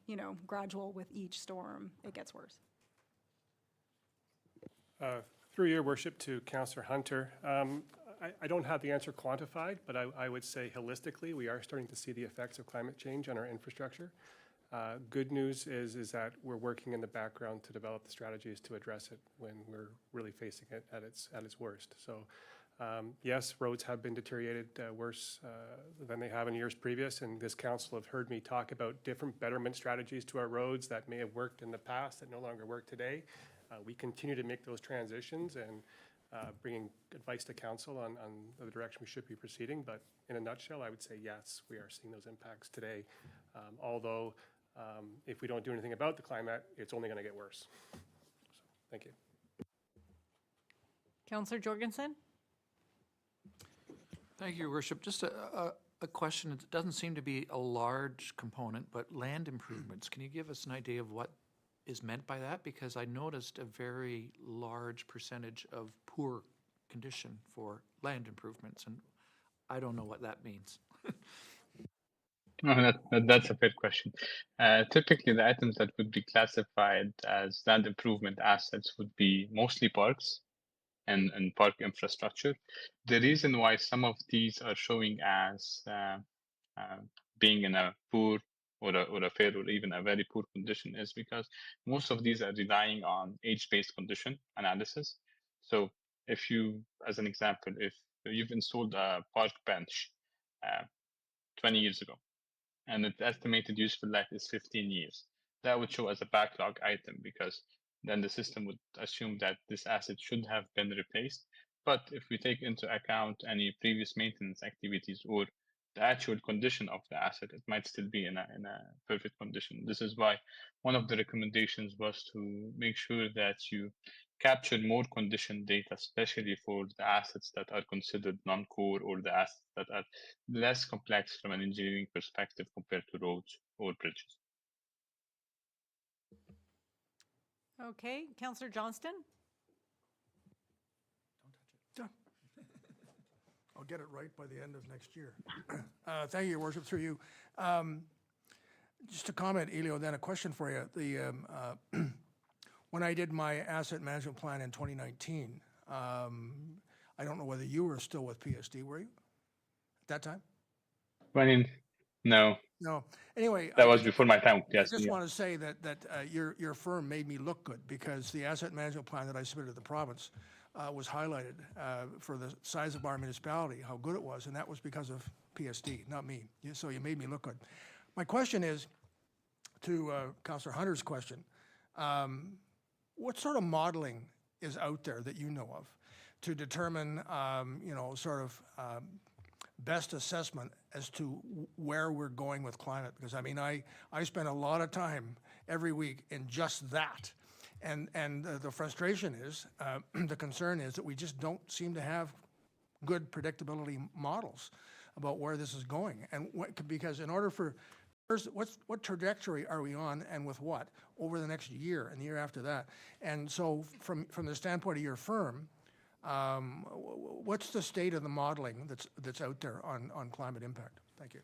J: gradual with each storm, it gets worse?
L: Through your worship to Councillor Hunter, I don't have the answer quantified, but I would say holistically, we are starting to see the effects of climate change on our infrastructure. Good news is that we're working in the background to develop the strategies to address it when we're really facing it at its worst. So yes, roads have been deteriorated worse than they have in years previous, and this council have heard me talk about different betterment strategies to our roads that may have worked in the past that no longer work today. We continue to make those transitions and bringing advice to council on the direction we should be proceeding. But in a nutshell, I would say yes, we are seeing those impacts today. Although if we don't do anything about the climate, it's only going to get worse. So, thank you.
A: Councillor Jorgensen?
N: Thank you, Your Worship. Just a question. It doesn't seem to be a large component, but land improvements. Can you give us an idea of what is meant by that? Because I noticed a very large percentage of poor condition for land improvements, and I don't know what that means.
M: No, that's a fair question. Typically, the items that would be classified as land improvement assets would be mostly parks and park infrastructure. The reason why some of these are showing as being in a poor or a fair or even a very poor condition is because most of these are relying on age-based condition analysis. So if you, as an example, if you've installed a park bench 20 years ago, and its estimated useful life is 15 years, that would show as a backlog item, because then the system would assume that this asset should have been replaced, But if we take into account any previous maintenance activities or the actual condition of the asset, it might still be in a perfect condition. This is why one of the recommendations was to make sure that you capture more condition data, especially for the assets that are considered non-core or the assets that are less complex from an engineering perspective compared to roads or bridges.
A: Okay, Councillor Johnston?
C: I'll get it right by the end of next year. Thank you, Your Worship, through you. Just a comment, Elio, then a question for you. When I did my asset management plan in 2019, I don't know whether you were still with PSD, were you, at that time?
M: No,
C: No. Anyway.
M: that was before my time. Yes.
C: I just
M: yeah.
C: want to say that your firm made me look good, because the asset management plan that I submitted to the province was highlighted for the size of our municipality, how good it was, and that was because of PSD, not me. So you made me look good. My question is to Councillor Hunter's question. What sort of modeling is out there that you know of to determine, sort of best assessment as to where we're going with climate? Because I mean, I spend a lot of time every week in just that. And the frustration is, the concern is that we just don't seem to have good predictability models about where this is going. And because in order for, first, what trajectory are we on, and with what over the next year and the year after that? And so from the standpoint of your firm, what's the state of the modeling that's out there on climate impact? Thank you.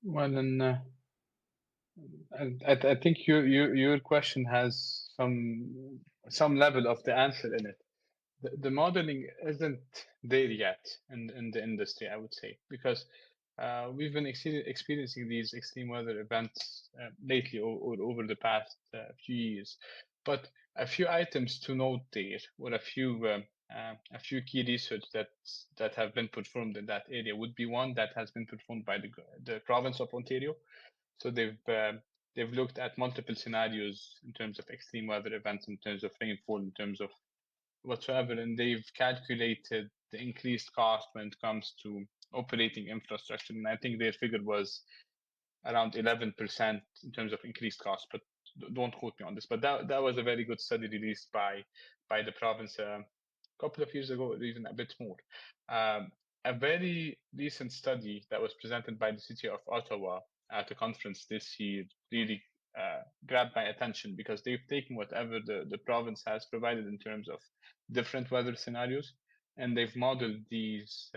M: Well, then I think your question has some level of the answer in it. The modeling isn't there yet in the industry, I would say, because we've been experiencing these extreme weather events lately or over the past few years. But a few items to note there, or a few key research that have been performed in that area would be one that has been performed by the province of Ontario. So they've looked at multiple scenarios in terms of extreme weather events, in terms of rainfall, in terms of whatsoever, and they've calculated the increased cost when it comes to operating infrastructure. And I think their figure was around 11% in terms of increased cost, but don't quote me on this. But that was a very good study released by the province a couple of years ago, or even a bit more. A very recent study that was presented by the city of Ottawa at a conference this year really grabbed my attention, because they've taken whatever the province has provided in terms of different weather scenarios, and they've modeled these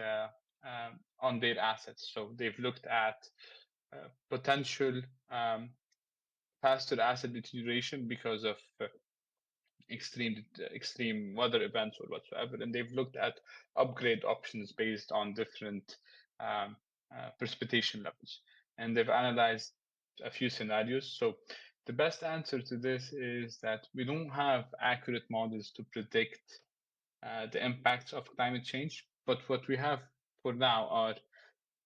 M: on their assets. So they've looked at potential faster asset deterioration because of extreme weather events or whatsoever, and they've looked at upgrade options based on different precipitation levels, and they've analyzed a few scenarios. So the best answer to this is that we don't have accurate models to predict the impacts of climate change, but what we have for now are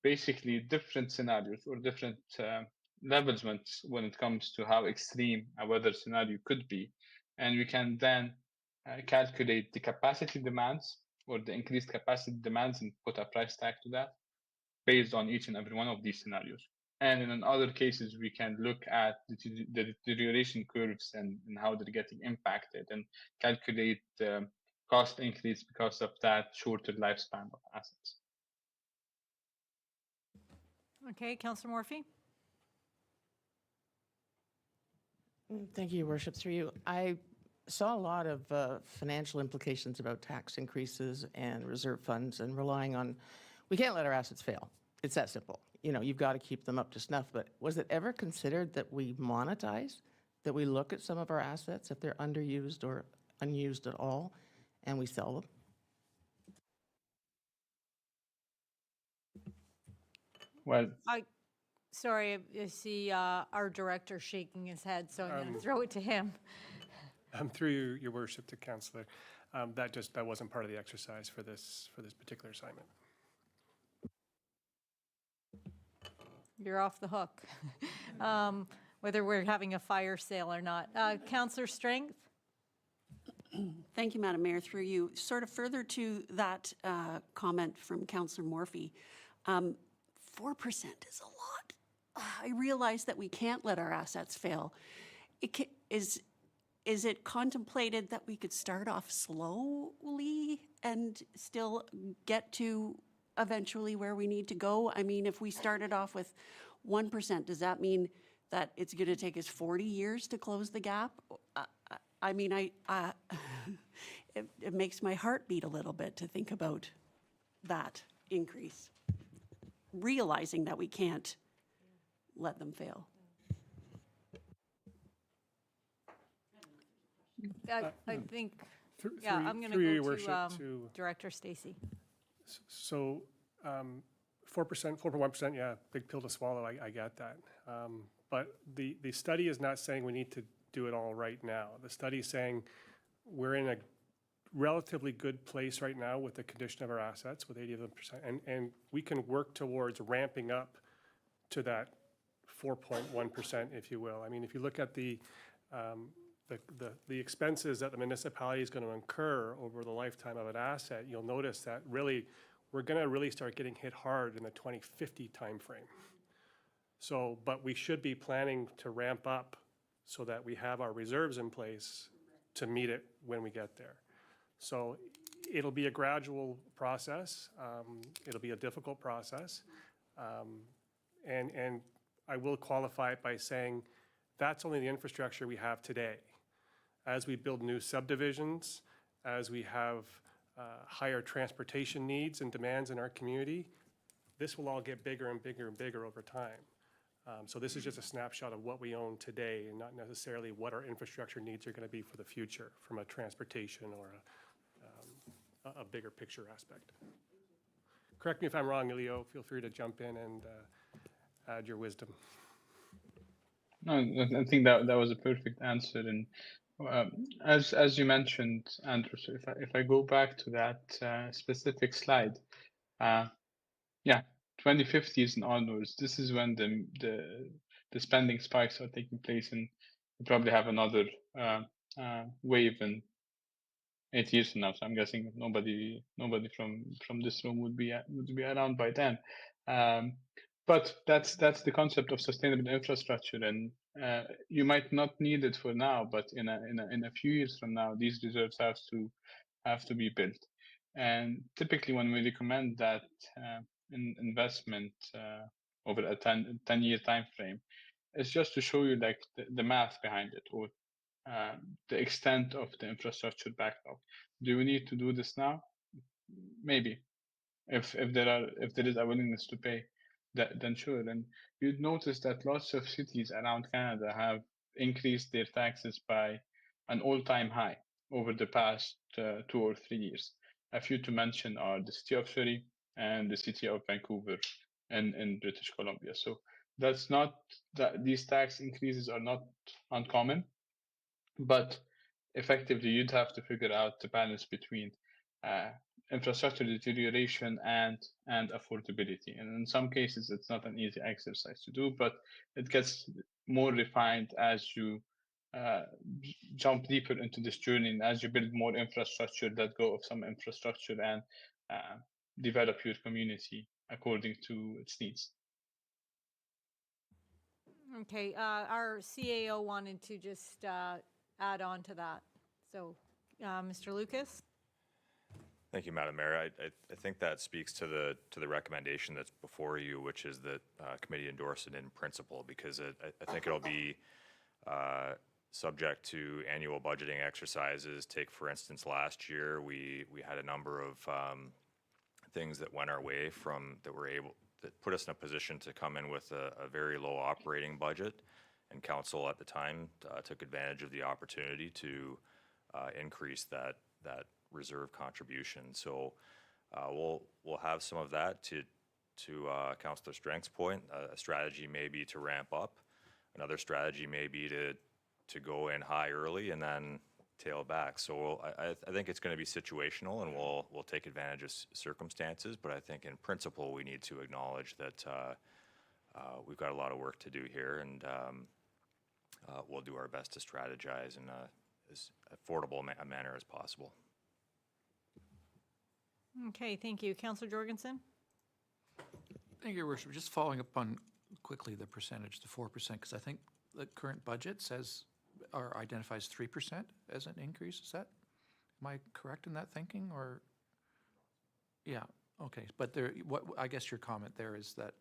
M: basically different scenarios or different levels when it comes to how extreme a weather scenario could be. And we can then calculate the capacity demands or the increased capacity demands and put a price tag to that based on each and every one of these scenarios. And in other cases, we can look at the deterioration curves and how they're getting impacted, and calculate the cost increase because of that shorter lifespan of assets.
A: Okay, Councillor Morphy?
O: Thank you, Your Worship. Through you, I saw a lot of financial implications about tax increases and reserve funds and relying on, we can't let our assets fail. It's that simple. You know, you've got to keep them up to snuff. But was it ever considered that we monetize, that we look at some of our assets if they're underused or unused at all, and we sell them?
M: Well,
A: Sorry, I see our director shaking his head, so I'm going to throw it to him.
L: Through your worship to Councillor, that wasn't part of the exercise for this particular assignment.
A: You're off the hook, whether we're having a fire sale or not. Councillor Strength?
H: Thank you, Madam Mayor, through you. Sort of further to that comment from Councillor Morphy, 4% is a lot. I realize that we can't let our assets fail. Is it contemplated that we could start off slowly and still get to eventually where we need to go? I mean, if we started off with 1%, does that mean that it's going to take us 40 years to close the gap? I mean, it makes my heart beat a little bit to think about that increase, realizing that we can't let them fail.
A: I think,
L: Through-
A: yeah,
L: through-
A: I'm going
L: through
A: to
L: your
A: go
L: worship,
A: to Director Stacy.
L: So 4%, 4.1%, yeah, big pill to swallow, I get that. But the study is not saying we need to do it all right now. The study is saying we're in a relatively good place right now with the condition of our assets, with 80%, and we can work towards ramping up to that 4.1%, if you will. I mean, if you look at the expenses that the municipality is going to incur over the lifetime of an asset, you'll notice that really, we're going to really start getting hit hard in the 2050 timeframe. So, but we should be planning to ramp up so that we have our reserves in place to meet it when we get there. So it'll be a gradual process. It'll be a difficult process. And I will qualify it by saying that's only the infrastructure we have today. As we build new subdivisions, as we have higher transportation needs and demands in our community, this will all get bigger and bigger and bigger over time. So this is just a snapshot of what we own today and not necessarily what our infrastructure needs are going to be for the future from a transportation or a bigger picture aspect. Correct me if I'm wrong, Leo. Feel free to jump in and add your wisdom.
M: No, I think that was a perfect answer. And as you mentioned, Andrew, so if I go back to that specific slide, yeah, 2050s and onwards, this is when the spending spikes are taking place, and we probably have another wave in 8 years from now. So I'm guessing nobody from this room would be around by then. But that's the concept of sustainable infrastructure, and you might not need it for now, but in a few years from now, these reserves have to be built. And typically, when we recommend that investment over a 10-year time frame, it's just to show you like the math behind it, or the extent of the infrastructure backlog. Do we need to do this now? Maybe, if there is a willingness to pay, then sure. And you'd notice that lots of cities around Canada have increased their taxes by an all-time high over the past 2 or 3 years. A few to mention are the city of Surrey and the city of Vancouver in British Columbia. So that's not that these tax increases are not uncommon, but effectively you'd have to figure out the balance between infrastructure deterioration and affordability. And in some cases, it's not an easy exercise to do, but it gets more refined as you jump deeper into this journey, and as you build more infrastructure, let go of some infrastructure, and develop your community according to its needs.
A: Okay, our CAO wanted to just add on to that. So, Mr. Lucas?
P: Thank you, Madam Mayor. I think that speaks to the recommendation that's before you, which is that committee endorse it in principle, because I think it'll be subject to annual budgeting exercises. Take, for instance, last year, we had a number of things that went our way that put us in a position to come in with a very low operating budget, and council at the time took advantage of the opportunity to increase that reserve contribution. So we'll have some of that. To Councillor Strength's point, a strategy may be to ramp up. Another strategy may be to go in high early and then tail back. So I think it's going to be situational, and we'll take advantage of circumstances. But I think in principle we need to acknowledge that we've got a lot of work to do here, and we'll do our best to strategize in as affordable a manner as possible.
A: Okay, thank you. Councillor Jorgensen?
N: Thank you, Your Worship. Just following up on quickly the percentage, the 4%, because I think the current budget says, or identifies 3% as an increase. Is that, am I correct in that thinking, or? Yeah, okay. But there, what, I guess your comment there is that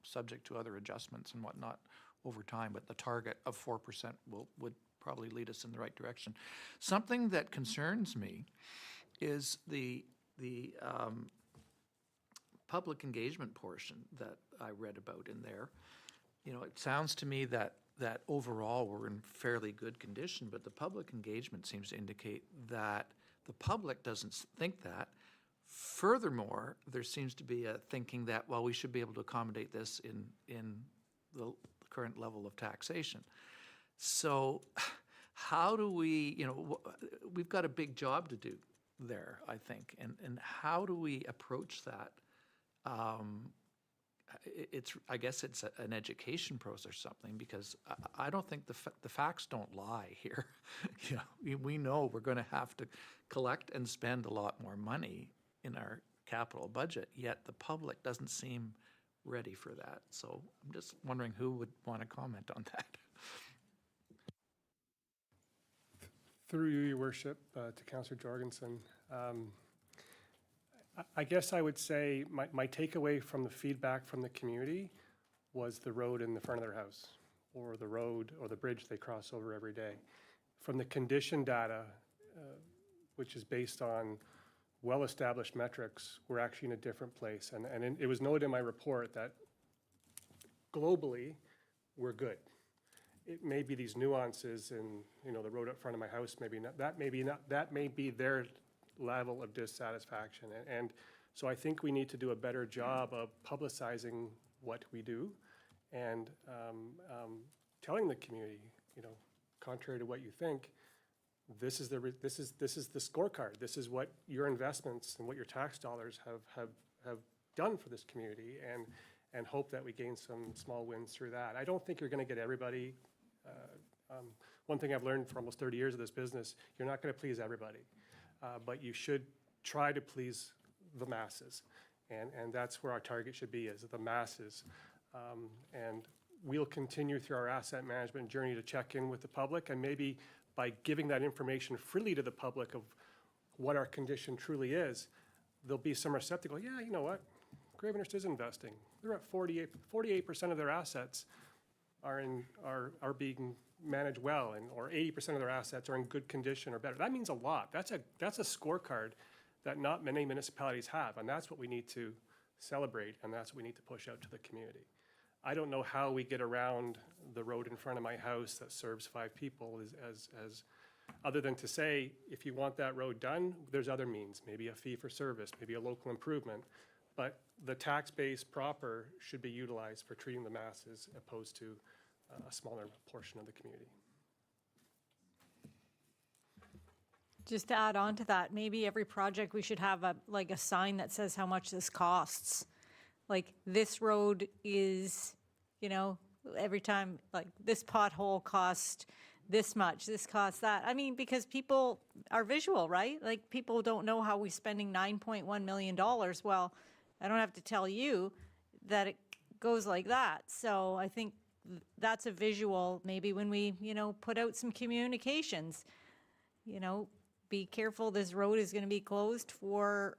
N: subject to other adjustments and whatnot over time, but the target of 4% would probably lead us in the right direction. Something that concerns me is the public engagement portion that I read about in there. You know, it sounds to me that overall we're in fairly good condition, but the public engagement seems to indicate that the public doesn't think that. Furthermore, there seems to be a thinking that, well, we should be able to accommodate this in the current level of taxation. So how do we, you know, we've got a big job to do there, I think, and how do we approach that? I guess it's an education process or something, because I don't think the facts don't lie here. You know, we know we're going to have to collect and spend a lot more money in our capital budget, yet the public doesn't seem ready for that. So I'm just wondering who would want to comment on that.
L: Through you, Your Worship, to Councillor Jorgensen. I guess I would say my takeaway from the feedback from the community was the road in the front of their house, or the road or the bridge they cross over every day. From the condition data, which is based on well-established metrics, we're actually in a different place. And it was noted in my report that globally, we're good. It may be these nuances in, you know, the road up front of my house, maybe not, that may be their level of dissatisfaction. And so I think we need to do a better job of publicizing what we do and telling the community, you know, contrary to what you think, this is the scorecard. This is what your investments and what your tax dollars have done for this community, and hope that we gain some small wins through that. I don't think you're going to get everybody. One thing I've learned for almost 30 years of this business, you're not going to please everybody, but you should try to please the masses, and that's where our target should be, is the masses. And we'll continue through our asset management journey to check in with the public, and maybe by giving that information freely to the public of what our condition truly is, there'll be some receptacle. Yeah, you know what? Gravenhurst is investing. They're at 48% of their assets are being managed well, and or 80% of their assets are in good condition or better. That means a lot. That's a scorecard that not many municipalities have, and that's what we need to celebrate, and that's what we need to push out to the community. I don't know how we get around the road in front of my house that serves 5 people as other than to say, if you want that road done, there's other means, maybe a fee for service, maybe a local improvement. But the tax base proper should be utilized for treating the masses opposed to a smaller portion of the community.
A: Just to add on to that, maybe every project we should have a sign that says how much this costs. Like, this road is, you know, every time, like, this pothole cost this much, this costs that. I mean, because people are visual, right? Like, people don't know how we're spending $9.1 million. Well, I don't have to tell you that it goes like that. So I think that's a visual, maybe when we, you know, put out some communications, you know, be careful, this road is going to be closed for,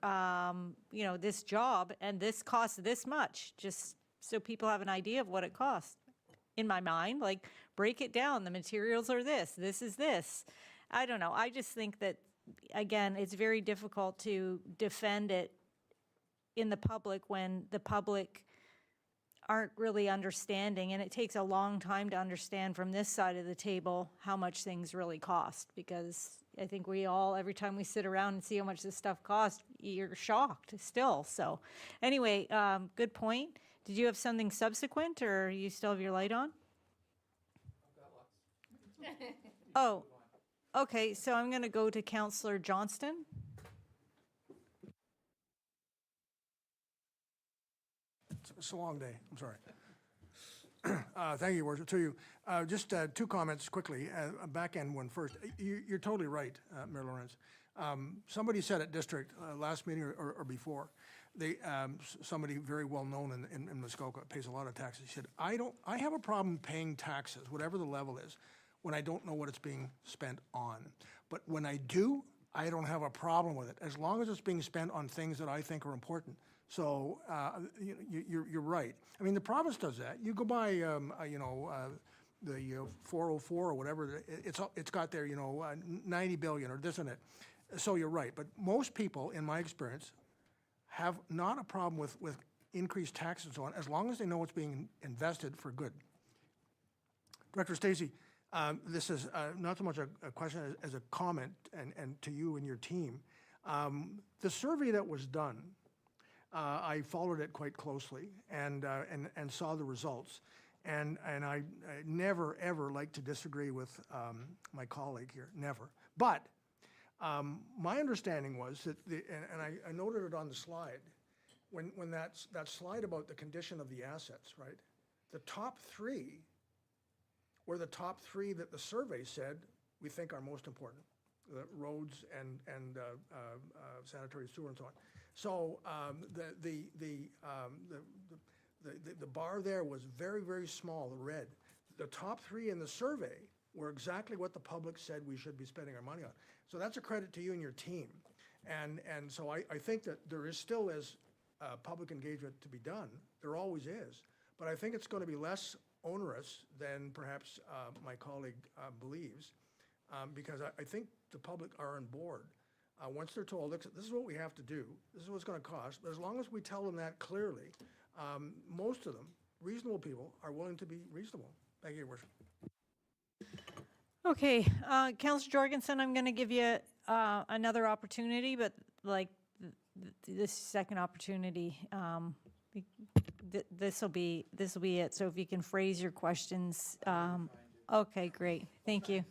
A: you know, this job, and this costs this much, just so people have an idea of what it costs. In my mind, like, break it down, the materials are this is this. I don't know, I just think that, again, it's very difficult to defend it in the public when the public aren't really understanding, and it takes a long time to understand from this side of the table how much things really cost, because I think we all, every time we sit around and see how much this stuff costs, you're shocked still. So anyway, good point. Did you have something subsequent, or you still have your light on? Oh, okay, so I'm going to go to Councillor Johnston.
C: It's a long day, I'm sorry. Thank you, Your Worship, to you. Just two comments quickly, a back-end one first. You're totally right, Mayor Lawrence. Somebody said at district, last meeting or before, somebody very well-known in Muskoka pays a lot of taxes. He said, I have a problem paying taxes, whatever the level is, when I don't know what it's being spent on. But when I do, I don't have a problem with it, as long as it's being spent on things that I think are important. So you're right. I mean, the province does that. You go by, the 404 or whatever, it's got there, 90 billion or this and it. So you're right. But most people, in my experience, have not a problem with increased taxes and so on, as long as they know it's being invested for good. Director Stacey, this is not so much a question as a comment and to you and your team. The survey that was done, I followed it quite closely and saw the results. And I never, ever like to disagree with my colleague here, never. But my understanding was that, and I noted it on the slide, when that slide about the condition of the assets, right? The top three were the top three that the survey said we think are most important, the roads and sanitary sewer and so on. So the bar there was very, very small, the red. The top three in the survey were exactly what the public said we should be spending our money on. So that's a credit to you and your team. And so I think that there still is public engagement to be done. There always is. But I think it's going to be less onerous than perhaps my colleague believes, because I think the public are on board. Once they're told, look, this is what we have to do, this is what it's going to cost, but as long as we tell them that clearly, most of them, reasonable people, are willing to be reasonable. Thank you, Your Worship.
A: Okay, Councillor Jorgensen, I'm going to give you another opportunity, but like this second opportunity, this will be it. So if you can phrase your questions. Okay, great. Thank you.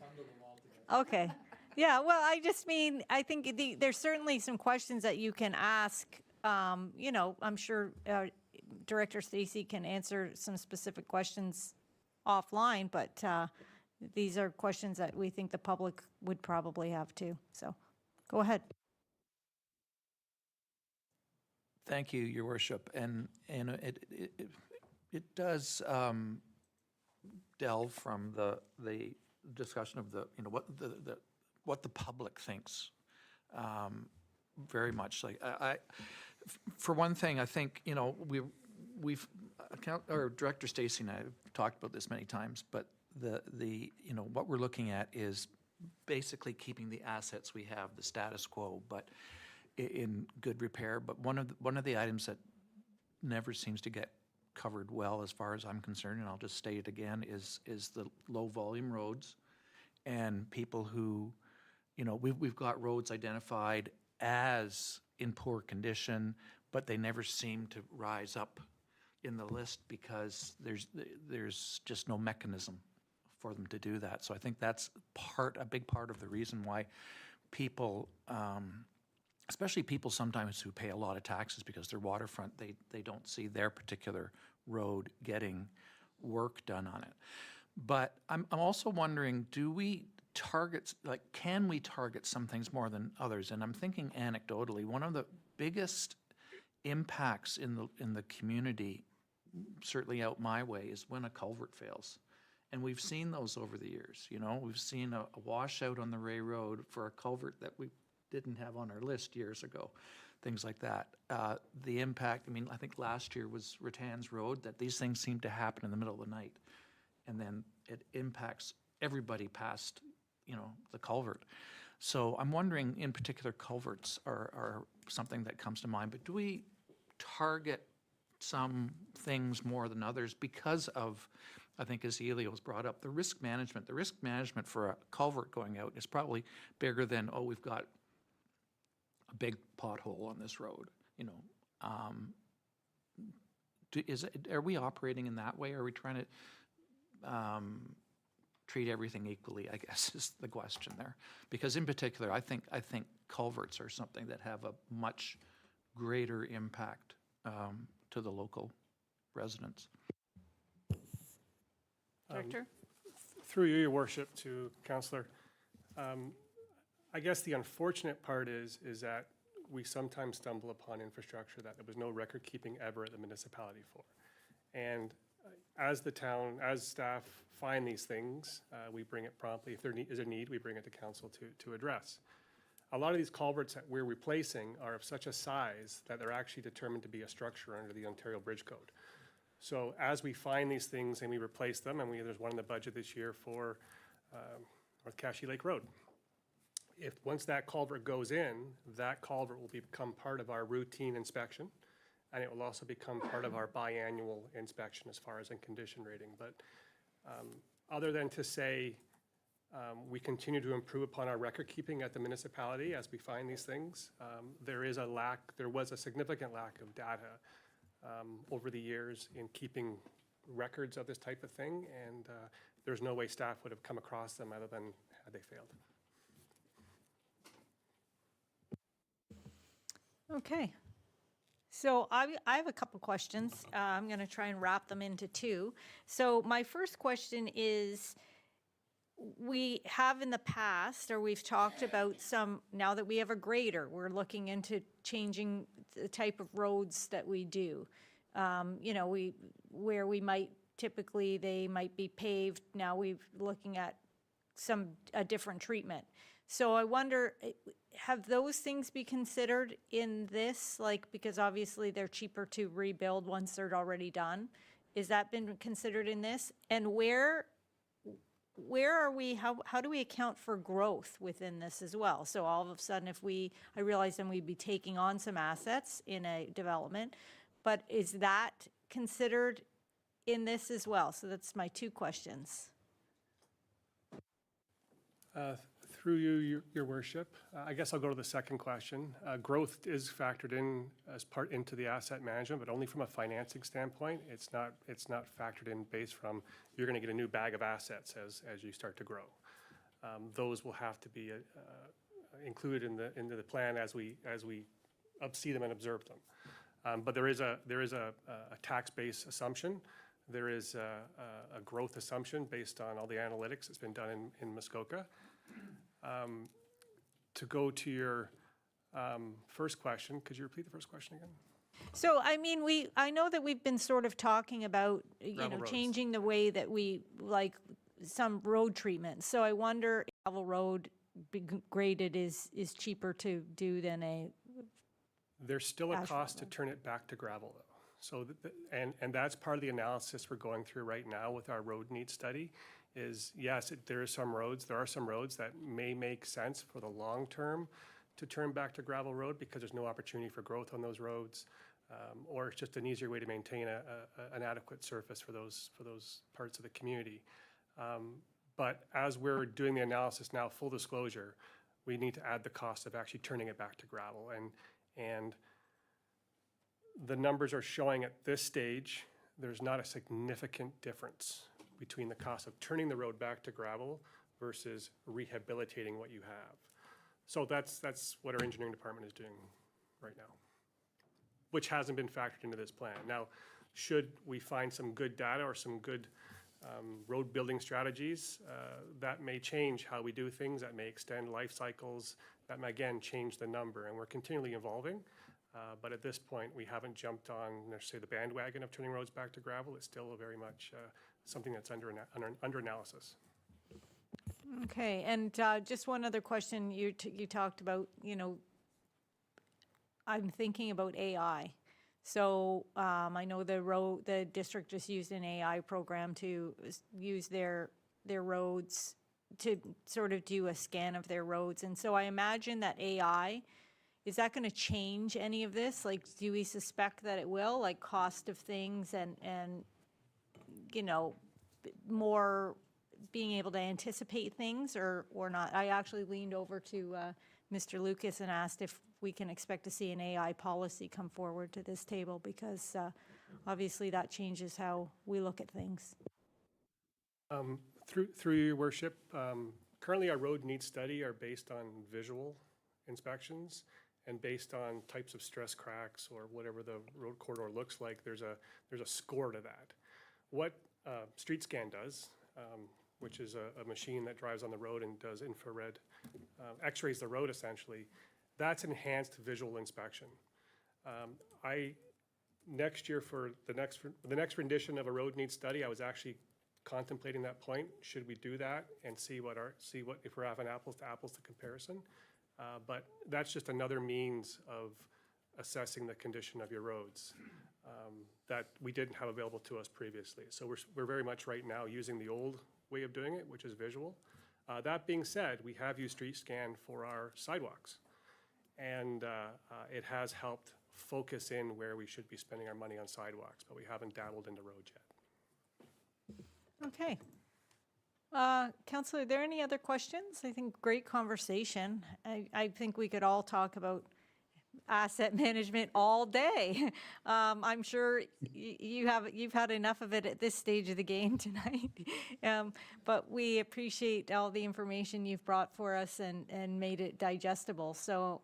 A: Okay. Yeah, well, I just mean, I think there's certainly some questions that you can ask. I'm sure Director Stacey can answer some specific questions offline, but these are questions that we think the public would probably have too. So go ahead.
N: Thank you, Your Worship. And it does delve from the discussion of what the public thinks. Very much like for one thing, I think we've Director Stacey and I have talked about this many times, but what we're looking at is basically keeping the assets we have, the status quo, but in good repair. But one of the items that never seems to get covered well, as far as I'm concerned, and I'll just state it again, is the low volume roads and people who, we've got roads identified as in poor condition, but they never seem to rise up in the list because there's just no mechanism for them to do that. So I think that's a big part of the reason why people, especially people sometimes who pay a lot of taxes because they're waterfront, they don't see their particular road getting work done on it. But I'm also wondering, can we target some things more than others? And I'm thinking anecdotally, one of the biggest impacts in the community, certainly out my way, is when a culvert fails. And we've seen those over the years. We've seen a washout on the Ray Road for a culvert that we didn't have on our list years ago, things like that. The impact, I think last year was Rattan's Road, that these things seem to happen in the middle of the night. And then it impacts everybody past, the culvert. So I'm wondering, in particular, culverts are something that comes to mind, but do we target some things more than others because of, I think as Elio's brought up, the risk management. The risk management for a culvert going out is probably bigger than, we've got a big pothole on this road, are we operating in that way? Are we trying to treat everything equally, I guess, is the question there. Because in particular, I think culverts are something that have a much greater impact to the local residents.
A: Director?
L: Through you, Your Worship, to Councillor. I guess the unfortunate part is that we sometimes stumble upon infrastructure that there was no record keeping ever at the municipality for. And as the town, as staff find these things, we bring it promptly. If there is a need, we bring it to council to address. A lot of these culverts that we're replacing are of such a size that they're actually determined to be a structure under the Ontario Bridge Code. So as we find these things and we replace them, and there's one in the budget this year for North Cashy Lake Road. Once that culvert goes in, that culvert will become part of our routine inspection, and it will also become part of our biannual inspection as far as in condition rating. But other than to say we continue to improve upon our record keeping at the municipality as we find these things, there was a significant lack of data over the years in keeping records of this type of thing, and there's no way staff would have come across them other than had they failed.
A: Okay. So I have a couple questions. I'm going to try and wrap them into two. So my first question is, we have in the past, or we've talked about some, now that we have a grader, we're looking into changing the type of roads that we do. You know, where we might typically, they might be paved, now we're looking at a different treatment. So I wonder, have those things be considered in this, like, because obviously they're cheaper to rebuild once they're already done? Is that been considered in this? And where are we, how do we account for growth within this as well? So all of a sudden, I realize then we'd be taking on some assets in a development, but is that considered in this as well? So that's my two questions.
L: Through you, Your Worship, I guess I'll go to the second question. Growth is factored in as part into the asset management, but only from a financing standpoint. It's not factored in based from you're going to get a new bag of assets as you start to grow. Those will have to be included into the plan as we see them and observe them. But there is a tax-based assumption. There is a growth assumption based on all the analytics that's been done in Muskoka. To go to your first question, could you repeat the first question again?
A: So, I mean, I know that we've been sort of talking about,
L: Gravel roads.
A: changing the way that we, like, some road treatment. So I wonder if gravel road graded is cheaper to do than a,
L: There's still a
A: asphalt
L: cost to
A: road.
L: turn it back to gravel, though. So, and that's part of the analysis we're going through right now with our road needs study. Is yes, there are some roads that may make sense for the long term to turn back to gravel road because there's no opportunity for growth on those roads, or it's just an easier way to maintain an adequate surface for those parts of the community. But as we're doing the analysis now, full disclosure, we need to add the cost of actually turning it back to gravel, and the numbers are showing at this stage there's not a significant difference between the cost of turning the road back to gravel versus rehabilitating what you have. So that's what our engineering department is doing right now, which hasn't been factored into this plan. Now, should we find some good data or some good road building strategies, that may change how we do things, that may extend life cycles, that may again change the number, and we're continually evolving. But at this point, we haven't jumped on, let's say, the bandwagon of turning roads back to gravel. It's still very much something that's under analysis.
A: okay. And just one other question, you talked about, I'm thinking about AI. So I know the district just used an AI program to use their roads to sort of do a scan of their roads. And so I imagine that AI, is that going to change any of this? Like, do we suspect that it will, like cost of things and more being able to anticipate things or not? I actually leaned over to Mr. Lucas and asked if we can expect to see an AI policy come forward to this table, because obviously that changes how we look at things.
L: Through your worship, currently our road needs study are based on visual inspections and based on types of stress cracks or whatever the road corridor looks like. There's a score to that. What StreetScan does which is a machine that drives on the road and does infrared, x-rays the road essentially. That's enhanced visual inspection. Next year for the next rendition of a road needs study, I was actually contemplating that point. Should we do that and see if we're having apples to apples to comparison? But that's just another means of assessing the condition of your roads that we didn't have available to us previously. So we're very much right now using the old way of doing it, which is visual. That being said, we have used Street Scan for our sidewalks. And it has helped focus in where we should be spending our money on sidewalks, but we haven't dabbled into roads yet.
A: Okay. Counselor, are there any other questions? I think great conversation. I think we could all talk about asset management all day. I'm sure you've had enough of it at this stage of the game tonight. But we appreciate all the information you've brought for us and made it digestible. So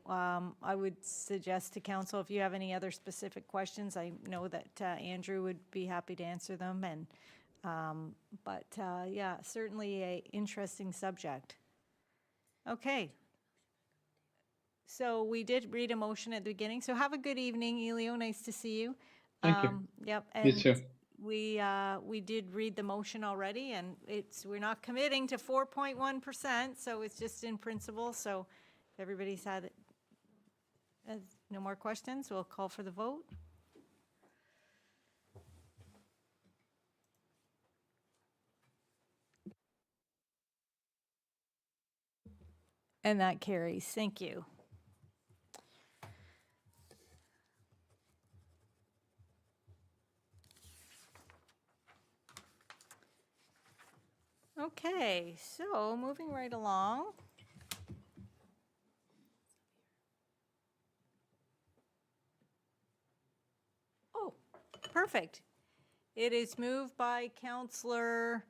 A: I would suggest to council, if you have any other specific questions, I know that Andrew would be happy to answer them. And yeah, certainly a interesting subject. Okay. So we did read a motion at the beginning. So have a good evening, Elio. Nice to see you.
M: Thank you.
A: Yep.
M: You
A: And
M: too.
A: we did read the motion already, and we're not committing to 4.1%, so it's just in principle. So if everybody's had no more questions, we'll call for the vote. And that carries. Thank you. Okay, so moving right along. Oh, perfect. It is moved by Councillor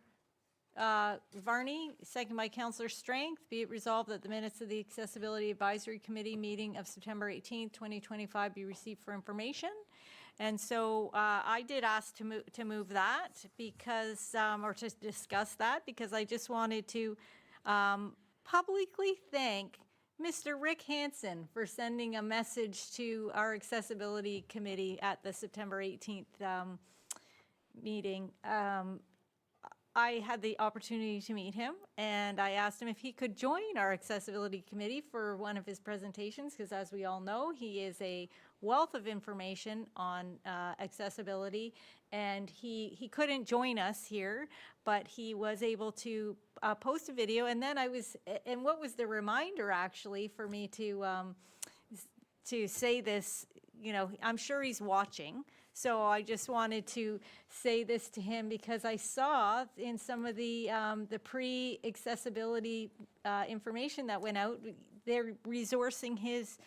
A: Varney, second by Councillor Strength. Be it resolved that the minutes of the Accessibility Advisory Committee meeting of September 18th, 2025 be received for information. And so I did ask to move that because, or to discuss that, because I just wanted to publicly thank Mr. Rick Hansen for sending a message to our Accessibility Committee at the September 18th meeting. I had the opportunity to meet him, and I asked him if he could join our Accessibility Committee for one of his presentations, because as we all know, he is a wealth of information on accessibility, and he couldn't join us here, but he was able to post a video. And then and what was the reminder actually for me to say this, I'm sure he's watching. So I just wanted to say this to him because I saw in some of the pre-accessibility information that went out, they're resourcing his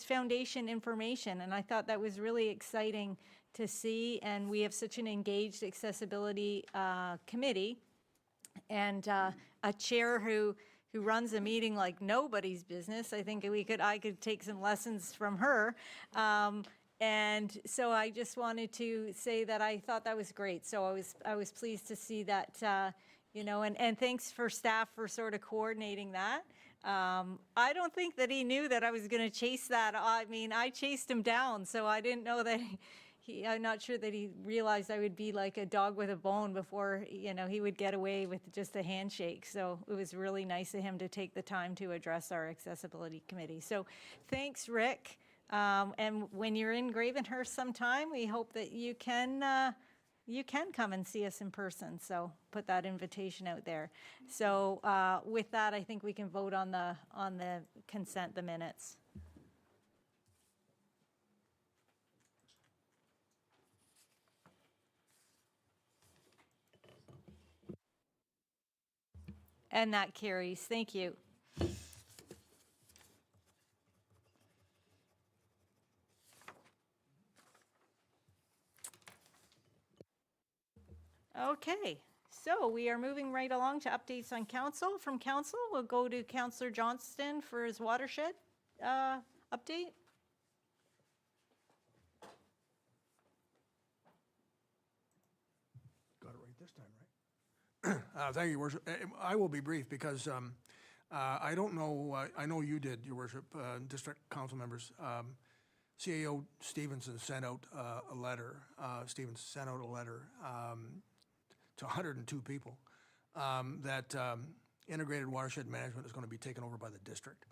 A: foundation information, and I thought that was really exciting to see. And we have such an engaged accessibility committee, and a chair who runs a meeting like nobody's business. I think I could take some lessons from her. And so I just wanted to say that I thought that was great. So I was pleased to see that, and thanks for staff for sort of coordinating that. I don't think that he knew that I was going to chase that. I mean, I chased him down, so I didn't know that I'm not sure that he realized I would be like a dog with a bone before, he would get away with just a handshake. So it was really nice of him to take the time to address our Accessibility Committee. So thanks, Rick. And when you're in Gravenhurst sometime, we hope that you can come and see us in person. So put that invitation out there. So with that, I think we can vote on the consent, the minutes. And that carries. Thank you. Okay, so we are moving right along to updates on council. From council, we'll go to Councillor Johnston for his watershed update.
C: Got it right this time, right? Thank you, Your Worship. I will be brief because I don't know, I know you did, Your Worship, district council members. CAO Stevenson sent out a letter, to 102 people that integrated watershed management is going to be taken over by the district.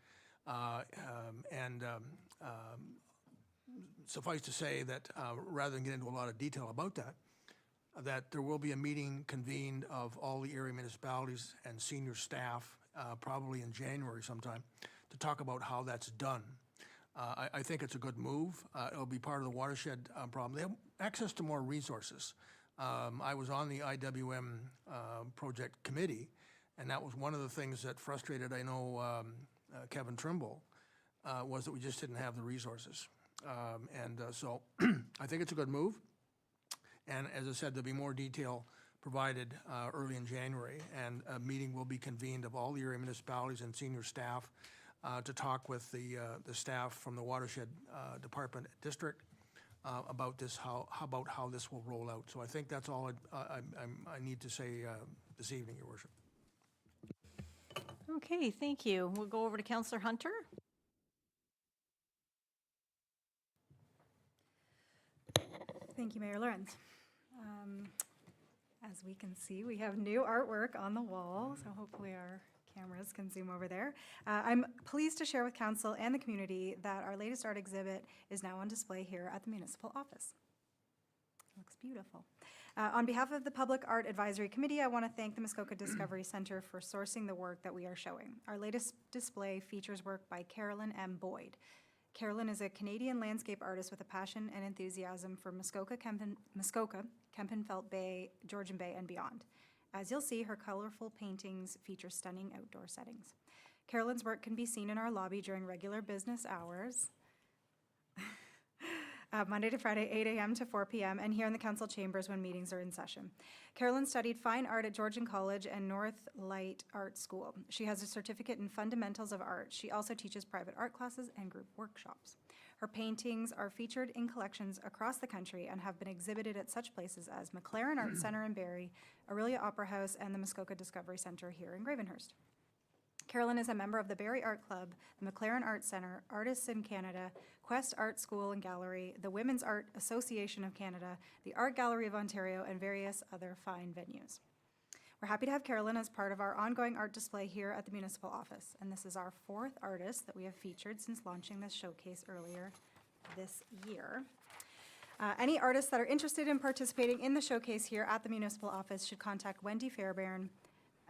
C: Suffice to say that rather than get into a lot of detail about that, that there will be a meeting convened of all the area municipalities and senior staff, probably in January sometime, to talk about how that's done. I think it's a good move. It'll be part of the watershed problem. They have access to more resources. I was on the IWM project committee, and that was one of the things that frustrated, I know, Kevin Trimble, was that we just didn't have the resources. So I think it's a good move. And as I said, there'll be more detail provided early in January, and a meeting will be convened of all the area municipalities and senior staff to talk with the staff from the watershed department district about this, about how this will roll out. So I think that's all I need to say this evening, Your Worship.
A: Okay, thank you. We'll go over to Councillor Hunter.
J: Thank you, Mayor Lawrence. As we can see, we have new artwork on the wall, so hopefully our cameras can zoom over there. I'm pleased to share with Council and the community that our latest art exhibit is now on display here at the municipal office. Looks beautiful. On behalf of the Public Art Advisory Committee, I want to thank the Muskoka Discovery Center for sourcing the work that we are showing. Our latest display features work by Carolyn M. Boyd. Carolyn is a Canadian landscape artist with a passion and enthusiasm for Muskoka, Kempenfelt Bay, Georgian Bay, and beyond. As you'll see, her colorful paintings feature stunning outdoor settings. Carolyn's work can be seen in our lobby during regular business hours, Monday to Friday, 8 a.m. to 4 p.m., and here in the council chambers when meetings are in session. Carolyn studied fine art at Georgian College and North Light Art School. She has a certificate in fundamentals of art. She also teaches private art classes and group workshops. Her paintings are featured in collections across the country and have been exhibited at such places as McLaren Art Center in Barrie, Aurelia Opera House, and the Muskoka Discovery Center here in Gravenhurst. Carolyn is a member of the Barrie Art Club, the McLaren Art Center, Artists in Canada, Quest Art School and Gallery, the Women's Art Association of Canada, the Art Gallery of Ontario, and various other fine venues. We're happy to have Carolyn as part of our ongoing art display here at the municipal office, and this is our 4th artist that we have featured since launching this showcase earlier this year. Any artists that are interested in participating in the showcase here at the municipal office should contact Wendy Fairbairn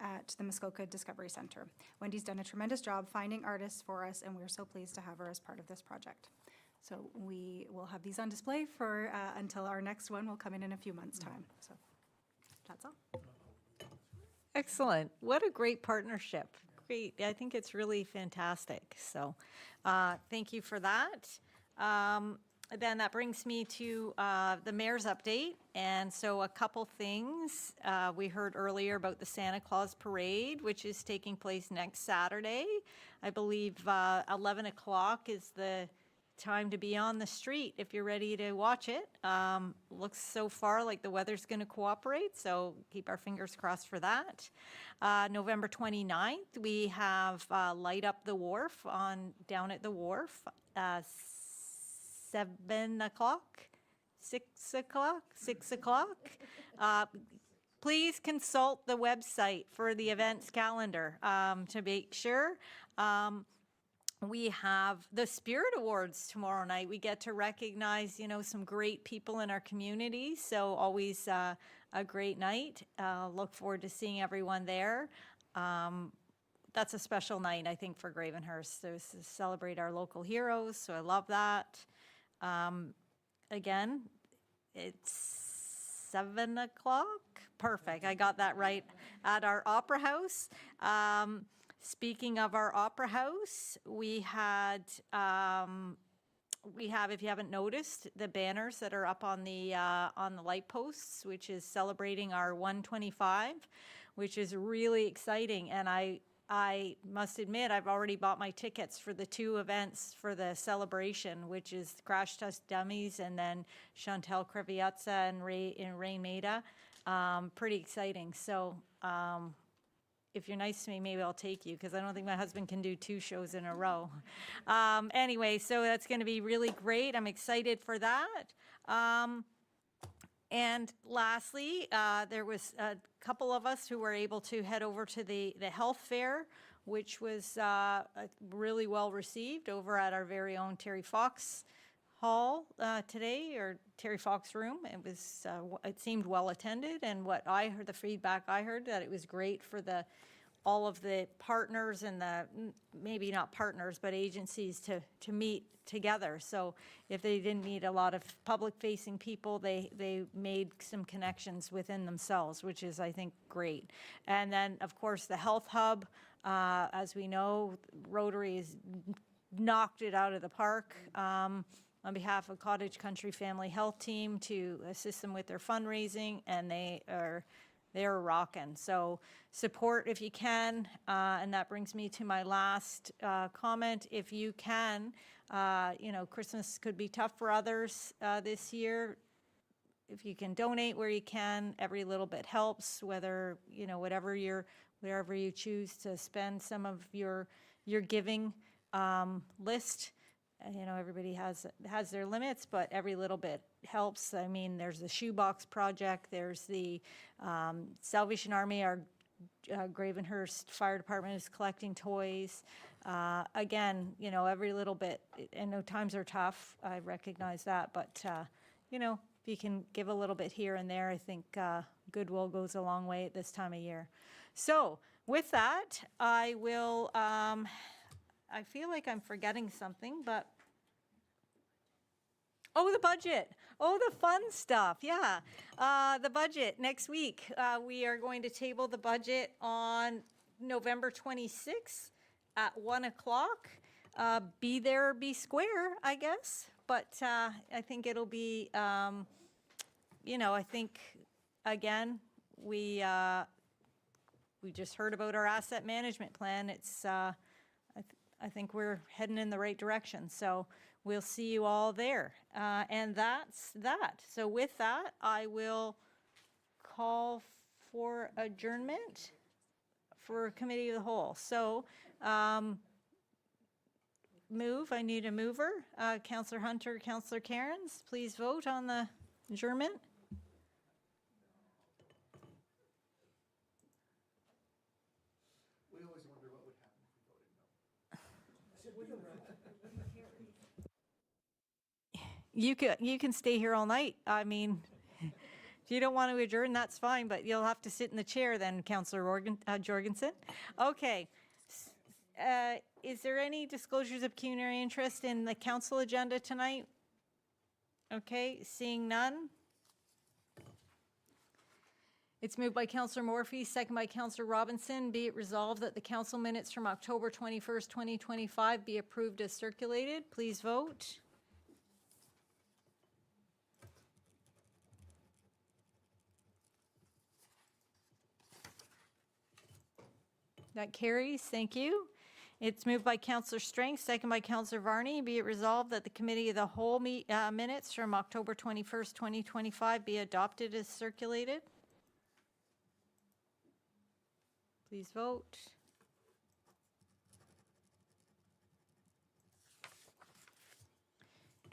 J: at the Muskoka Discovery Center. Wendy's done a tremendous job finding artists for us, and we're so pleased to have her as part of this project. So we will have these on display for until our next one will come in a few months' time. So that's all.
A: Excellent. What a great partnership. Great. I think it's really fantastic. So thank you for that. Then that brings me to the mayor's update. And so a couple things. We heard earlier about the Santa Claus Parade, which is taking place next Saturday. I believe 11 o'clock is the time to be on the street if you're ready to watch it. Looks so far like the weather's going to cooperate, so keep our fingers crossed for that. November 29th, we have Light Up the Wharf down at the wharf. 7 o'clock, 6 o'clock, 6 o'clock. Please consult the website for the events calendar to make sure. We have the Spirit Awards tomorrow night. We get to recognize, some great people in our community. So always a great night. Look forward to seeing everyone there. That's a special night, I think, for Gravenhurst. To celebrate our local heroes. So I love that. Again, it's 7 o'clock. Perfect. I got that right at our Opera House. Speaking of our Opera House, we have, if you haven't noticed, the banners that are up on the light posts, which is celebrating our 125, which is really exciting. And I must admit, I've already bought my tickets for the 2 events for the celebration, which is Crash Test Dummies and then Chantal Creviazza and Ray Maida. pretty exciting. So if you're nice to me, maybe I'll take you, because I don't think my husband can do 2 shows in a row. Anyway, so that's going to be really great. I'm excited for that. And lastly, there was a couple of us who were able to head over to the health fair, which was really well received over at our very own Terry Fox Hall today, or Terry Fox Room. It was, it seemed well attended, and what I heard, the feedback I heard, that it was great for all of the partners and maybe not partners, but agencies to meet together. So if they didn't need a lot of public-facing people, they made some connections within themselves, which is, I think, great. And then, of course, the Health Hub, as we know, Rotary has knocked it out of the park. On behalf of Cottage Country Family Health Team to assist them with their fundraising, and they're rocking. So support if you can, and that brings me to my last comment. If you can, Christmas could be tough for others this year. If you can donate where you can, every little bit helps. Whether whatever wherever you choose to spend some of your giving list. Everybody has their limits, but every little bit helps. I mean, there's the Shoebox Project, there's the Salvation Army, our Gravenhurst Fire Department is collecting toys. Again, every little bit. I know times are tough, I recognize that, but, if you can give a little bit here and there, I think goodwill goes a long way at this time of year. So with that, I will... I feel like I'm forgetting something, but, the budget. The fun stuff, yeah. The budget, next week. We are going to table the budget on November 26th at 1 o'clock. Be there or be square, I guess. But I think it'll be, I think, again, we just heard about our asset management plan. It's... I think we're heading in the right direction. So we'll see you all there. And that's that. So with that, I will call for adjournment for Committee of the Whole. So I need a mover. Councillor Hunter, Councillor Cairns, please vote on the adjournment. You can stay here all night. I mean, if you don't want to adjourn, that's fine, but you'll have to sit in the chair then, Councillor Jorgensen. Okay. Is there any disclosures of pecuniary interest in the council agenda tonight? Okay, seeing none. It's moved by Councillor Morphy, second by Councillor Robinson. Be it resolved that the council minutes from October 21st, 2025 be approved as circulated. Please vote. That carries. Thank you. It's moved by Councillor Strength, second by Councillor Varney. Be it resolved that the Committee of the Whole minutes from October 21st, 2025 be adopted as circulated. Please vote.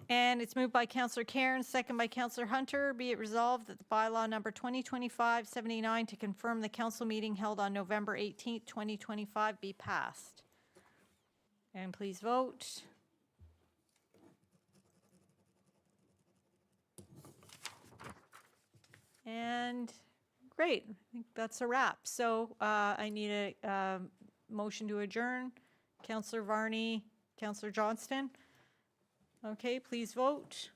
A: And it's moved by Councillor Cairns, second by Councillor Hunter. Be it resolved that the bylaw number 2025-79 to confirm the council meeting held on November 18th, 2025 be passed. And please vote. And great, I think that's a wrap. So I need a motion to adjourn. Councillor Varney, Councillor Johnston. Okay, please vote.